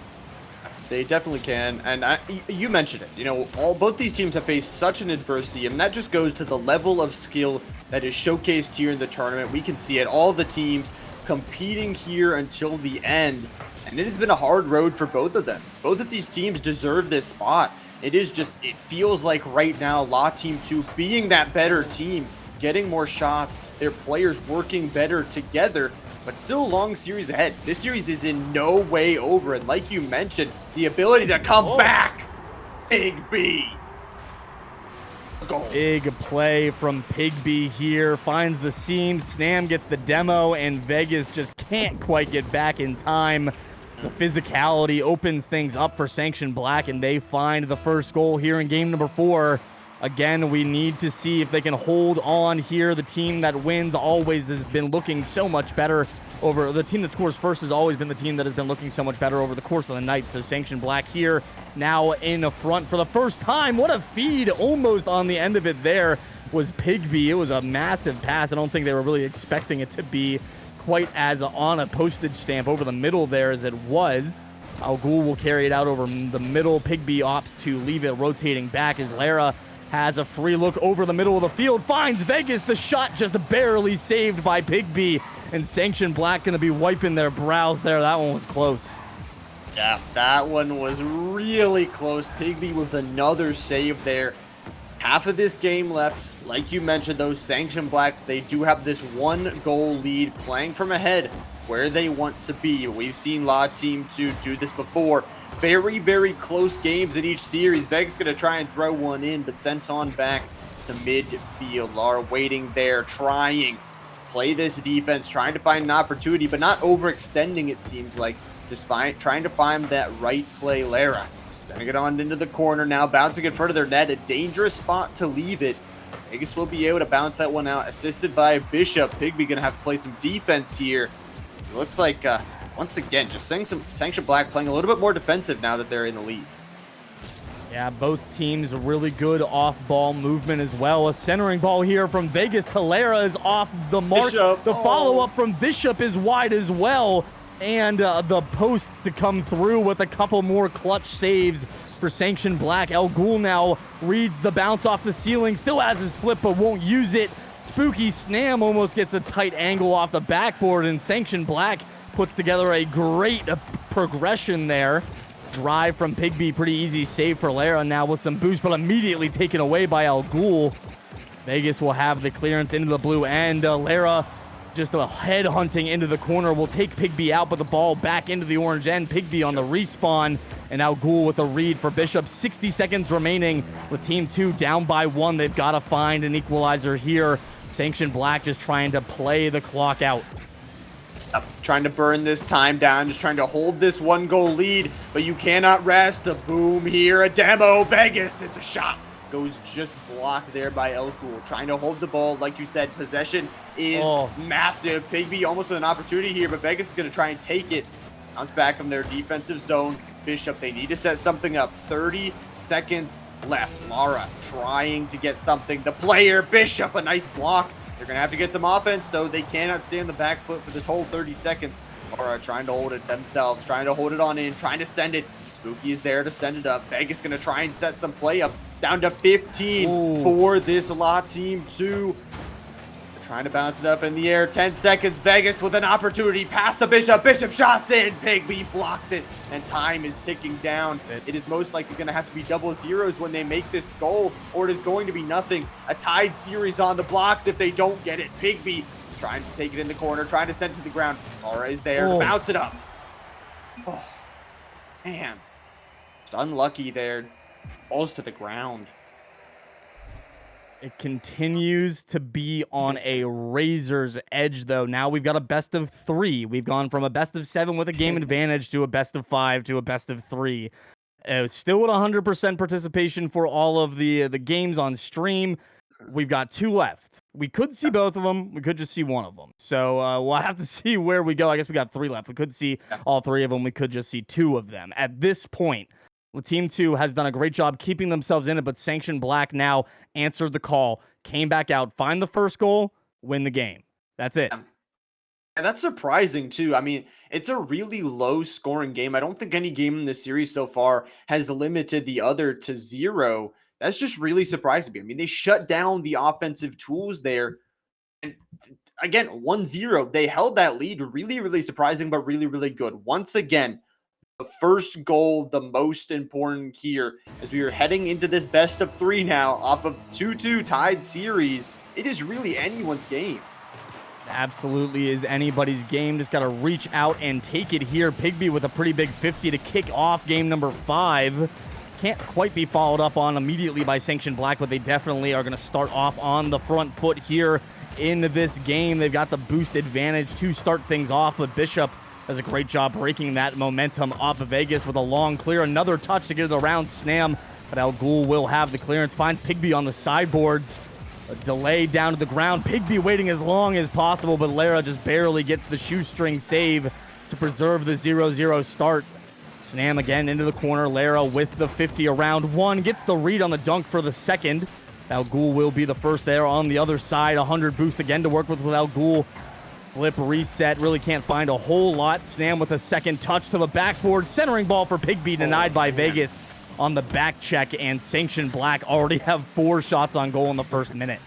They definitely can, and you mentioned it. Both these teams have faced such an adversity, and that just goes to the level of skill that is showcased here in the tournament. We can see it, all the teams competing here until the end, and it has been a hard road for both of them. Both of these teams deserve this spot. It feels like right now, La Team 2 being that better team, getting more shots, their players working better together, but still a long series ahead. This series is in no way over, and like you mentioned, the ability to come back. Big B. Goal. Big play from Pigby here, finds the seam, Snam gets the demo, and Vegas just can't quite get back in time. The physicality opens things up for Sanction Black, and they find the first goal here in game number 4. Again, we need to see if they can hold on here. The team that wins always has been looking so much better over the team that scores first has always been the team that has been looking so much better over the course of the night. So Sanction Black here now in the front for the first time. What a feed almost on the end of it there was Pigby. It was a massive pass. I don't think they were really expecting it to be quite as on a postage stamp over the middle there as it was. Al Ghul will carry it out over the middle. Pigby opts to leave it rotating back as Lara has a free look over the middle of the field, finds Vegas. The shot just barely saved by Pigby, and Sanction Black going to be wiping their brows there. That one was close. Yeah, that one was really close. Pigby with another save there. Half of this game left. Like you mentioned, though, Sanction Black, they do have this 1-goal lead, playing from ahead where they want to be. We've seen La Team 2 do this before. Very close games in each series. Vegas going to try and throw one in, but sent on back to midfield. Lara waiting there, trying to play this defense, trying to find an opportunity, but not overextending, it seems like. Just trying to find that right play. Lara sending it on into the corner now, bouncing in front of their net. A dangerous spot to leave it. Vegas will be able to bounce that one out, assisted by Bishop. Pigby gonna have to play some defense here. It looks like, once again, just Sanction Black playing a little bit more defensive now that they're in the lead. Yeah, both teams really good off-ball movement as well. A centering ball here from Vegas. Talera is off the mark. Bishop. The follow-up from Bishop is wide as well. And the posts to come through with a couple more clutch saves for Sanction Black. El Ghul now reads the bounce off the ceiling. Still has his flip, but won't use it. Spooky Snam almost gets a tight angle off the backboard, and Sanction Black puts together a great progression there. Drive from Pigby, pretty easy save for Lara now with some boost, but immediately taken away by El Ghul. Vegas will have the clearance into the blue end. Lara just a head hunting into the corner will take Pigby out, but the ball back into the orange end. Pigby on the respawn, and El Ghul with a read for Bishop. 60 seconds remaining with Team 2 down by 1. They've got to find an equalizer here. Sanction Black just trying to play the clock out. Trying to burn this time down, just trying to hold this 1-goal lead, but you cannot rest. A boom here, a demo. Vegas, it's a shot. Goes just blocked there by El Ghul. Trying to hold the ball, like you said, possession is massive. Pigby almost with an opportunity here, but Vegas is going to try and take it. Bounce back from their defensive zone. Bishop, they need to set something up. 30 seconds left. Lara trying to get something. The player, Bishop, a nice block. They're going to have to get some offense, though. They cannot stay on the back foot for this whole 30 seconds. Lara trying to hold it themselves, trying to hold it on in, trying to send it. Spooky is there to send it up. Vegas going to try and set some play up. Down to 15 for this La Team 2. They're trying to bounce it up in the air. 10 seconds. Vegas with an opportunity. Past the Bishop. Bishop shots in. Pigby blocks it. And time is ticking down. It is most likely going to have to be double zeros when they make this goal, or it is going to be nothing. A tied series on the blocks if they don't get it. Pigby trying to take it in the corner, trying to send it to the ground. Lara is there to bounce it up. Oh, man. Just unlucky there. Falls to the ground. It continues to be on a razor's edge, though. Now we've got a best of 3. We've gone from a best of 7 with a game advantage to a best of 5 to a best of 3. Still at 100% participation for all of the games on stream. We've got 2 left. We could see both of them. We could just see one of them. So we'll have to see where we go. I guess we got 3 left. We could see all 3 of them. We could just see 2 of them. At this point, Team 2 has done a great job keeping themselves in it, but Sanction Black now answered the call, came back out, find the first goal, win the game. That's it. And that's surprising, too. I mean, it's a really low-scoring game. I don't think any game in this series so far has limited the other to 0. That's just really surprising me. I mean, they shut down the offensive tools there. And again, 1-0. They held that lead. Really, really surprising, but really, really good. Once again, the first goal, the most important here, as we are heading into this best of 3 now, off of 2-2 tied series. It is really anyone's game. Absolutely is anybody's game. Just got to reach out and take it here. Pigby with a pretty big 50 to kick off game number 5. Can't quite be followed up on immediately by Sanction Black, but they definitely are going to start off on the front foot here in this game. They've got the boost advantage to start things off, but Bishop does a great job breaking that momentum off of Vegas with a long clear. Another touch to get it around Snam, but El Ghul will have the clearance. Finds Pigby on the sideboards. A delay down to the ground. Pigby waiting as long as possible, but Lara just barely gets the shoestring save to preserve the 0-0 start. Snam again into the corner. Lara with the 50 around 1. Gets the read on the dunk for the second. El Ghul will be the first there on the other side. 100 boost again to work with El Ghul. Flip reset, really can't find a whole lot. Snam with a second touch to the backboard. Centering ball for Pigby, denied by Vegas on the back check, and Sanction Black already have 4 shots on goal in the first minute.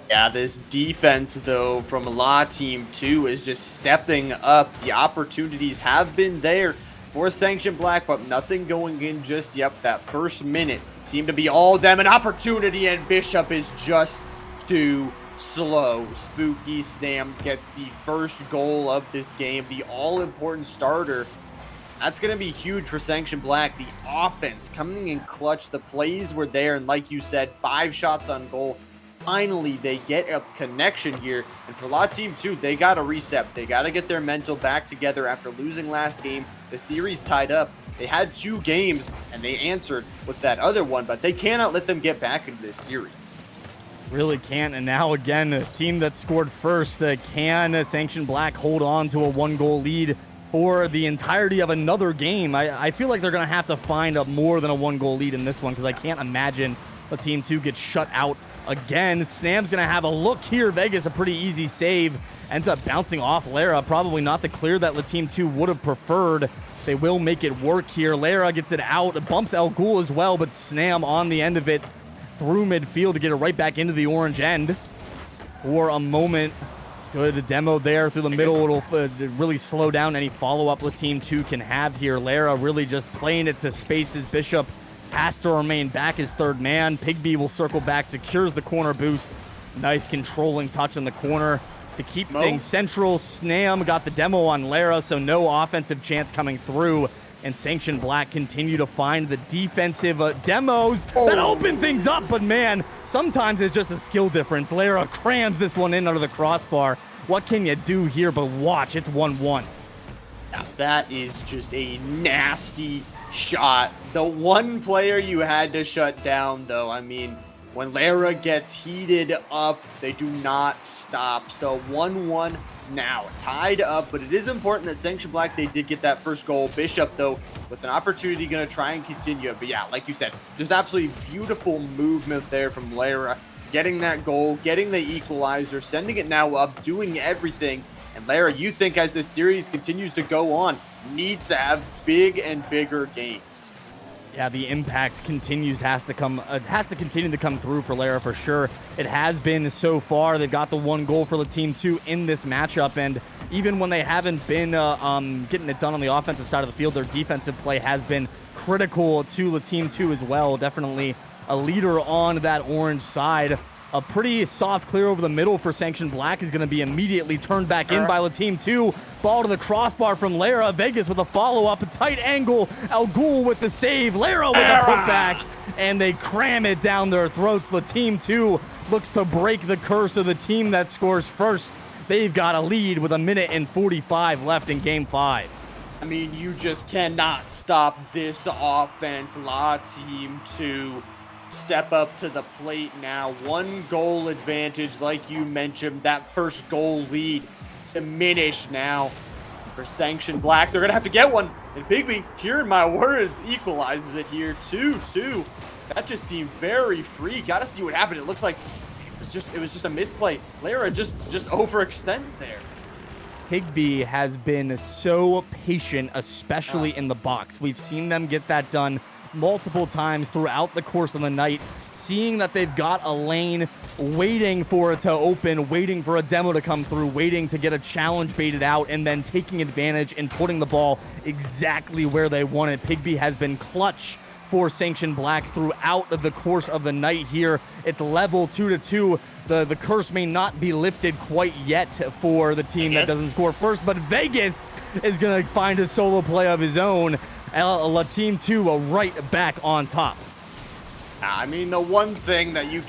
Yeah, this defense, though, from La Team 2 is just stepping up. The opportunities have been there for Sanction Black, but nothing going in just yet. That first minute seemed to be all them an opportunity, and Bishop is just too slow. Spooky Snam gets the first goal of this game, the all-important starter. That's going to be huge for Sanction Black. The offense coming in clutch. The plays were there, and like you said, 5 shots on goal. Finally, they get a connection here. And for La Team 2, they got to reset. They got to get their mental back together after losing last game. The series tied up. They had 2 games, and they answered with that other one, but they cannot let them get back into this series. Really can't. And now again, a team that scored first, can Sanction Black hold on to a 1-goal lead for the entirety of another game? I feel like they're going to have to find a more than a 1-goal lead in this one, because I can't imagine a Team 2 gets shut out again. Snam's going to have a look here. Vegas, a pretty easy save. Ends up bouncing off Lara. Probably not the clear that the Team 2 would have preferred. They will make it work here. Lara gets it out. Bumps El Ghul as well, but Snam on the end of it through midfield to get it right back into the orange end for a moment. Good demo there through the middle. It'll really slow down any follow-up the Team 2 can have here. Lara really just playing it to spaces. Bishop has to remain back as third man. Pigby will circle back, secures the corner boost. Nice controlling touch in the corner to keep things central. Snam got the demo on Lara, so no offensive chance coming through. And Sanction Black continue to find the defensive demos that open things up. But man, sometimes it's just a skill difference. Lara crams this one in under the crossbar. What can you do here but watch? It's 1-1. Now that is just a nasty shot. The one player you had to shut down, though, I mean, when Lara gets heated up, they do not stop. So 1-1 now, tied up, but it is important that Sanction Black, they did get that first goal. Bishop, though, with an opportunity, going to try and continue. But yeah, like you said, just absolutely beautiful movement there from Lara, getting that goal, getting the equalizer, sending it now up, doing everything. And Lara, you think as this series continues to go on, needs to have big and bigger games. Yeah, the impact continues, has to continue to come through for Lara for sure. It has been so far. They've got the 1 goal for the Team 2 in this matchup, and even when they haven't been getting it done on the offensive side of the field, their defensive play has been critical to the Team 2 as well. Definitely a leader on that orange side. A pretty soft clear over the middle for Sanction Black is going to be immediately turned back in by the Team 2. Ball to the crossbar from Lara. Vegas with a follow-up. A tight angle. El Ghul with the save. Lara with a putback. And they cram it down their throats. The Team 2 looks to break the curse of the team that scores first. They've got a lead with 1:45 left in Game 5. I mean, you just cannot stop this offense. La Team 2 step up to the plate now. 1 goal advantage, like you mentioned. That first goal lead diminished now. For Sanction Black, they're going to have to get one. And Pigby, hearing my words, equalizes it here. 2-2. That just seemed very free. Got to see what happened. It looks like it was just a misplay. Lara just overextends there. Pigby has been so patient, especially in the box. We've seen them get that done multiple times throughout the course of the night, seeing that they've got a lane, waiting for it to open, waiting for a demo to come through, waiting to get a challenge baited out, and then taking advantage and putting the ball exactly where they want it. Pigby has been clutch for Sanction Black throughout the course of the night here. It's level 2-2. The curse may not be lifted quite yet for the team that doesn't score first, but Vegas is going to find a solo play of his own. Team 2 right back on top. I mean, the one thing that you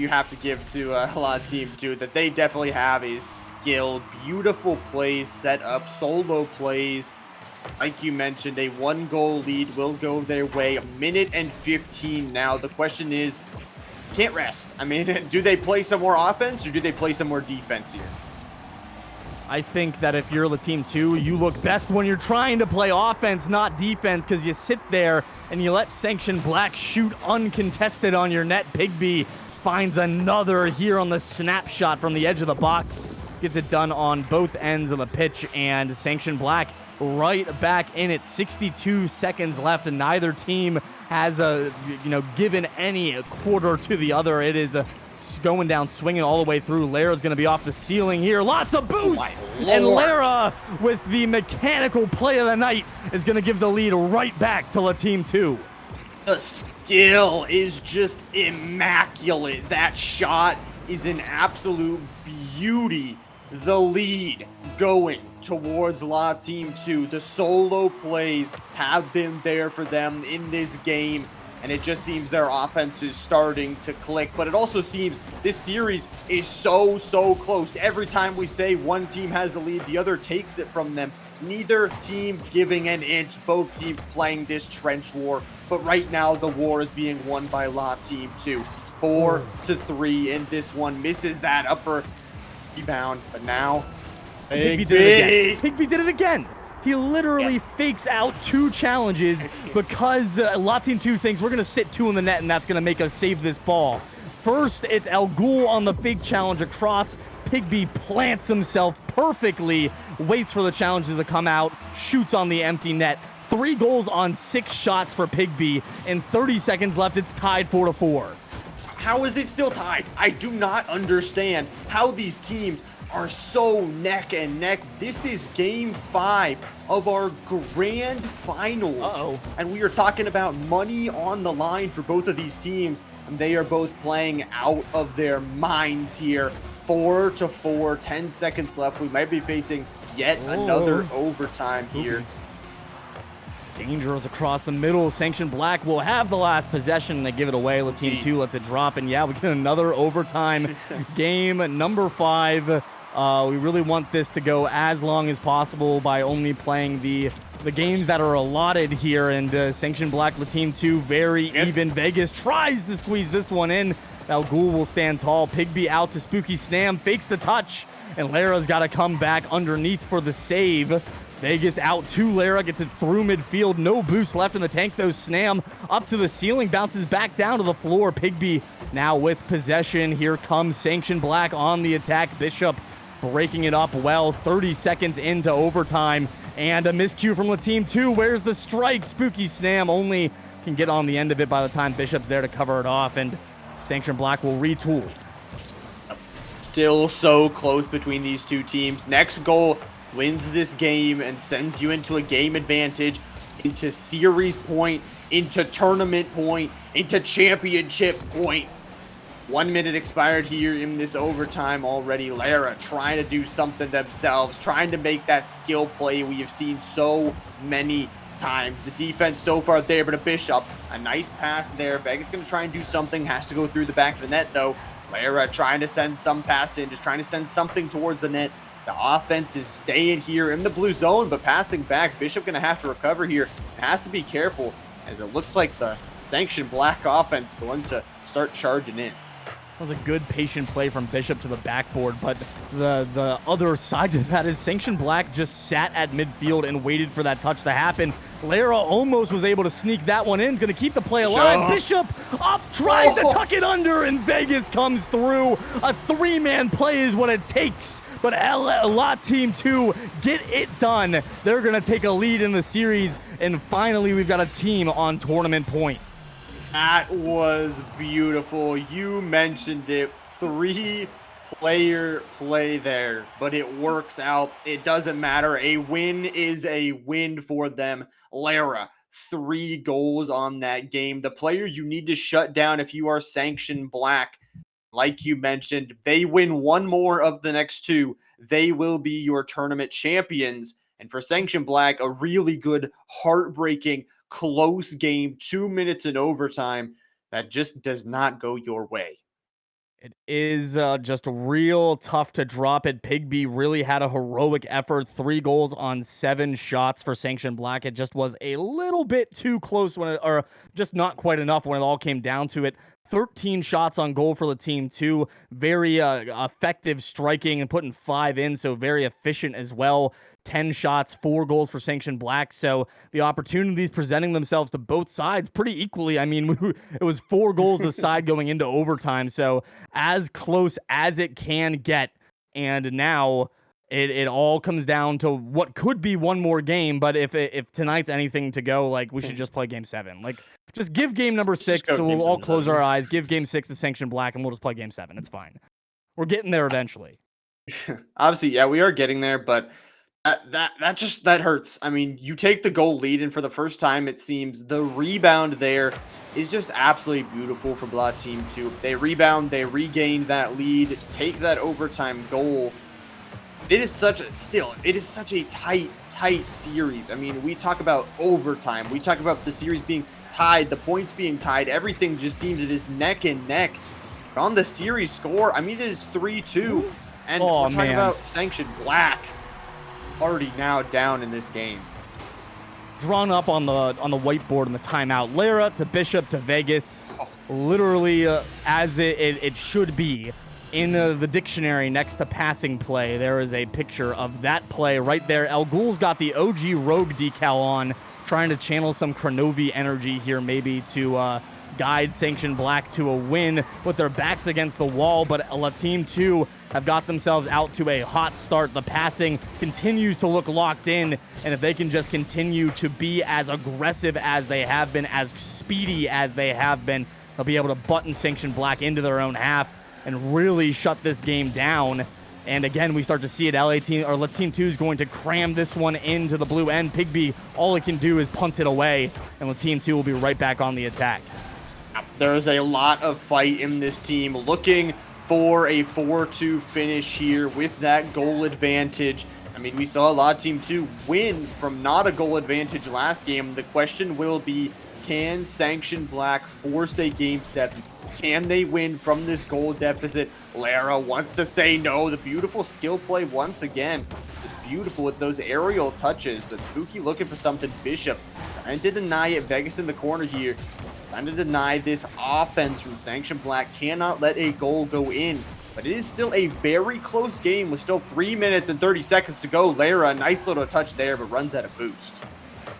have to give to Team 2 that they definitely have is skill. Beautiful plays set up, solo plays. Like you mentioned, a 1 goal lead will go their way. 1:15 now. The question is, can't rest. I mean, do they play some more offense or do they play some more defense here? I think that if you're the Team 2, you look best when you're trying to play offense, not defense, because you sit there and you let Sanction Black shoot uncontested on your net. Pigby finds another here on the snapshot from the edge of the box. Gets it done on both ends of the pitch, and Sanction Black right back in it. 62 seconds left, and neither team has given any quarter to the other. It is going down, swinging all the way through. Lara's going to be off the ceiling here. Lots of boost! And Lara, with the mechanical play of the night, is going to give the lead right back to Team 2. The skill is just immaculate. That shot is an absolute beauty. The lead going towards Team 2. The solo plays have been there for them in this game, and it just seems their offense is starting to click. But it also seems this series is so close. Every time we say one team has a lead, the other takes it from them. Neither team giving an inch. Both teams playing this trench war. But right now, the war is being won by Team 2. 4-3 in this one. Misses that upper rebound, but now Pigby did it again. Pigby did it again. He literally fakes out 2 challenges because Lot Team 2 thinks we're going to sit 2 in the net and that's going to make us save this ball. First, it's El Ghul on the fake challenge across. Pigby plants himself perfectly, waits for the challenges to come out, shoots on the empty net. 3 goals on 6 shots for Pigby, and 30 seconds left. It's tied 4-4. How is it still tied? I do not understand how these teams are so neck and neck. This is game 5 of our grand finals. And we are talking about money on the line for both of these teams. And they are both playing out of their minds here. 4-4, 10 seconds left. We might be facing yet another overtime here. Dangerous across the middle. Sanction Black will have the last possession and they give it away. Team 2 lets it drop. And yeah, we get another overtime game, number 5. We really want this to go as long as possible by only playing the games that are allotted here. And Sanction Black, Team 2, very even. Vegas tries to squeeze this one in. El Ghul will stand tall. Pigby out to Spooky Snam, fakes the touch. And Lara's got to come back underneath for the save. Vegas out to Lara, gets it through midfield. No boost left in the tank, though. Snam up to the ceiling, bounces back down to the floor. Pigby now with possession. Here comes Sanction Black on the attack. Bishop breaking it up well. 30 seconds into overtime. And a miscue from Team 2. Where's the strike? Spooky Snam only can get on the end of it by the time Bishop's there to cover it off. And Sanction Black will retool. Still so close between these two teams. Next goal wins this game and sends you into a game advantage, into series point, into tournament point, into championship point. 1 minute expired here in this overtime already. Lara trying to do something themselves, trying to make that skill play we have seen so many times. The defense so far there, but a Bishop, a nice pass there. Vegas going to try and do something, has to go through the back of the net though. Lara trying to send some pass in, just trying to send something towards the net. The offense is staying here in the blue zone, but passing back. Bishop going to have to recover here. Has to be careful, as it looks like the Sanction Black offense going to start charging in. That was a good patient play from Bishop to the backboard, but the other side to that is Sanction Black just sat at midfield and waited for that touch to happen. Lara almost was able to sneak that one in. Going to keep the play alive. Bishop up, tries to tuck it under, and Vegas comes through. A 3-man play is what it takes. But Lot Team 2 get it done. They're going to take a lead in the series. And finally, we've got a team on tournament point. That was beautiful. You mentioned it. 3-player play there, but it works out. It doesn't matter. A win is a win for them. Lara, 3 goals on that game. The player you need to shut down if you are Sanction Black, like you mentioned, they win 1 more of the next 2. They will be your tournament champions. And for Sanction Black, a really good, heartbreaking, close game, 2 minutes in overtime that just does not go your way. It is just real tough to drop it. Pigby really had a heroic effort. 3 goals on 7 shots for Sanction Black. It just was a little bit too close when or just not quite enough when it all came down to it. 13 shots on goal for the Team 2. Very effective striking and putting 5 in, so very efficient as well. 10 shots, 4 goals for Sanction Black. So the opportunities presenting themselves to both sides pretty equally. I mean, it was 4 goals a side going into overtime. So as close as it can get. And now it all comes down to what could be 1 more game. But if tonight's anything to go, like, we should just play game 7. Like, just give game number 6. So we'll all close our eyes. Give game 6 to Sanction Black and we'll just play game 7. It's fine. We're getting there eventually. Obviously, yeah, we are getting there, but that hurts. I mean, you take the goal lead, and for the first time, it seems the rebound there is just absolutely beautiful for Blood Team 2. They rebound, they regain that lead, take that overtime goal. It is such a tight series. I mean, we talk about overtime. We talk about the series being tied, the points being tied. Everything just seems it is neck and neck. But on the series score, I mean, it is 3-2. And we're talking about Sanction Black already now down in this game. drawn up on the whiteboard in the timeout. Lara to Bishop to Vegas, literally as it should be. In the dictionary next to passing play, there is a picture of that play right there. El Ghul's got the OG Rogue decal on, trying to channel some Kronovi energy here maybe to guide Sanction Black to a win with their backs against the wall, but Team 2 have got themselves out to a hot start. The passing continues to look locked in, and if they can just continue to be as aggressive as they have been, as speedy as they have been, they'll be able to button Sanction Black into their own half and really shut this game down. And again, we start to see it. Team 2 is going to cram this one into the blue end. Pigby, all it can do is punt it away, and Team 2 will be right back on the attack. There's a lot of fight in this team, looking for a 4-2 finish here with that goal advantage. I mean, we saw Team 2 win from not a goal advantage last game. The question will be, can Sanction Black force a Game 7? Can they win from this goal deficit? Lara wants to say no. The beautiful skill play once again. Just beautiful with those aerial touches, but Spooky looking for something. Bishop trying to deny it. Vegas in the corner here, trying to deny this offense from Sanction Black. Cannot let a goal go in, but it is still a very close game with still 3 minutes and 30 seconds to go. Lara, a nice little touch there, but runs out of boost.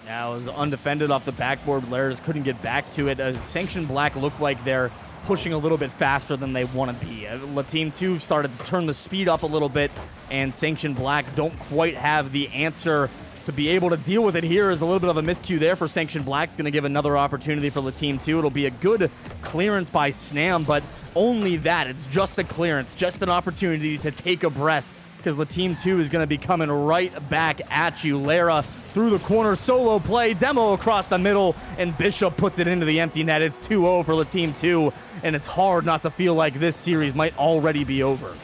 Now, it was undefended off the backboard. Lara just couldn't get back to it. Sanction Black look like they're pushing a little bit faster than they want to be. Team 2 started to turn the speed up a little bit, and Sanction Black don't quite have the answer to be able to deal with it. Here is a little bit of a miscue there for Sanction Black. It's going to give another opportunity for Team 2. It'll be a good clearance by Snam, but only that. It's just a clearance, just an opportunity to take a breath, because Team 2 is going to be coming right back at you. Lara through the corner, solo play, demo across the middle, and Bishop puts it into the empty net. It's 2-0 for Team 2, and it's hard not to feel like this series might already be over.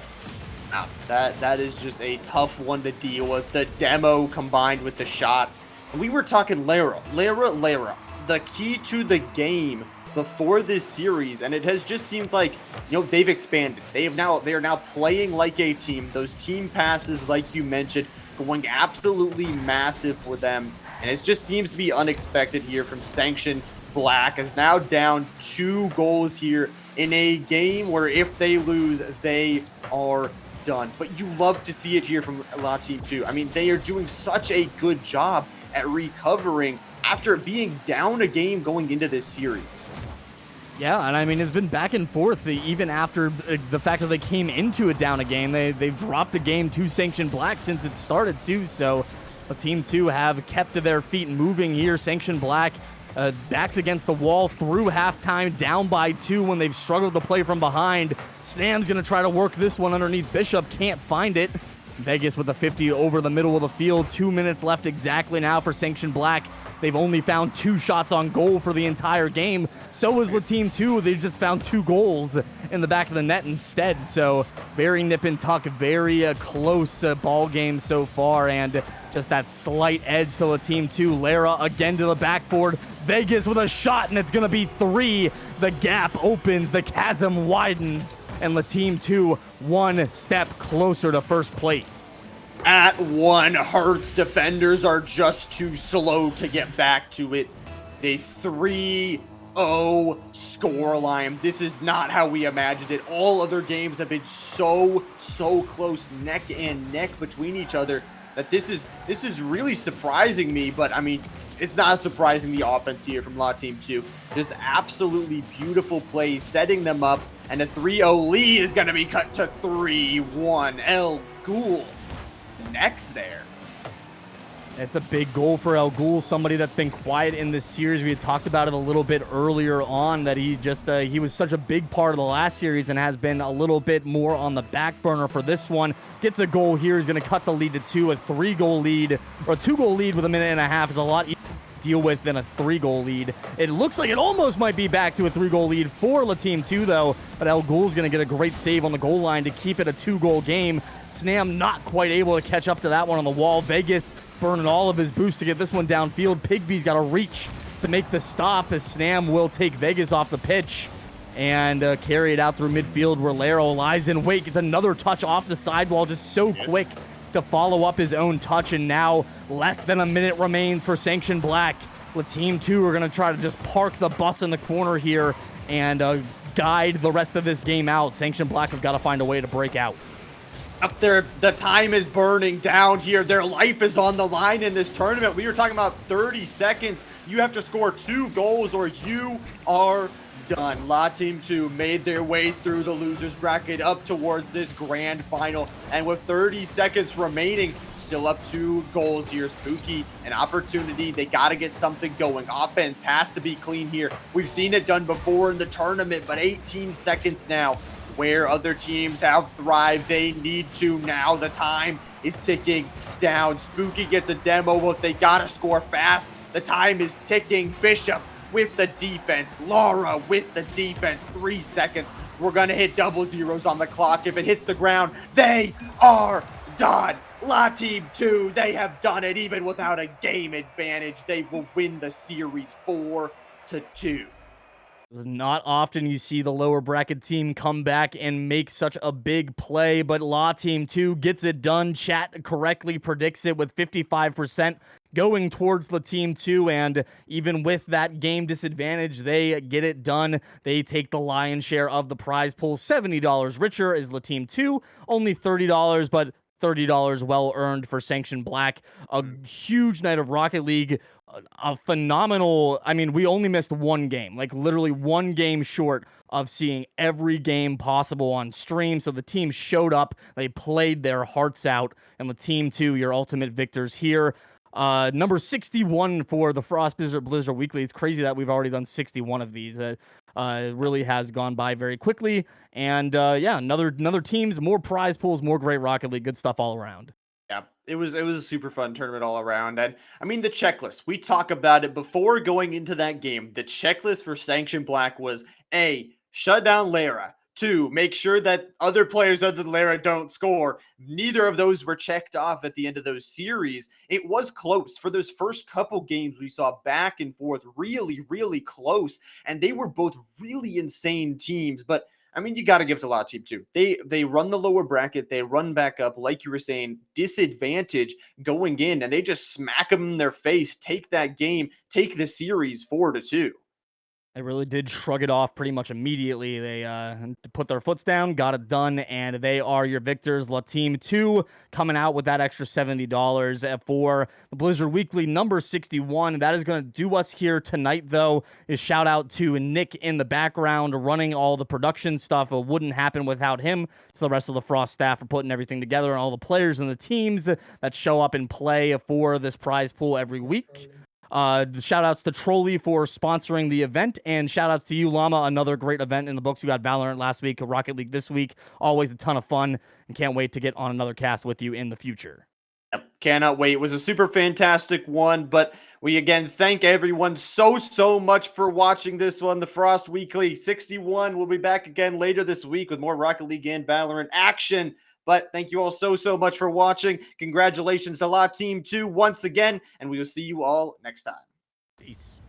Now, that is just a tough one to deal with. The demo combined with the shot. We were talking Lara. The key to the game before this series, and it has just seemed like, they've expanded. They are now playing like a team. Those team passes, like you mentioned, going absolutely massive for them, and it just seems to be unexpected here from Sanction Black, is now down 2 goals here in a game where if they lose, they are done. But you love to see it here from Team 2. I mean, they are doing such a good job at recovering after being down a game going into this series. Yeah, and I mean, it's been back and forth even after the fact that they came into it down a game. They've dropped a game to Sanction Black since it started too, so Team 2 have kept their feet moving here. Sanction Black backs against the wall through halftime, down by 2 when they've struggled to play from behind. Snam's going to try to work this one underneath Bishop, can't find it. Vegas with a 50 over the middle of the field. 2 minutes left exactly now for Sanction Black. They've only found 2 shots on goal for the entire game. So is Team 2. They've just found 2 goals in the back of the net instead. So very nip and tuck, very close ball game so far. And just that slight edge to Team 2. Lara again to the backboard. Vegas with a shot, and it's going to be 3. The gap opens, the chasm widens, and Team 2 1 step closer to first place. At 1, Hertz defenders are just too slow to get back to it. The 3-0 scoreline. This is not how we imagined it. All other games have been so close, neck and neck between each other, that this is really surprising me. But I mean, it's not surprising, the offense here from Team 2. Just absolutely beautiful plays, setting them up, and a 3-0 lead is going to be cut to 3-1. El Ghul next there. It's a big goal for El Ghul, somebody that's been quiet in this series. We had talked about it a little bit earlier on, that he was such a big part of the last series and has been a little bit more on the back burner for this one. Gets a goal here. He's going to cut the lead to 2. A 3-goal lead, or a 2-goal lead with a minute and a half is a lot easier to deal with than a 3-goal lead. It looks like it almost might be back to a 3-goal lead for Team 2 though, but El Ghul's going to get a great save on the goal line to keep it a 2-goal game. Snam not quite able to catch up to that one on the wall. Vegas burning all of his boost to get this one downfield. Pigby's got to reach to make the stop, as Snam will take Vegas off the pitch and carry it out through midfield, where Lara lies in wait. Gets another touch off the sidewall, just so quick to follow up his own touch, and now less than a minute remains for Sanction Black. Team 2 are going to try to just park the bus in the corner here and guide the rest of this game out. Sanction Black have got to find a way to break out. Up there, the time is burning down here. Their life is on the line in this tournament. We were talking about 30 seconds. You have to score 2 goals or you are done. La Team 2 made their way through the losers bracket up towards this grand final. And with 30 seconds remaining, still up 2 goals here. Spooky, an opportunity. They got to get something going. Offense has to be clean here. We've seen it done before in the tournament, but 18 seconds now. Where other teams have thrived, they need to now. The time is ticking down. Spooky gets a demo, but they gotta score fast. The time is ticking. Bishop with the defense. Laura with the defense. 3 seconds. We're gonna hit double zeros on the clock. If it hits the ground, they are done. La Team 2, they have done it even without a game advantage. They will win the series 4-2. Not often you see the lower bracket team come back and make such a big play, but La Team 2 gets it done. Chat correctly predicts it with 55% going towards the Team 2, and even with that game disadvantage, they get it done. They take the lion's share of the prize pool. $70 richer is the Team 2, only $30, but $30 well earned for Sanction Black. A huge night of Rocket League. A phenomenal, I mean, we only missed one game, like literally one game short of seeing every game possible on stream. So the team showed up, they played their hearts out, and the Team 2, your ultimate victors here. Number 61 for the Frost Blizzard Weekly. It's crazy that we've already done 61 of these. It really has gone by very quickly. And yeah, another teams, more prize pools, more great Rocket League, good stuff all around. Yeah, it was a super fun tournament all around. And I mean, the checklist, we talk about it before going into that game. The checklist for Sanction Black was A, shut down Lara. 2, make sure that other players other than Lara don't score. Neither of those were checked off at the end of those series. It was close. For those first couple games, we saw back and forth, really, really close. And they were both really insane teams. But I mean, you got to give it to La Team 2. They run the lower bracket. They run back up, like you were saying, disadvantage going in, and they just smack them in their face, take that game, take the series 4-2. They really did shrug it off pretty much immediately. They put their foots down, got it done, and they are your victors. La Team 2 coming out with that extra $70 for the Blizzard Weekly number 61. That is going to do us here tonight, though. Is shout out to Nick in the background running all the production stuff. It wouldn't happen without him. To the rest of the Frost staff for putting everything together, and all the players and the teams that show up and play for this prize pool every week. Shout outs to Trolley for sponsoring the event, and shout outs to you, Llama, another great event in the books. We got Valorant last week, Rocket League this week. Always a ton of fun, and can't wait to get on another cast with you in the future. Yep, cannot wait. It was a super fantastic one, but we again thank everyone so much for watching this one. The Frost Weekly 61. We'll be back again later this week with more Rocket League and Valorant action. But thank you all so much for watching. Congratulations to La Team 2 once again, and we will see you all next time. Peace.